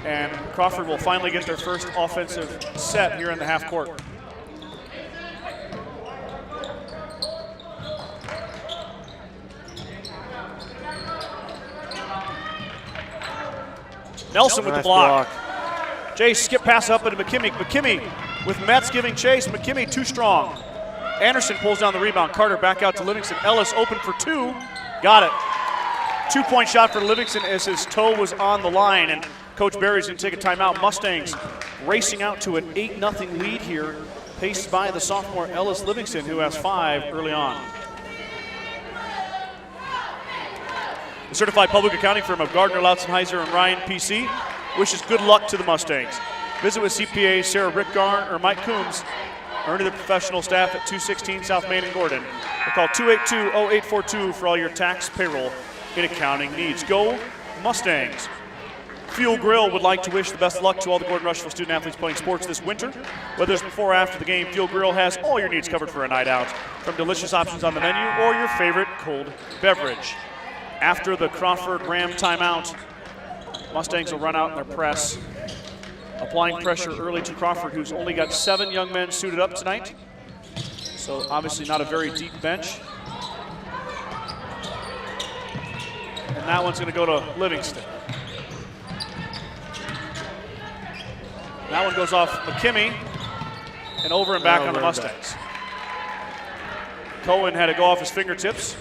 and Crawford will finally get their first offensive set here in the half court. Nelson with the block. Jace skip pass up into McKimmey. McKimmey with Metz giving chase. McKimmey too strong. Anderson pulls down the rebound. Carter back out to Livingston. Ellis open for 2. Got it. 2-point shot for Livingston as his toe was on the line, and Coach Berry's going to take a timeout. Mustangs racing out to an 8-0 lead here, paced by the sophomore Ellis Livingston, who has 5 early on. The certified public accounting firm of Gardner, Lautzenheiser, and Ryan PC wishes good luck to the Mustangs. Visit with CPA Sarah Rickgarn or Mike Coombs, or any of the professional staff at 216 South Main in Gordon. Or call 282-0842 for all your tax, payroll, and accounting needs. Go Mustangs. Fuel Grill would like to wish the best of luck to all the Gordon-Rushville student athletes playing sports this winter. Whether it's before or after the game, Fuel Grill has all your needs covered for a night out, from delicious options on the menu or your favorite cold beverage. After the Crawford Ram timeout, Mustangs will run out in their press, applying pressure early to Crawford, who's only got 7 young men suited up tonight. So obviously not a very deep bench. And that one's going to go to Livingston. That one goes off McKimmey and over and back on the Mustangs. Cohen had to go off his fingertips.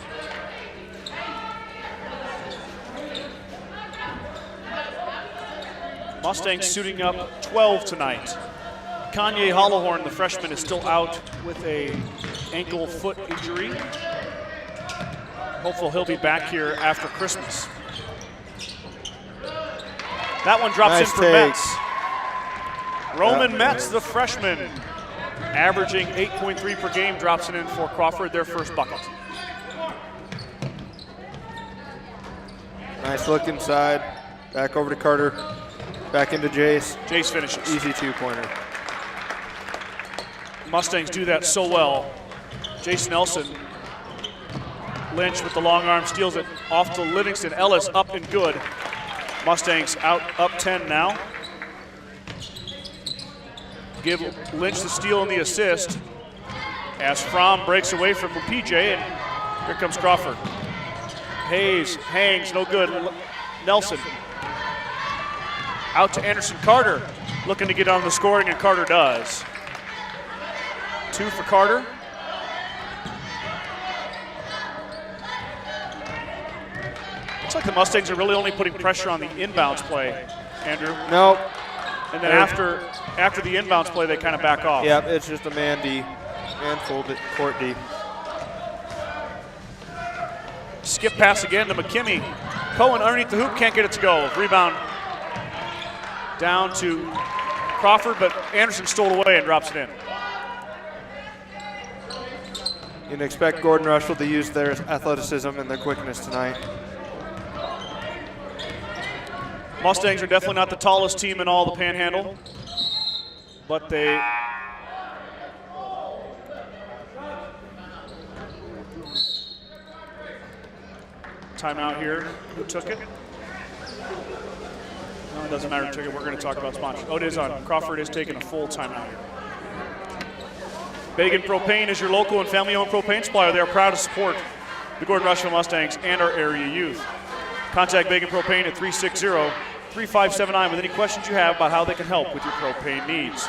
Mustangs suiting up 12 tonight. Kanye Hollowhorn, the freshman, is still out with a ankle foot injury. Hopefully he'll be back here after Christmas. That one drops in for Metz. Roman Metz, the freshman, averaging 8.3 per game, drops it in for Crawford, their first bucket. Nice look inside. Back over to Carter. Back into Jace. Jace finishes. Easy 2-pointer. Mustangs do that so well. Jace Nelson. Lynch with the long arm steals it off to Livingston. Ellis up and good. Mustangs up 10 now. Give Lynch the steal and the assist as Fromm breaks away from PJ, and here comes Crawford. Hayes hangs, no good. Nelson Out to Anderson Carter, looking to get on the scoring, and Carter does. 2 for Carter. Looks like the Mustangs are really only putting pressure on the inbounds play, Andrew. No. And then after the inbounds play, they kind of back off. Yep, it's just a man D, man full court D. Skip pass again to McKinney. Cohen underneath the hoop, can't get it to go. Rebound down to Crawford, but Anderson stole it away and drops it in. You can expect Gordon-Rushville to use their athleticism and their quickness tonight. Mustangs are definitely not the tallest team in all the Panhandle, but they timeout here. Who took it? No, it doesn't matter who took it. We're going to talk about sponsors. Oh, it is on. Crawford is taking a full timeout here. Bagan Propane is your local and family-owned propane supplier. They are proud to support the Gordon-Rushville Mustangs and our area youth. Contact Bagan Propane at 360-3579 with any questions you have about how they can help with your propane needs.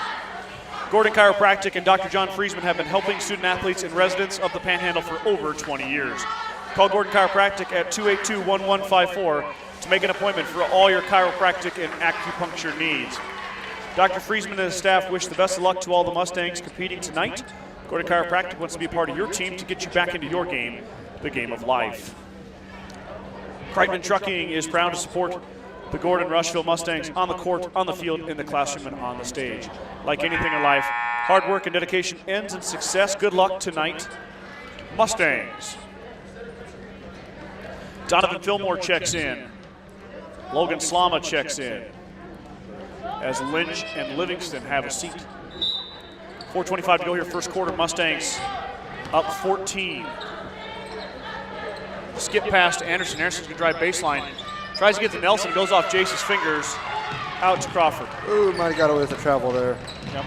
Gordon Chiropractic and Dr. John Friesman have been helping student-athletes and residents of the Panhandle for over 20 years. Call Gordon Chiropractic at 282-1154 to make an appointment for all your chiropractic and acupuncture needs. Dr. Friesman and his staff wish the best of luck to all the Mustangs competing tonight. Gordon Chiropractic wants to be a part of your team to get you back into your game, the game of life. Kreitman Trucking is proud to support the Gordon-Rushville Mustangs on the court, on the field, in the classroom, and on the stage. Like anything in life, hard work and dedication ends in success. Good luck tonight, Mustangs. Donovan Fillmore checks in. Logan Slama checks in. As Lynch and Livingston have a seat. 4:25 to go here, first quarter. Mustangs up 14. Skip pass to Anderson. Anderson's gonna drive baseline. Tries to get to Nelson, goes off Jace's fingers. Out to Crawford. Ooh, might have got away with the travel there. Yep.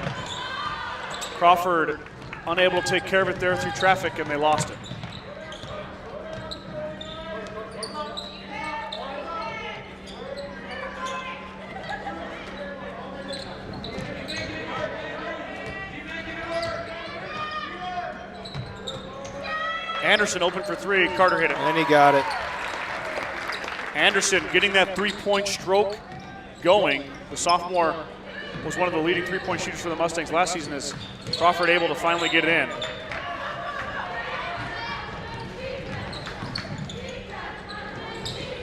Crawford unable to take care of it there through traffic, and they lost it. Anderson open for 3. Carter hit it. And he got it. Anderson getting that three-point stroke going. The sophomore was one of the leading three-point shooters for the Mustangs last season. Is Crawford able to finally get it in?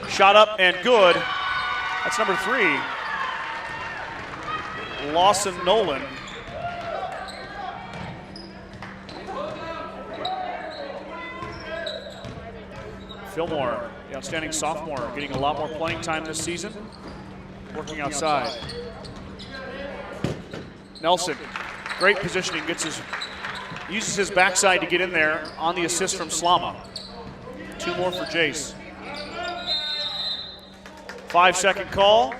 Shot up and good. That's number 3. Lawson Nolan. Fillmore, the outstanding sophomore, getting a lot more playing time this season, working outside. Nelson, great positioning, uses his backside to get in there on the assist from Slama. 2 more for Jace. 5-second call.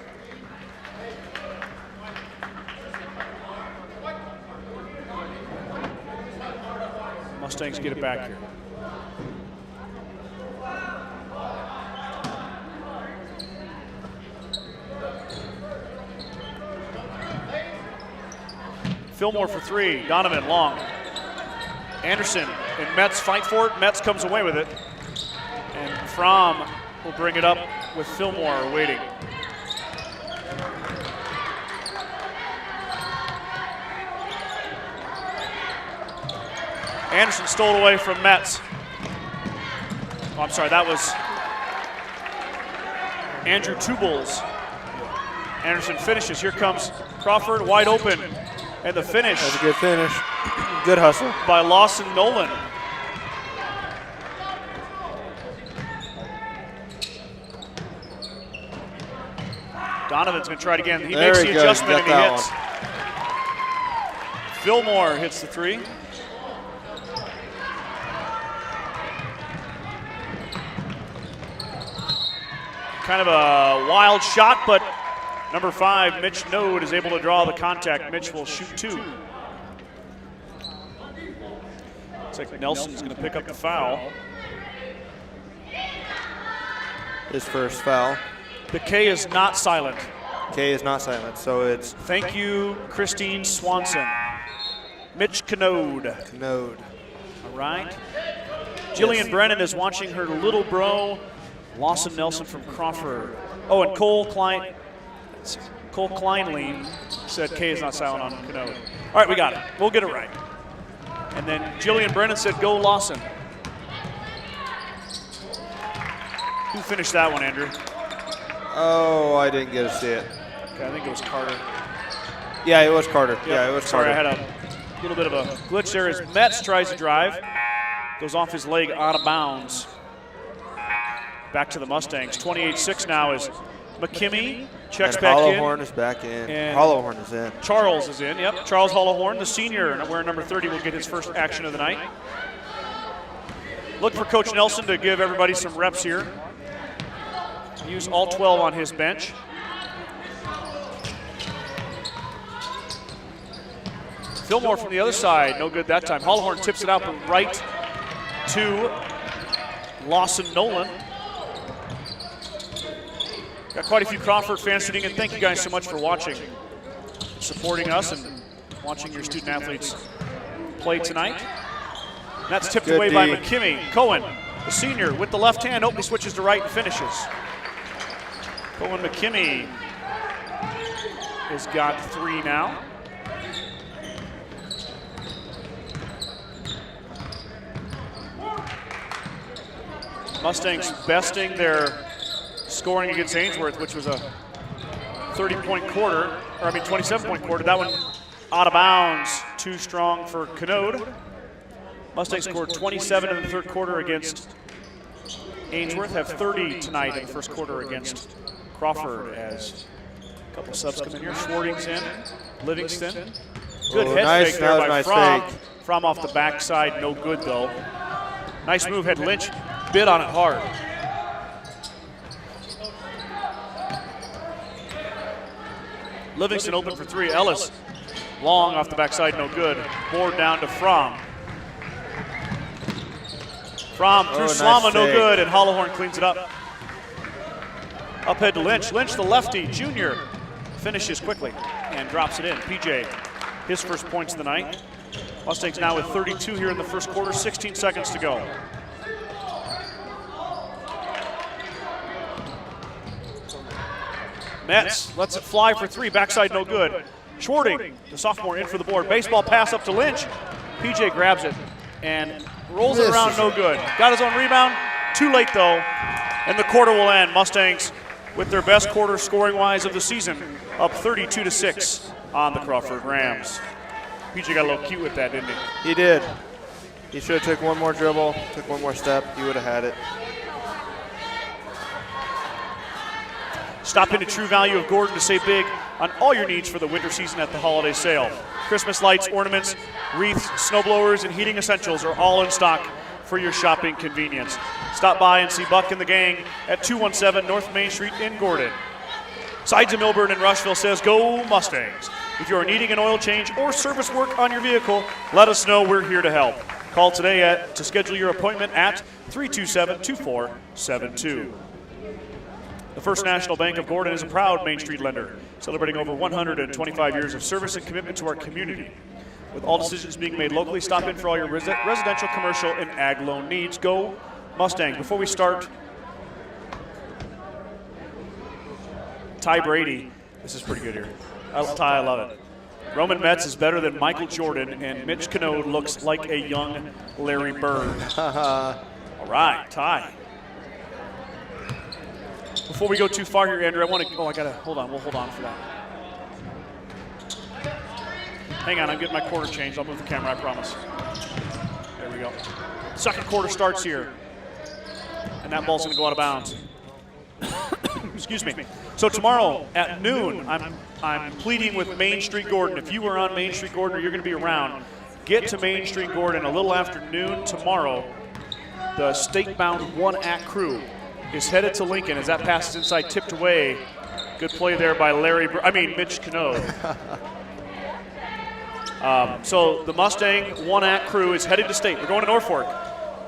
Mustangs get it back here. Fillmore for 3, Donovan long. Anderson and Metz fight for it. Metz comes away with it. And Fromm will bring it up with Fillmore waiting. Anderson stole it away from Metz. Oh, I'm sorry, that was Andrew Tubles. Anderson finishes. Here comes Crawford, wide open. And the finish. That's a good finish. Good hustle. By Lawson Nolan. Donovan's going to try it again. He makes the adjustment and he hits. Fillmore hits the 3. Kind of a wild shot, but number 5, Mitch Node, is able to draw the contact. Mitch will shoot 2. Looks like Nelson's going to pick up the foul. His first foul. The K is not silent. K is not silent, so it's... Thank you, Christine Swanson. Mitch Canode. Canode. All right. Jillian Brennan is watching her little bro, Lawson Nelson from Crawford. Oh, and Cole Kleinlein said K is not silent on Canode. All right, we got it. We'll get it right. And then Jillian Brennan said, go Lawson. Who finished that one, Andrew? Oh, I didn't get to see it. Okay, I think it was Carter. Yeah, it was Carter. Yep. Yeah, it was Sorry, Carter. I had a little bit of a glitch there as Metz tries to drive. Goes off his leg out of bounds. Back to the Mustangs. 28-6 now is McKimmey. Checks and back in. Hollowhorn is back in. And Hollowhorn is in. Charles is in, yep. Charles Hollowhorn, the senior, wearing number 30, will get his first action of the night. Look for Coach Nelson to give everybody some reps here. Use all 12 on his bench. Fillmore from the other side, no good that time. Hollowhorn tips it out, but right to Lawson Nolan. Got quite a few Crawford fans tuning in. Thank you guys so much for watching, supporting us, and watching your student athletes play tonight. And that's tipped away by McKimmey. Cohen, the senior, with the left hand. He switches to right and finishes. Cohen McKimmey has got 3 now. Mustangs besting their scoring against Ainsworth, which was a 30-point quarter, or 27-point quarter. That one out of bounds, too strong for Canode. Mustangs scored 27 in the third quarter against Ainsworth, have 30 tonight in the first quarter against Crawford as a couple subs come in here. Schwarting's in, Livingston. Good head fake there by Fromm. Fromm off the backside, no good though. Nice move, had Lynch bid on it hard. Livingston open for 3. Ellis, long off the backside, no good. Board down to Fromm. Fromm through Slama, no good, and Hollowhorn cleans it up. Uphead to Lynch. Lynch, the lefty, junior, finishes quickly and drops it in. PJ, his first points of the night. Mustangs now with 32 here in the first quarter, 16 seconds to go. Metz lets it fly for 3, backside no good. Schwarting, the sophomore, in for the board. Baseball pass up to Lynch. PJ grabs it and rolls it around, no good. Got his own rebound, too late though, and the quarter will end. Mustangs with their best quarter scoring-wise of the season, up 32-6 on the Crawford Rams. PJ got a little cute with that, didn't he? He did. He should have took one more dribble, took one more step, he would have had it. Stop into True Value of Gordon to save big on all your needs for the winter season at the holiday sale. Christmas lights, ornaments, wreaths, snowblowers, and heating essentials are all in stock for your shopping convenience. Stop by and see Buck and the gang at 217 North Main Street in Gordon. Sides of Milburn and Rushville says, go Mustangs. If you are needing an oil change or service work on your vehicle, let us know. We're here to help. Call today to schedule your appointment at 327-2472. The First National Bank of Gordon is a proud Main Street lender, celebrating over 125 years of service and commitment to our community. With all decisions being made locally, stop in for all your residential, commercial, and ag loan needs. Go Mustangs. Before we start, Ty Brady. This is pretty good here. Ty, I love it. Roman Metz is better than Michael Jordan, and Mitch Canode looks like a young Larry Bird. All right, Ty. Before we go too far here, Andrew, I want to, hold on. We'll hold on for that. Hang on, I'm getting my quarter changed. I'll move the camera, I promise. There we go. Second quarter starts here. And that ball's going to go out of bounds. Excuse me. So tomorrow at noon, I'm pleading with Main Street Gordon. If you were on Main Street Gordon or you're going to be around, get to Main Street Gordon a little after noon tomorrow. The state-bound one-act crew is headed to Lincoln as that pass is inside, tipped away. Good play there by Mitch Canode. So the Mustang one-act crew is headed to state. We're going to Norfolk,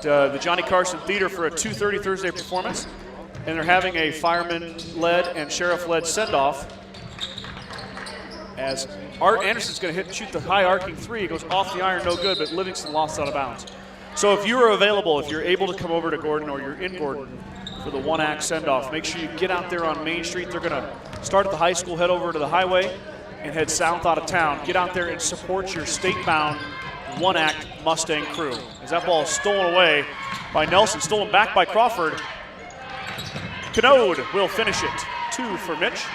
to the Johnny Carson Theater for a 2:30 Thursday performance, and they're having a fireman-led and sheriff-led send-off as Art Anderson's going to shoot the high arcing three. It goes off the iron, no good, but Livingston lost out of bounds. So if you are available, if you're able to come over to Gordon or you're in Gordon for the one-act send-off, make sure you get out there on Main Street. They're going to start at the high school, head over to the highway, and head south out of town. Get out there and support your state-bound one-act Mustang crew. As that ball is stolen away by Nelson, stolen back by Crawford. Canode will finish it. 2 for Mitch.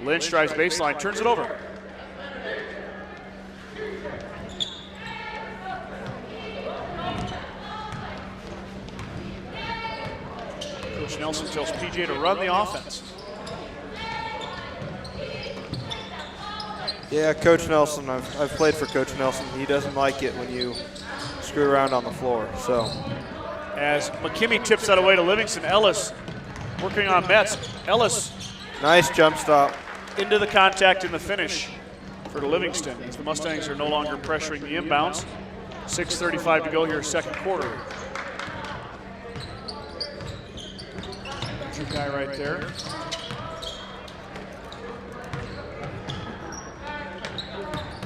Lynch drives baseline, turns it over. Coach Nelson tells PJ to run the offense. Yeah, Coach Nelson, I've played for Coach Nelson. He doesn't like it when you screw around on the floor, so. As McKimmey tips that away to Livingston, Ellis working on Metz. Ellis. Nice jump stop. Into the contact and the finish for Livingston as the Mustangs are no longer pressuring the inbounds. 6:35 to go here, second quarter. There's your guy right there.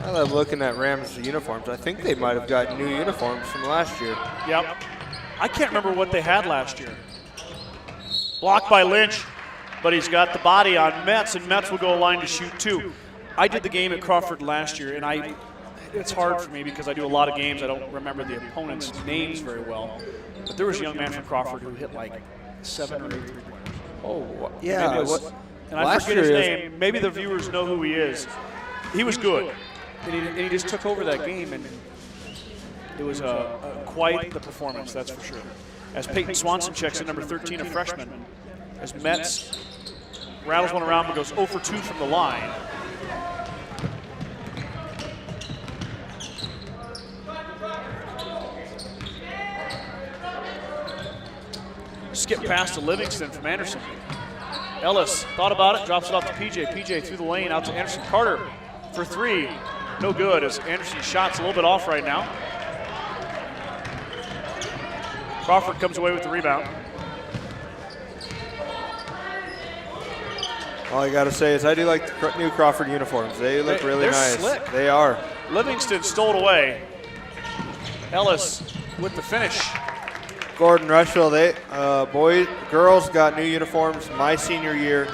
I love looking at Rams uniforms. I think they might have got new uniforms from last year. Yep. I can't remember what they had last year. Blocked by Lynch, but he's got the body on Metz, and Metz will go a line to shoot 2. I did the game at Crawford last year, and it's hard for me because I do a lot of games. I don't remember the opponents' names very well. But there was a young man from Crawford who hit like 7 or 8 3-pointers. Oh, yeah. And I forget his name. Maybe the viewers know who he is. He was good. And he just took over that game, and it was quite the performance, that's for sure. As Peyton Swanson checks in, number 13, a freshman, as Metz rattles one around but goes 0 for 2 from the line. Skip pass to Livingston from Anderson. Ellis thought about it, drops it off to PJ. PJ through the lane out to Anderson. Carter for 3. No good as Anderson's shot's a little bit off right now. Crawford comes away with the rebound. All I got to say is I do like the new Crawford uniforms. They look really nice. Slick. They are. Livingston stole it away. Ellis with the finish. Gordon-Rushville, girls got new uniforms my senior year.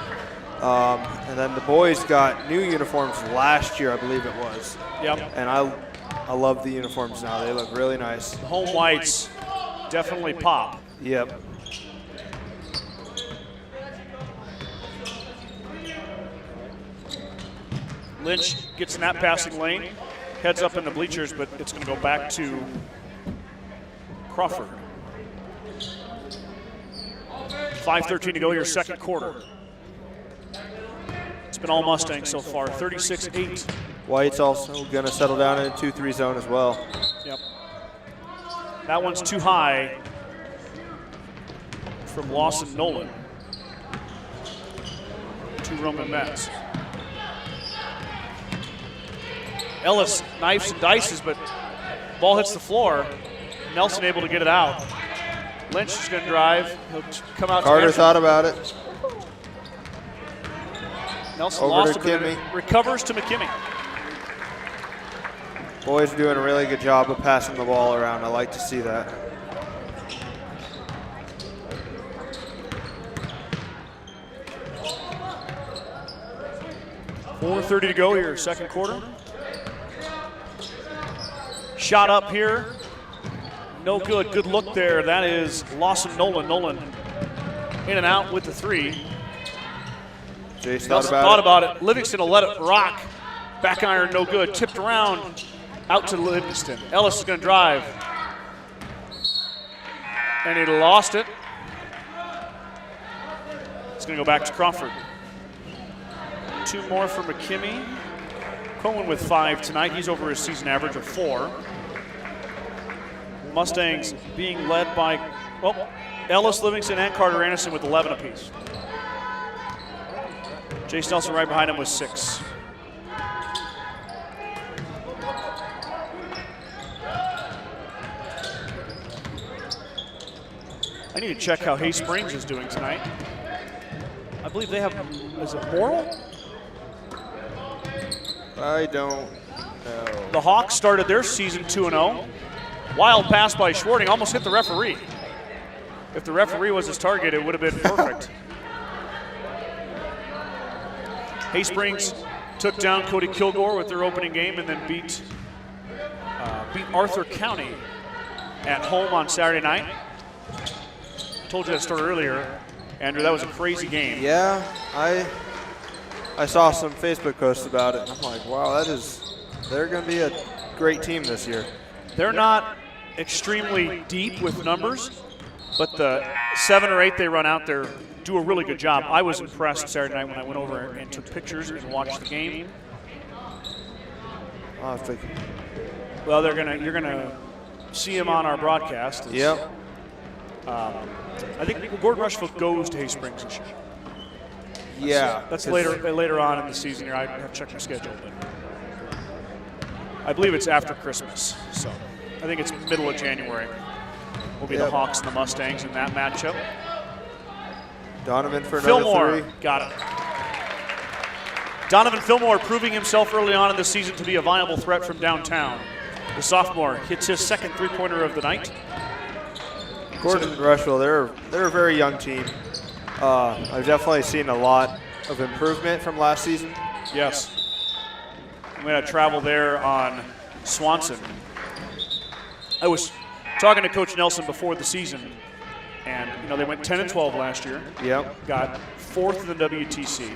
And then the boys got new uniforms last year, I believe it was. Yep. And I love the uniforms now. They look really nice. The home whites definitely pop. Yep. Lynch gets in that passing lane, heads up in the bleachers, but it's going to go back to Crawford. 5:13 to go here, second quarter. It's been all Mustangs so far, 36-8. White's also going to settle down in a 2-3 zone as well. Yep. That one's too high from Lawson Nolan to Roman Metz. Ellis knifes and dices, but ball hits the floor. Nelson able to get it out. Lynch is going to drive. He'll come out. Carter thought about it. Nelson over lost to Kimmy. Recovers to McKimmey. Boys are doing a really good job of passing the ball around. I like to see that. $4:30 to go here, second quarter. Shot up here. No good. Good look there. That is Lawson Nolan. Nolan in and out with the 3. Jace thought about it. Livingston will let it rock. Back iron, no good. Tipped around out to Livingston. Ellis is going to drive. And he lost it. It's going to go back to Crawford. 2 more for McKimmey. Cohen with 5 tonight. He's over his season average of 4. Mustangs being led by Ellis, Livingston, and Carter Anderson with 11 apiece. Jace Nelson right behind him with 6. I need to check how Hay Springs is doing tonight. I believe they have, is it Morrill? I don't know. The Hawks started their season 2-0. Wild pass by Schwarting, almost hit the referee. If the referee was his target, it would have been perfect. Hay Springs took down Cody Kilgore with their opening game and then beat Arthur County at home on Saturday night. I told you that story earlier, Andrew. That was a crazy game. Yeah, I saw some Facebook posts about it, and I'm like, wow, they're going to be a great team this year. They're not extremely deep with numbers, but the 7 or 8 they run out there do a really good job. I was impressed Saturday night when I went over and took pictures and watched the game. Well, you're gonna see him on our broadcast. Yep. I think Gordon-Rushville goes to Hay Springs this year. Yeah. That's later on in the season here. I have to check my schedule, but I believe it's after Christmas. So I think it's middle of January. Will be the Hawks and the Mustangs in that matchup. Donovan for another Fillmore, 3. got it. Donovan Fillmore proving himself early on in the season to be a viable threat from downtown. The sophomore hits his second three-pointer of the night. Gordon-Rushville, they're a very young team. I've definitely seen a lot of improvement from last season. Yes. I'm going to travel there on Swanson. I was talking to Coach Nelson before the season, and they went 10-12 last year. Yep. Got 4th in the WTC.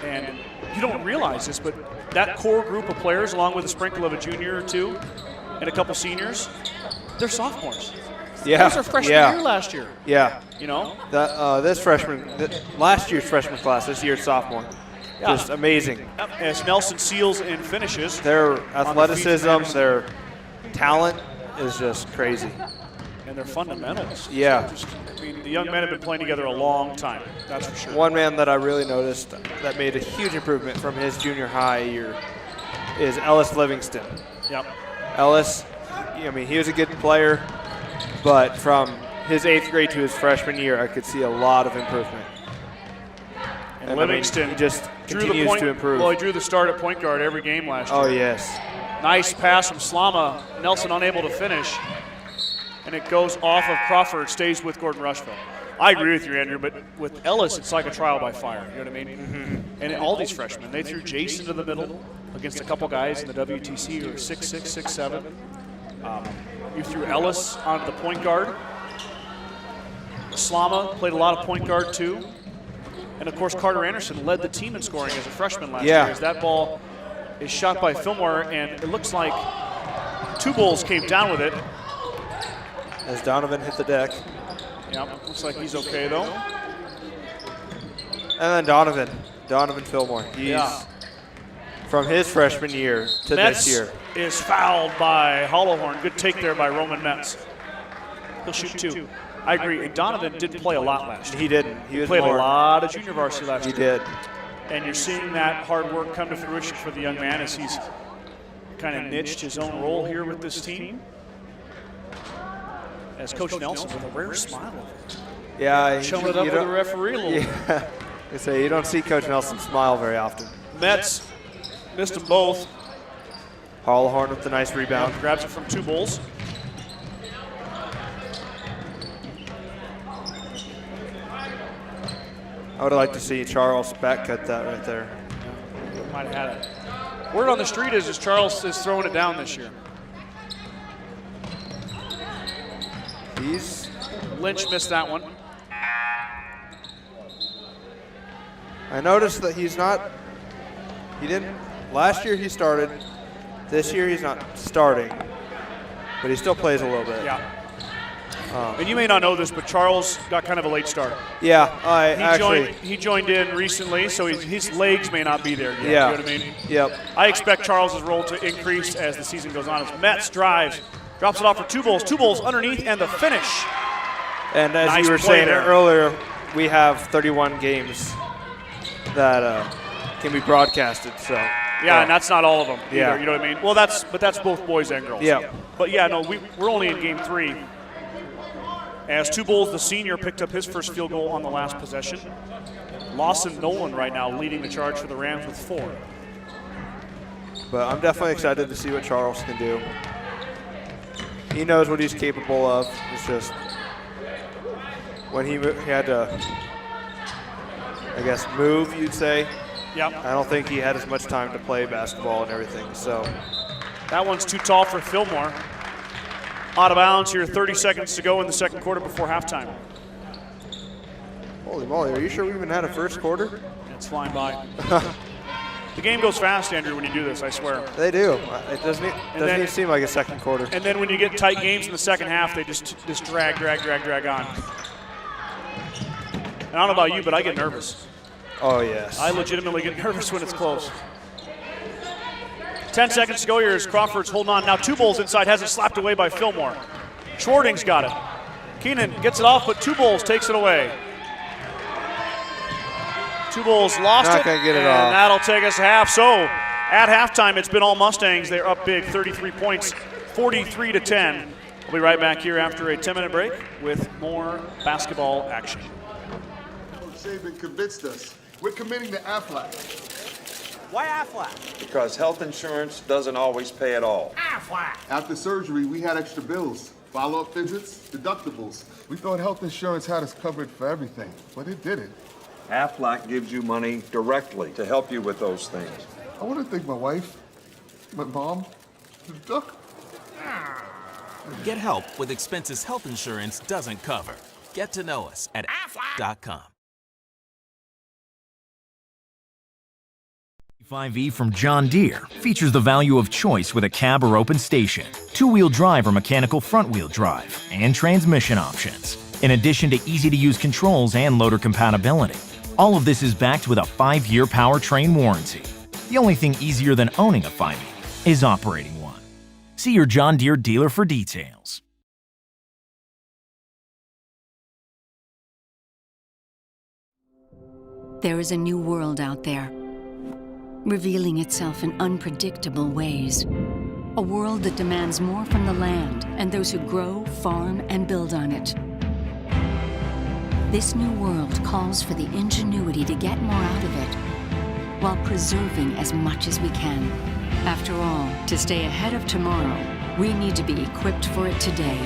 And you don't realize this, but that core group of players, along with a sprinkle of a junior or two and a couple seniors, they're sophomores. Yeah. Those are freshman year last year. Yeah. Last year's freshman class, this year's sophomore. Yeah. Just amazing. As Nelson seals and finishes. Their athleticism, their talent is just crazy. And their fundamentals. Yeah. The young men have been playing together a long time, that's for sure. One man that I really noticed that made a huge improvement from his junior high year is Ellis Livingston. Yep. Ellis, he was a good player, but from his 8th grade to his freshman year, I could see a lot of improvement. And Livingston he just continues to improve. Well, he drew the start at point guard every game last year. Oh, yes. Nice pass from Slama. Nelson unable to finish. And it goes off of Crawford, stays with Gordon-Rushville. I agree with you, Andrew, but with Ellis, it's like a trial by fire. You know what I mean? Mm-hmm. And all these freshmen, they threw Jason to the middle against a couple guys in the WTC who are 6'6", 6'7". You threw Ellis onto the point guard. Slama played a lot of point guard, too. And, of course, Carter Anderson led the team in scoring as a freshman last year. As that ball is shot by Fillmore, and it looks like Two Bulls came down with it. As Donovan hit the deck. Yep, looks like he's okay, though. And then Donovan Fillmore. He's from his freshman year to Metz this year. Is fouled by Hollowhorn. Good take there by Roman Metz. He'll shoot 2. I agree. And Donovan didn't play a lot last year. He didn't. He played a lot of junior varsity last year. He did. And you're seeing that hard work come to fruition for the young man as he's kind of niched his own role here with this team. As Coach Nelson with a rare smile. Yeah. Showing it up with the referee a little bit. Yeah. I say, you don't see Coach Nelson smile very often. Metz missed them both. Hollowhorn with the nice rebound. Grabs it from Two Bulls. I would have liked to see Charles back cut that right there. Yeah, might have had it. Word on the street is Charles is throwing it down this year. Lynch missed that one. I noticed that last year he started. This year he's not starting, but he still plays a little bit. Yeah. And you may not know this, but Charles got kind of a late start. Yeah, he joined in recently, so his legs may not be there yet. Yeah. You know what I mean? Yep. I expect Charles's role to increase as the season goes on. As Metz drives, drops it off for Two Bulls. Two Bulls underneath, and the finish. And as nice you were play saying there. earlier, we have 31 games that can be broadcasted. So. Yeah, and that's not all of them either, Yeah. you know what I mean? Well, that's both boys and girls. Yeah. But yeah, no, we're only in game 3. As Two Bulls, the senior, picked up his first field goal on the last possession. Lawson Nolan right now leading the charge for the Rams with 4. But I'm definitely excited to see what Charles can do. He knows what he's capable of. It's just when he had to, I guess, move, you'd say. Yep. I don't think he had as much time to play basketball and everything. So that one's too tall for Fillmore. Out of bounds here, 30 seconds to go in the second quarter before halftime. Holy moly, are you sure we even had a first quarter? It's flying by. The game goes fast, Andrew, when you do this, I swear. They do. It doesn't even seem like a second quarter. And then when you get tight games in the second half, they just drag on. And I don't know about you, but I get nervous. Oh, yes. I legitimately get nervous when it's close. 10 seconds to go here as Crawford's holding on. Now Two Bulls inside, has it slapped away by Fillmore. Schwarting's got it. Keenan gets it off, but Two Bulls takes it away. Two Bulls lost Not it, gonna get it and off. that'll take us half. So at halftime, it's been all Mustangs. They're up big, 33 points, 43-10. We'll be right back here after a 10-minute break with more basketball action. Coach Saban convinced us. We're committing to Aflac. Why Aflac? Because health insurance doesn't always pay at all. Aflac. After surgery, we had extra bills, follow-up visits, deductibles. We thought health insurance had us covered for everything, but it didn't. Aflac gives you money directly to help you with those things. I want to thank my wife, my mom, the duck. Get help with expenses health insurance doesn't cover. Get to know us at aflac.com. 5E from John Deere features the value of choice with a cab or open station, two-wheel drive or mechanical front-wheel drive, and transmission options. In addition to easy-to-use controls and loader compatibility. All of this is backed with a 5-year powertrain warranty. The only thing easier than owning a 5E is operating one. See your John Deere dealer for details. There is a new world out there, revealing itself in unpredictable ways. A world that demands more from the land and those who grow, farm, and build on it. This new world calls for the ingenuity to get more out of it, while preserving as much as we can. After all, to stay ahead of tomorrow, we need to be equipped for it today.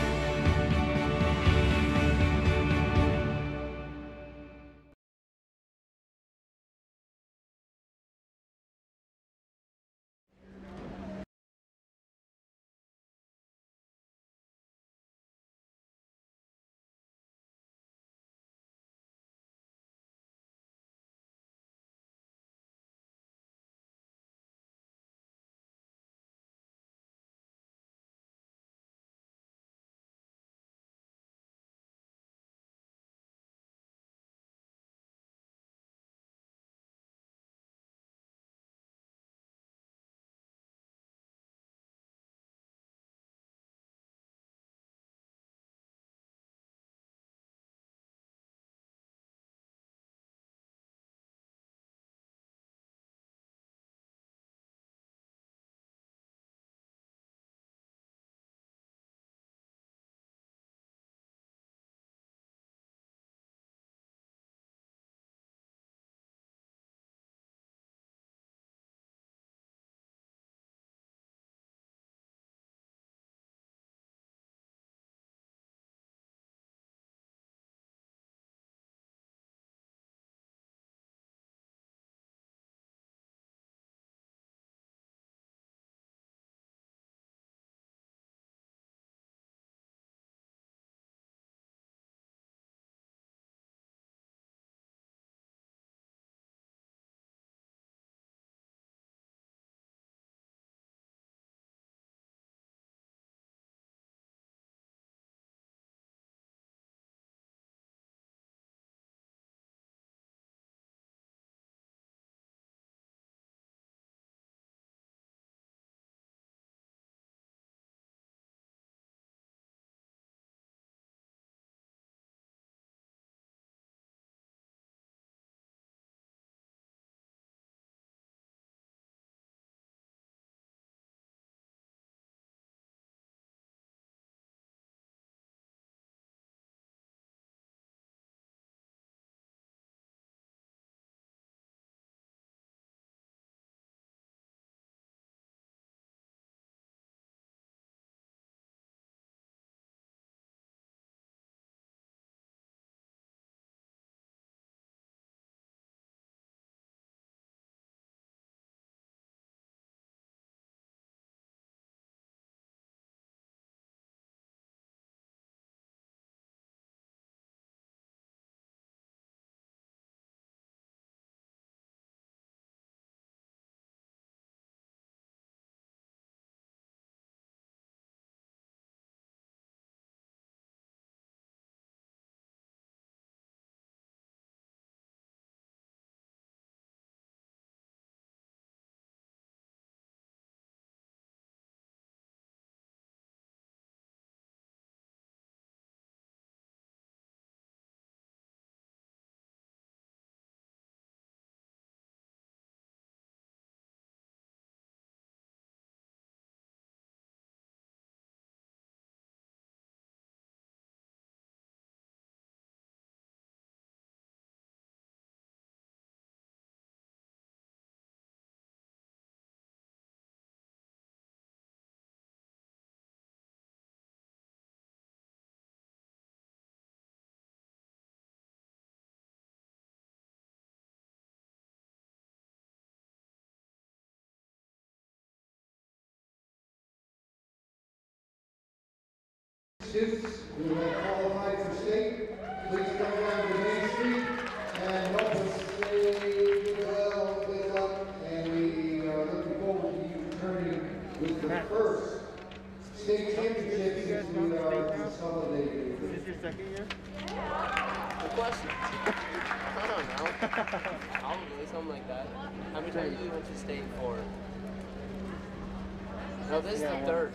students who have qualified for state, please come down to Main Street and help us say good luck. And we are looking forward to you returning with the first state championship since we are consolidated. Is this your second year? Good question. I don't know. Probably something like that. How many times have you went to state for? No, this is the third.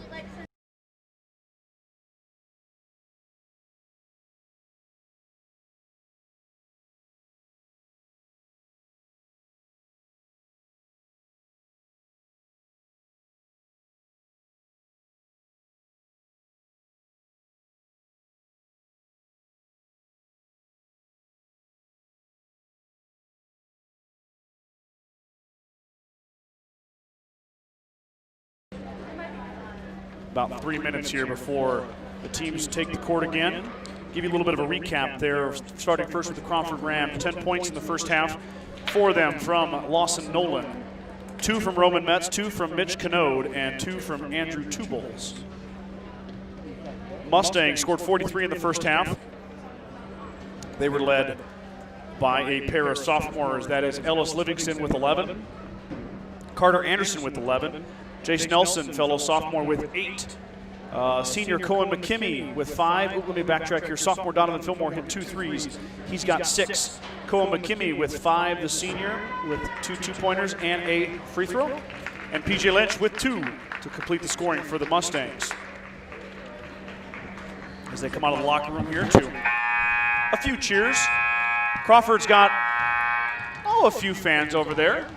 About 3 minutes here before the teams take the court again. Give you a little bit of a recap there, starting first with the Crawford Rams. 10 points in the first half, 4 of them from Lawson Nolan, 2 from Roman Metz, 2 from Mitch Canode, and 2 from Andrew Tubles. Mustangs scored 43 in the first half. They were led by a pair of sophomores, that is Ellis Livingston with 11, Carter Anderson with 11, Jace Nelson, fellow sophomore, with 8. Senior Cohen McKimmey with 5. Let me backtrack here. Sophomore Donovan Fillmore hit 2 threes. He's got 6. Cohen McKimmey with 5, the senior, with 2 two-pointers and a free throw. And PJ Lynch with 2 to complete the scoring for the Mustangs. As they come out of the locker room here too. A few cheers. Crawford's got, a few fans over there.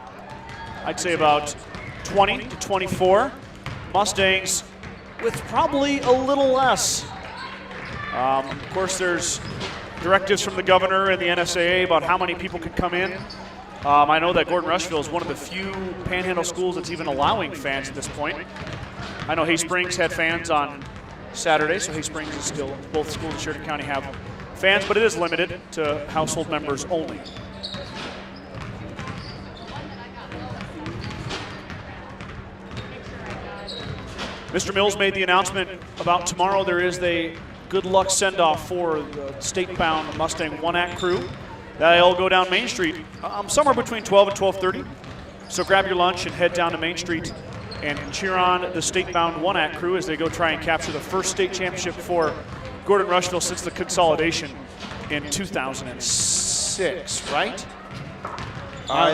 I'd say about 20 to 24. Mustangs with probably a little less. Of course, there's directives from the governor and the NSAA about how many people can come in. I know that Gordon-Rushville is one of the few Panhandle schools that's even allowing fans at this point. I know Hay Springs had fans on Saturday, so Hay Springs is still, both schools in Sheridan County have fans, but it is limited to household members only. Mr. Mills made the announcement about tomorrow. There is a good luck send-off for the state-bound Mustang 1 Act crew. They'll go down Main Street somewhere between 12 and 12:30. So grab your lunch and head down to Main Street and cheer on the state-bound 1 Act crew as they go try and capture the first state championship for Gordon-Rushville since the consolidation in 2006, right?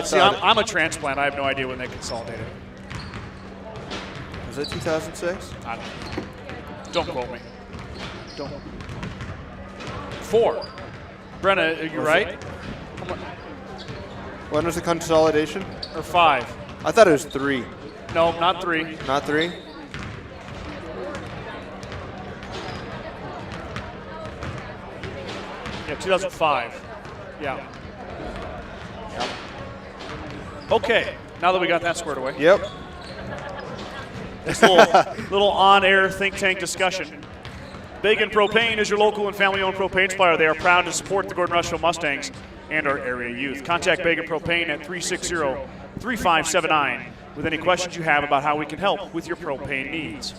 See, I'm a transplant. I have no idea when they consolidated. Was it 2006? I don't know. Don't quote me. Don't. 4. Brenna, are you right? When was the consolidation? Or 5? I thought it was 3. No, not 3. Not 3? Yeah, 2005. Yeah. Yep. Okay, now that we got that squared away. Yep. This little on-air think tank discussion. Bacon Propane is your local and family-owned propane supplier. They are proud to support the Gordon-Rushville Mustangs and our area youth. Contact Bacon Propane at 360-3579 with any questions you have about how we can help with your propane needs.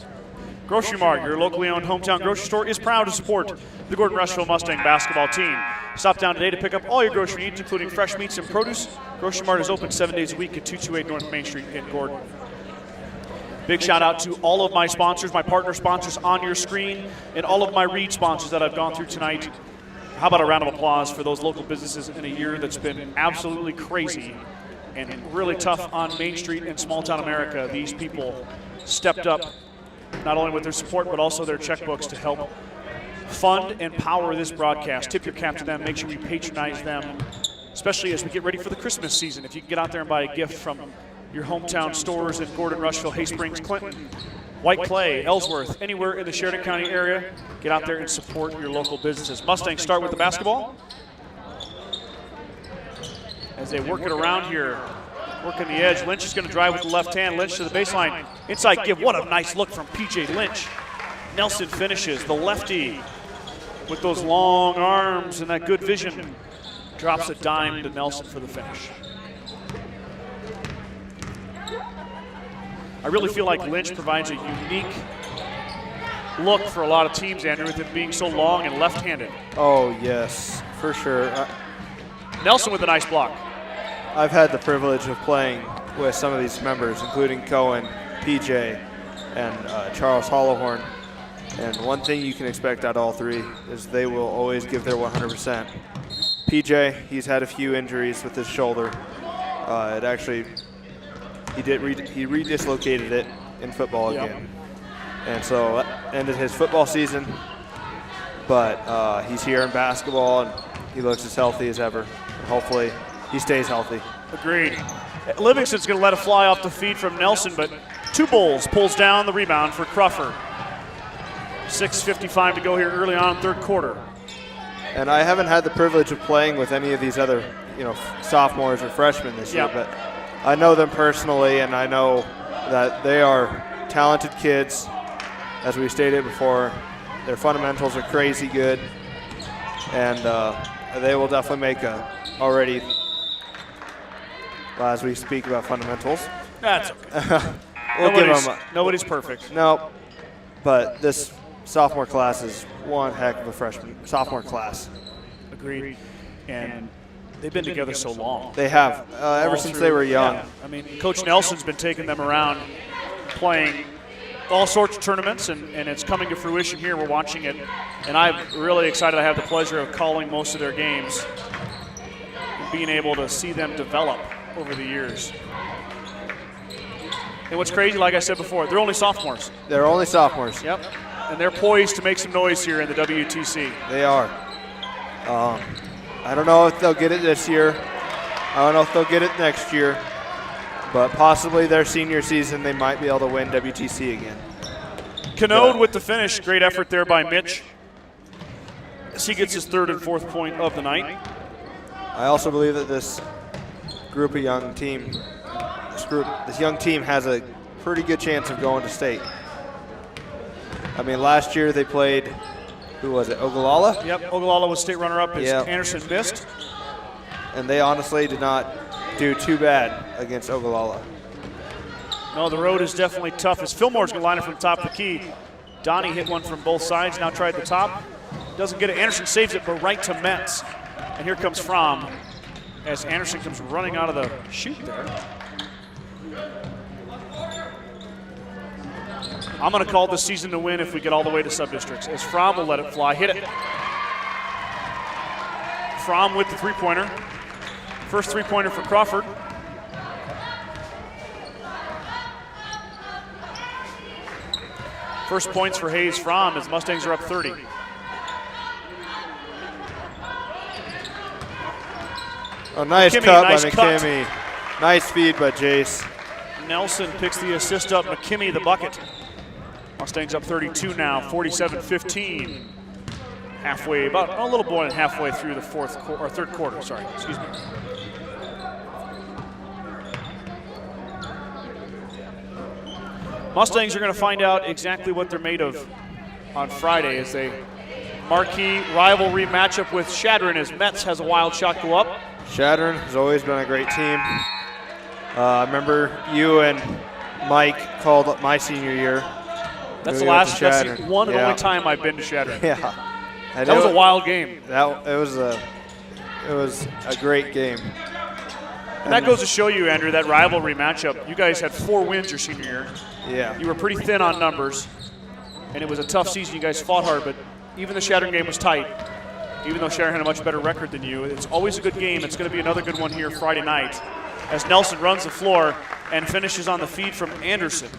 Grocery Mart, your locally owned hometown grocery store, is proud to support the Gordon-Rushville Mustang basketball team. Stop down today to pick up all your grocery needs, including fresh meats and produce. Grocery Mart is open 7 days a week at 228 North Main Street in Gordon. Big shout out to all of my sponsors, my partner sponsors on your screen, and all of my Reed sponsors that I've gone through tonight. How about a round of applause for those local businesses in a year that's been absolutely crazy and really tough on Main Street in small town America. These people stepped up not only with their support but also their checkbooks to help fund and power this broadcast. Tip your cap to them. Make sure we patronize them, especially as we get ready for the Christmas season. If you can get out there and buy a gift from your hometown stores in Gordon-Rushville, Hay Springs, Clinton, White Clay, Ellsworth, anywhere in the Sheridan County area, get out there and support your local businesses. Mustangs start with the basketball. As they work it around here, working the edge. Lynch is going to drive with the left hand. Lynch to the baseline. Inside give. What a nice look from PJ Lynch. Nelson finishes. The lefty with those long arms and that good vision drops a dime to Nelson for the finish. I really feel like Lynch provides a unique look for a lot of teams, Andrew, with it being so long and left-handed. Oh, yes, for sure. Nelson with a nice block. I've had the privilege of playing with some of these members, including Cohen, PJ, and Charles Hollowhorn. And one thing you can expect out of all three is they will always give their 100%. PJ, he's had a few injuries with his shoulder. He re-dislocated it in football again. And so that ended his football season. But he's here in basketball, and he looks as healthy as ever. And hopefully he stays healthy. Agreed. Livingston's going to let it fly off the feed from Nelson, but Two Bulls pulls down the rebound for Crawford. 6:55 to go here early on, third quarter. And I haven't had the privilege of playing with any of these other, sophomores or freshmen this year, but I know them personally, and I know that they are talented kids. As we stated before, their fundamentals are crazy good, and they will definitely make as we speak about fundamentals. That's okay. Nobody's perfect. No, but this sophomore class is one heck of a sophomore class. Agreed. And they've been together so long. They have, ever since they were young. Yeah. I mean, Coach Nelson's been taking them around playing all sorts of tournaments, and it's coming to fruition here. We're watching it, and I'm really excited. I have the pleasure of calling most of their games and being able to see them develop over the years. And what's crazy, like I said before, they're only sophomores. They're only sophomores. Yep. And they're poised to make some noise here in the WTC. They are. I don't know if they'll get it this year. I don't know if they'll get it next year. But possibly their senior season, they might be able to win WTC again. Canode with the finish. Great effort there by Mitch. As he gets his third and fourth point of the night. I also believe that this young team has a pretty good chance of going to state. I mean, last year they played, who was it, Ogallala? Yep, Ogallala was state runner-up as Anderson missed. And they honestly did not do too bad against Ogallala. No, the road is definitely tough as Fillmore's going to line it from the top of the key. Donnie hit one from both sides, now tried the top. Doesn't get it. Anderson saves it, but right to Metz. And here comes Fromm as Anderson comes running out of the chute there. I'm going to call this season to win if we get all the way to sub-districts, as Fromm will let it fly. Hit it. Fromm with the three-pointer. First three-pointer for Crawford. First points for Hayes Fromm as Mustangs are up 30. A nice cut by McKimmey. Nice feed by Jace. Nelson picks the assist up. McKimmey the bucket. Mustangs up 32 now, 47-15. Halfway, about a little more than halfway through the third quarter. Sorry, excuse me. Mustangs are going to find out exactly what they're made of on Friday as they marquee rivalry matchup with Sheridan as Metz has a wild shot go up. Sheridan has always been a great team. I remember you and Mike called up my senior year. That's the one and only time I've been to Sheridan. Yeah. That was a wild game. It was a great game. And that goes to show you, Andrew, that rivalry matchup. You guys had 4 wins your senior year. Yeah. You were pretty thin on numbers, and it was a tough season. You guys fought hard, but even the Sheridan game was tight. Even though Sheridan had a much better record than you, it's always a good game. It's going to be another good one here Friday night as Nelson runs the floor and finishes on the feed from Anderson.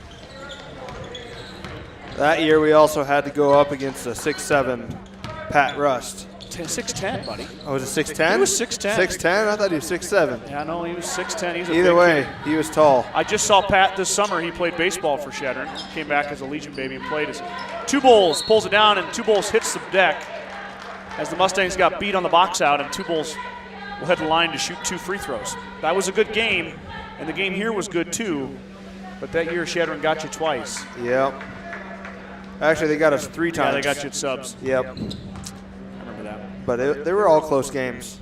That year we also had to go up against a 6'7" Pat Rust. 6'10", buddy. Oh, was it 6'10"? He was 6'10". 6'10"? I thought he was 6'7". Yeah, no, he was 6'10". He's a Either big way, kid. he was tall. I just saw Pat this summer. He played baseball for Sheridan. Came back as a Legion baby and played as Two Bulls pulls it down, and Two Bulls hits the deck as the Mustangs got beat on the box out, and Two Bulls will head to the line to shoot 2 free throws. That was a good game, and the game here was good too, but that year Sheridan got you twice. Yep. Actually, they got us 3 times. Yeah, they got you at subs. Yep. I remember that. But they were all close games.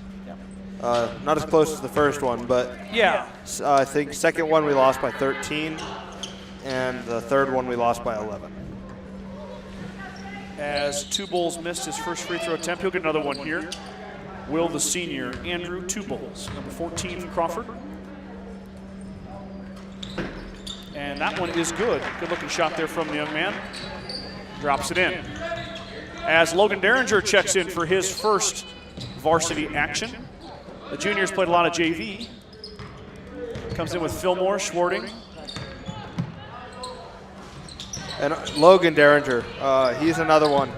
Not as close as the first one, but yeah. I think second one we lost by 13, and the third one we lost by 11. as Two Bulls missed his first free throw attempt. He'll get another one here. Will the senior, Andrew Two Bulls, number 14 for Crawford. And that one is good. Good looking shot there from the young man. Drops it in. As Logan Derringer checks in for his first varsity action. The juniors played a lot of JV. Comes in with Fillmore, Schwarting. And Logan Derringer, he's another one.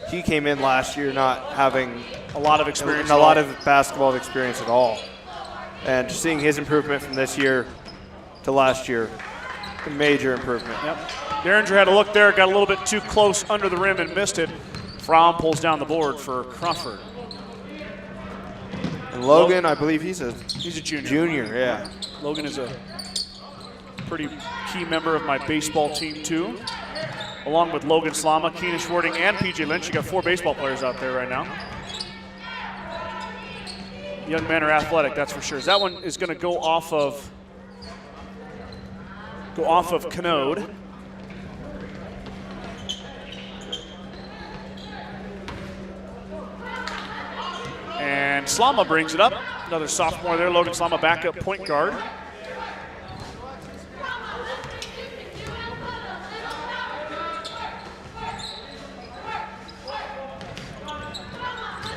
He came in last year not having a lot of experience, a lot of basketball experience at all. And just seeing his improvement from this year to last year, a major improvement. Yep. Derringer had a look there, got a little bit too close under the rim and missed it. Fromm pulls down the board for Crawford. And Logan, I believe he's a junior. Junior, yeah. Logan is a pretty key member of my baseball team too. Along with Logan Slama, Keenan Schwarting, and PJ Lynch. You got 4 baseball players out there right now. Young men are athletic, that's for sure. That one is going to go off of Canode. And Slama brings it up. Another sophomore there, Logan Slama, backup point guard.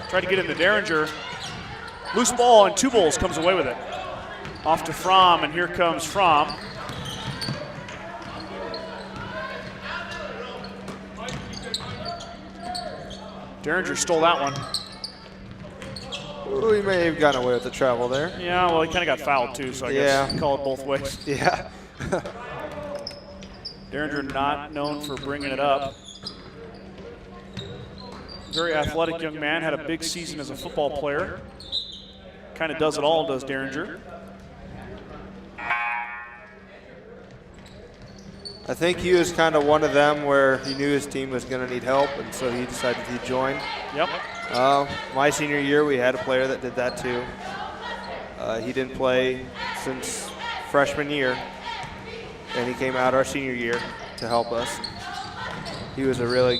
Tried to get into Derringer. Loose ball, and Two Bulls comes away with it. Off to Fromm, and here comes Fromm. Derringer stole that one. Ooh, he may have gotten away with the travel there. Yeah, well, he kind of got fouled too, so I guess call it both ways. Yeah. Derringer not known for bringing it up. Very athletic young man, had a big season as a football player. Kind of does it all, does Derringer. I think he was kind of one of them where he knew his team was going to need help, and so he decided he'd join. Yep. My senior year, we had a player that did that too. He didn't play since freshman year, and he came out our senior year to help us. He was a really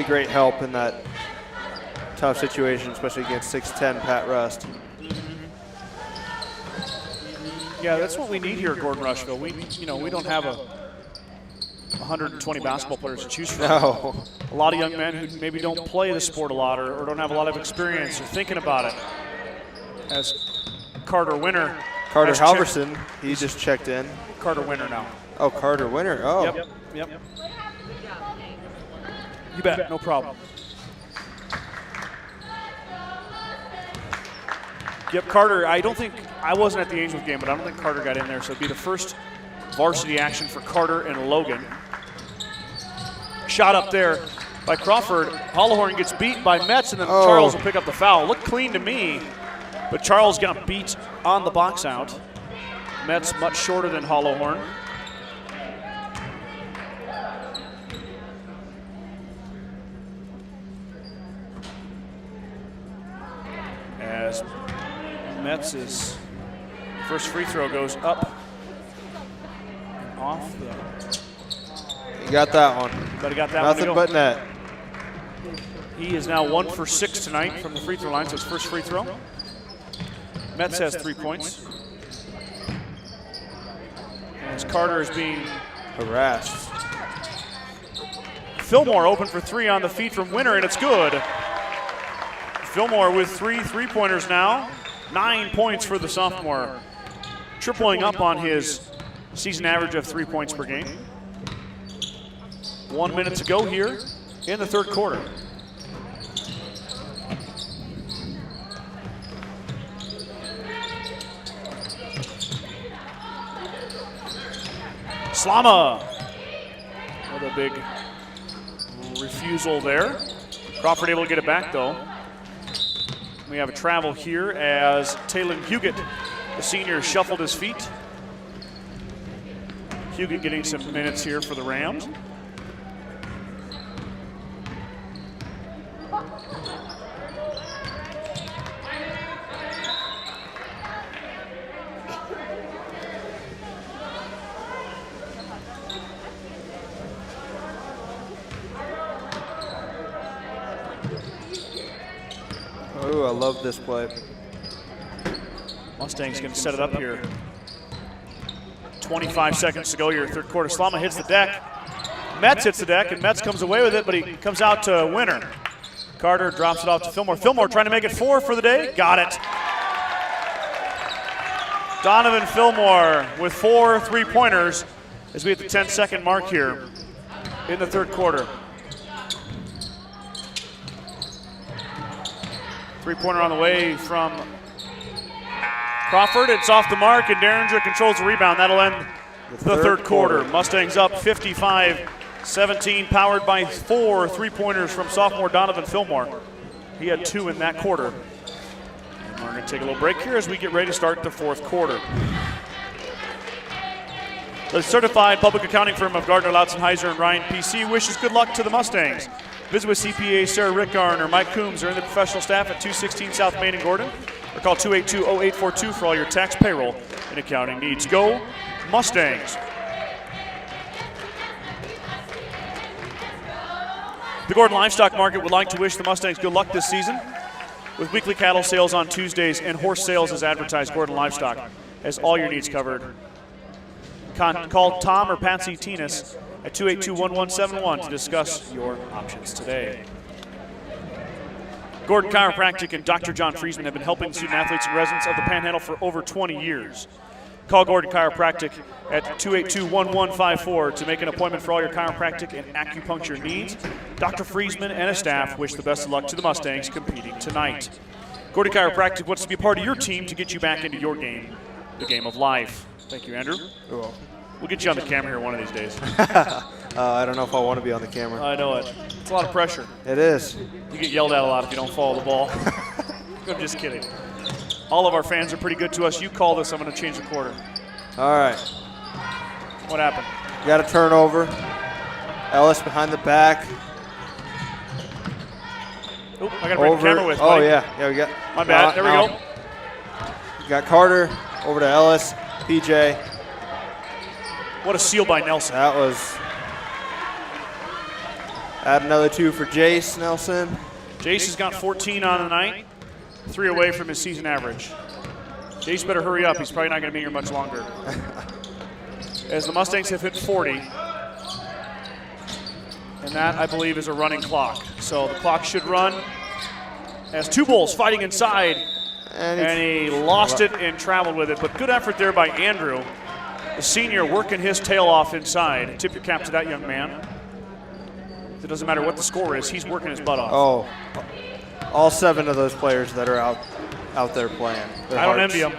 great help in that tough situation, especially against 6'10" Pat Rust. Yeah, that's what we need here at Gordon-Rushville. We don't have 120 basketball players to choose from. No. A lot of young men who maybe don't play the sport a lot or don't have a lot of experience or thinking about it. As Carter Winter. Carter Halverson, he just checked in. Carter Winter now. Oh, Carter Winter. Oh. Yep. You bet, no problem. Yep, Carter, I wasn't at the Ainsworth game, but I don't think Carter got in there, so it'd be the first varsity action for Carter and Logan. Shot up there by Crawford. Hollowhorn gets beat by Metz, and then Charles will pick up the foul. Looked clean to me, but Charles got beat on the box out. Metz much shorter than Hollowhorn. As Metz's first free throw goes up and off the. He got that one. But he got that Nothing one. but net. He is now 1 for 6 tonight from the free throw line, so his first free throw. Metz has 3 points. As Carter is being harassed. Fillmore open for 3 on the feet from Winter, and it's good. Fillmore with 3 3-pointers now. 9 points for the sophomore. Tripling up on his season average of 3 points per game. 1 minute to go here in the third quarter. Slama with a big refusal there. Crawford able to get it back though. We have a travel here as Talon Huguet, the senior, shuffled his feet. Huguet getting some minutes here for the Rams. Oh, I love this play. Mustangs going to set it up here. 25 seconds to go here, third quarter. Slama hits the deck. Metz hits the deck, and Metz comes away with it, but he comes out to winner. Carter drops it off to Fillmore. Fillmore trying to make it 4 for the day. Got it. Donovan Fillmore with 4 3-pointers as we hit the 10-second mark here in the third quarter. Three-pointer on the way from Crawford. It's off the mark, and Derringer controls the rebound. That'll end the third quarter. Mustangs up 55-17, powered by 4 3-pointers from sophomore Donovan Fillmore. He had 2 in that quarter. And we're going to take a little break here as we get ready to start the fourth quarter. The certified public accounting firm of Gardner, Lautzenheiser, and Ryan PC wishes good luck to the Mustangs. Visit with CPA Sarah Rickgarn or Mike Coombs or in the professional staff at 216 South Main in Gordon, or call 282-0842 for all your tax, payroll, and accounting needs. Go Mustangs! The Gordon Livestock Market would like to wish the Mustangs good luck this season. With weekly cattle sales on Tuesdays and horse sales as advertised, Gordon Livestock has all your needs covered. Call Tom or Patsy Tinas at 282-1171 to discuss your options today. Gordon Chiropractic and Dr. John Friesman have been helping student athletes and residents of the Panhandle for over 20 years. Call Gordon Chiropractic at 282-1154 to make an appointment for all your chiropractic and acupuncture needs. Dr. Friesman and his staff wish the best of luck to the Mustangs competing tonight. Gordon Chiropractic wants to be a part of your team to get you back into your game, the game of life. Thank you, Andrew. You're welcome. We'll get you on the camera here one of these days. I don't know if I want to be on the camera. I know it. It's a lot of pressure. It is. You get yelled at a lot if you don't follow the ball. I'm just kidding. All of our fans are pretty good to us. You call this, I'm going to change the quarter. All right. What happened? You got a turnover. Ellis behind the back. Oh, I got to bring the camera with. Oh, buddy. yeah. We got. My bad. There we go. You got Carter over to Ellis. PJ. What a steal by Nelson. That was. Add another 2 for Jace Nelson. Jace has got 14 on the night, 3 away from his season average. Jace better hurry up. He's probably not going to be here much longer. As the Mustangs have hit 40. And that, I believe, is a running clock. So the clock should run as 2 Bulls fighting inside. And he lost it and traveled with it. But good effort there by Andrew, the senior, working his tail off inside. Tip your cap to that young man. It doesn't matter what the score is. He's working his butt off. Oh, all 7 of those players that are out there playing. I don't envy them.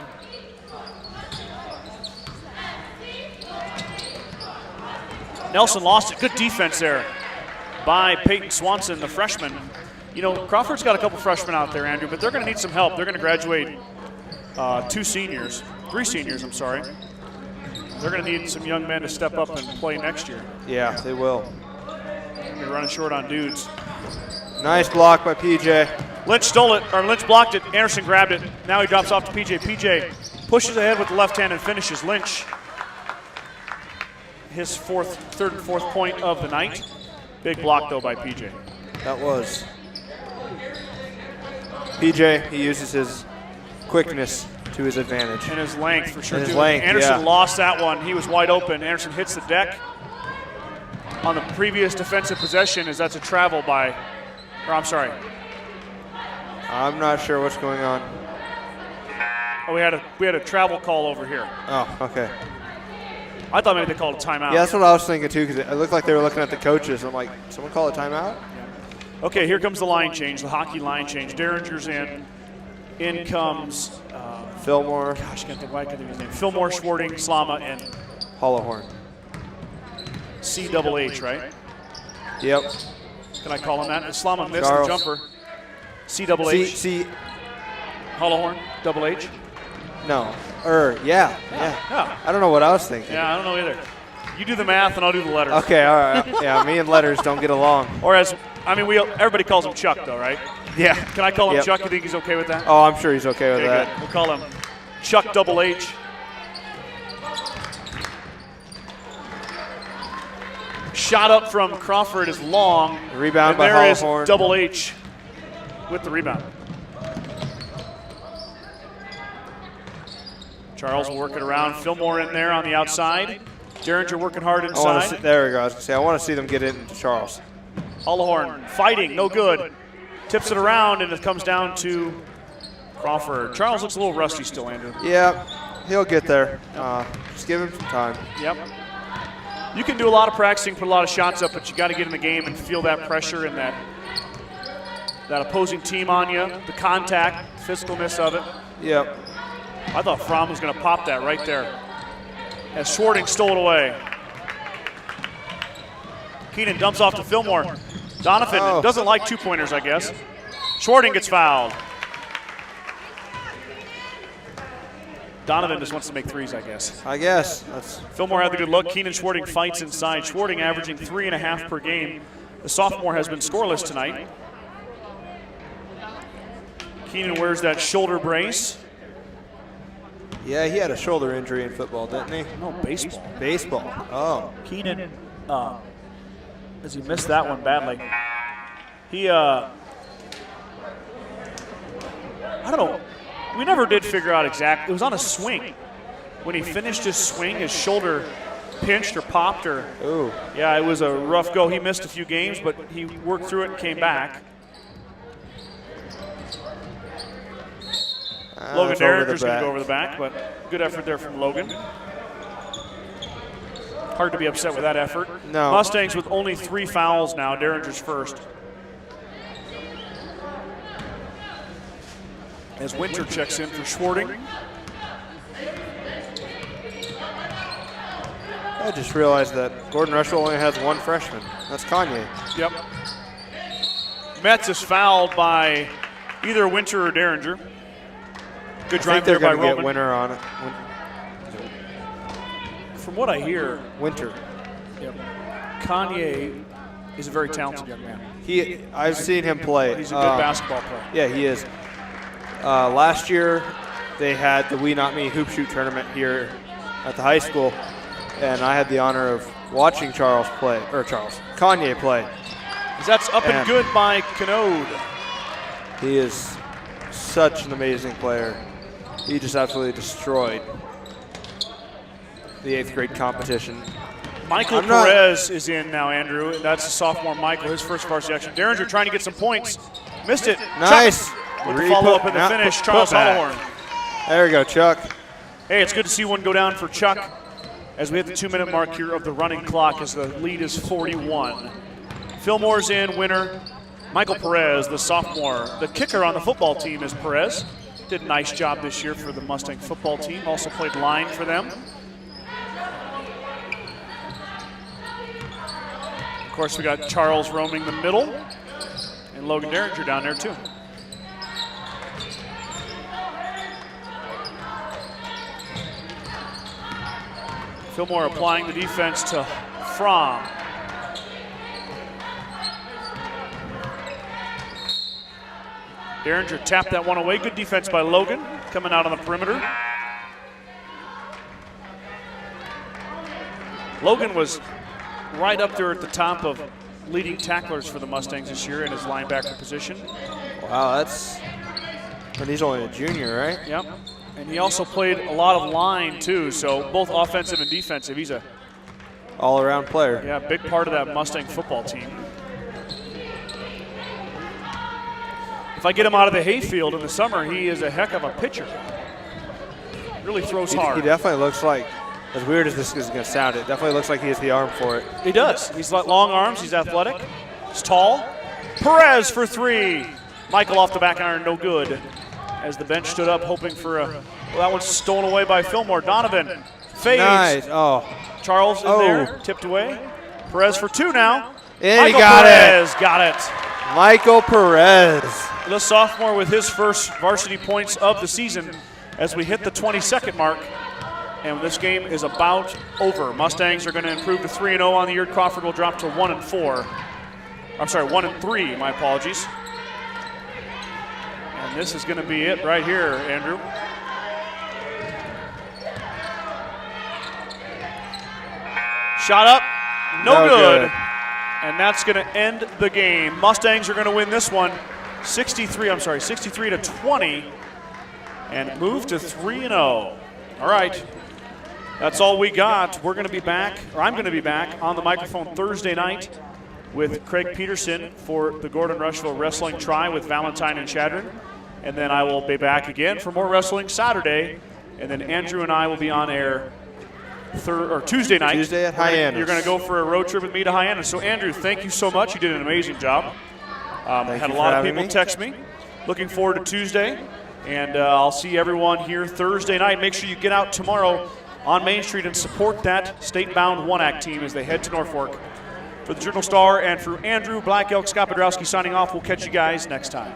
Nelson lost it. Good defense there by Peyton Swanson, the freshman. You know, Crawford's got a couple freshmen out there, Andrew, but they're going to need some help. They're going to graduate 3 seniors, I'm sorry. They're going to need some young men to step up and play next year. Yeah, they will. They're running short on dudes. Nice block by PJ. Lynch stole it, or Lynch blocked it. Anderson grabbed it. Now he drops off to PJ. PJ pushes ahead with the left hand and finishes. Lynch, his third and fourth point of the night. Big block, though, by PJ. That was. PJ, he uses his quickness to his advantage. And his length, for sure, and his too. length, Anderson lost that one. He was wide open. Anderson hits the deck on the previous defensive possession, as that's a travel by, or I'm sorry. I'm not sure what's going on. Oh, we had a travel call over here. Oh, okay. I thought maybe they called a timeout. Yeah, that's what I was thinking, too, because it looked like they were looking at the coaches. I'm like, someone call a timeout? Okay, here comes the line change, the hockey line change. Derringer's in. In comes Fillmore. Gosh, I can't think why I can't think of his name. Fillmore, Schwarting, Slama, and Hollowhorn. CHH, right? Yep. Can I call him that? Slama missed Charles. the jumper. CHH. C. Hollowhorn, double H. No. Yeah. I don't know what I was thinking. Yeah, I don't know either. You do the math and I'll do the letters. Okay, all right. Yeah, me and letters don't get along. Or everybody calls him Chuck, though, right? Yeah. Can I call him Chuck? You think he's okay with that? Oh, I'm sure he's okay with that. Good. We'll call him Chuck Double H. Shot up from Crawford is long. Rebound and by there is Hollowhorn. Double H with the rebound. Charles working around. Fillmore in there on the outside. Derringer working hard inside. There we go. I was going to say, I want to see them get into Charles. Hollowhorn fighting, no good. Tips it around, and it comes down to Crawford. Charles looks a little rusty still, Andrew. Yeah, he'll get there. Just give him some time. Yep. You can do a lot of practicing, put a lot of shots up, but you got to get in the game and feel that pressure and that opposing team on you, the contact, physicalness of it. Yep. I thought Fromm was going to pop that right there as Schwarting stole it away. Keenan dumps off to Fillmore. Donovan doesn't like two-pointers, I guess. Schwarting gets fouled. Donovan just wants to make threes, I guess. Fillmore had the good look. Keenan Schwarting fights inside. Schwarting averaging 3.5 per game. The sophomore has been scoreless tonight. Keenan wears that shoulder brace. Yeah, he had a shoulder injury in football, didn't he? No, baseball. Baseball. Oh. Keenan, as he missed that one badly. He, I don't know. We never did figure out exactly. It was on a swing. When he finished his swing, his shoulder pinched or popped or. Ooh. Yeah, it was a rough go. He missed a few games, but he worked through it and came back. Logan Derringer's going to go over the back, but good effort there from Logan. Hard to be upset with that effort. No. Mustangs with only 3 fouls now. Derringer's first. As Winter checks in for Schwarting. I just realized that Gordon-Rushville only has 1 freshman. That's Kanye. Yep. Metz is fouled by either Winter or Derringer. Good drive there by Roman. Get Winter on it. From what I hear, Winter. Yep. Kanye is a very talented young man. I've seen him play. He's a good basketball player. Yeah, he is. Last year, they had the We Not Me Hoop Shoot tournament here at the high school, and I had the honor of watching Kanye play. That's up and good by Canode. He is such an amazing player. He just absolutely destroyed the 8th grade competition. Michael Perez is in now, Andrew. That's the sophomore Michael, his first varsity action. Derringer trying to get some points. Missed it. Nice. Chuck with the follow-up in the finish, Charles Hollowhorn. There we go, Chuck. Hey, it's good to see one go down for Chuck as we hit the 2-minute mark here of the running clock as the lead is 41. Fillmore's in, Winter. Michael Perez, the sophomore. The kicker on the football team is Perez. Did a nice job this year for the Mustang football team. Also played line for them. Of course, we got Charles roaming the middle, and Logan Derringer down there too. Fillmore applying the defense to Fromm. Derringer tapped that one away. Good defense by Logan, coming out on the perimeter. Logan was right up there at the top of leading tacklers for the Mustangs this year in his linebacker position. Wow, but he's only a junior, right? Yep. And he also played a lot of line too, so both offensive and defensive. He's a all-around player. Yeah, big part of that Mustang football team. If I get him out of the hayfield in the summer, he is a heck of a pitcher. Really throws hard. He definitely looks like, as weird as this is going to sound, it definitely looks like he has the arm for it. He does. He's got long arms. He's athletic. He's tall. Perez for 3. Michael off the back iron, no good. As the bench stood up, hoping for a. Well, that one's stolen away by Fillmore. Donovan fades. Nice. Oh. Charles in there, tipped away. Perez for 2 now. And Michael he got Perez it. Got it. Michael Perez. The sophomore with his first varsity points of the season as we hit the 22nd mark. And this game is about over. Mustangs are going to improve to 3-0 on the year. Crawford will drop to 1-4. I'm sorry, 1-3, my apologies. And this is going to be it right here, Andrew. Shot up, no good. And that's going to end the game. Mustangs are going to win this one 63 to 20, and move to 3-0. All right. That's all we got. We're going to be back, or I'm going to be back on the microphone Thursday night with Craig Peterson for the Gordon-Rushville Wrestling Try with Valentine and Sheridan. And then I will be back again for more wrestling Saturday. And then Andrew and I will be on air Tuesday night. Tuesday at Hyannis. You're going to go for a road trip with me to Hyannis. So, Andrew, thank you so much. You did an amazing job. Had a lot of people text me. Looking forward to Tuesday. And I'll see everyone here Thursday night. Make sure you get out tomorrow on Main Street and support that state-bound one-act team as they head to Norfolk. For the Journal-Star and for Andrew, Black Elk, Scott Podrowski signing off. We'll catch you guys next time.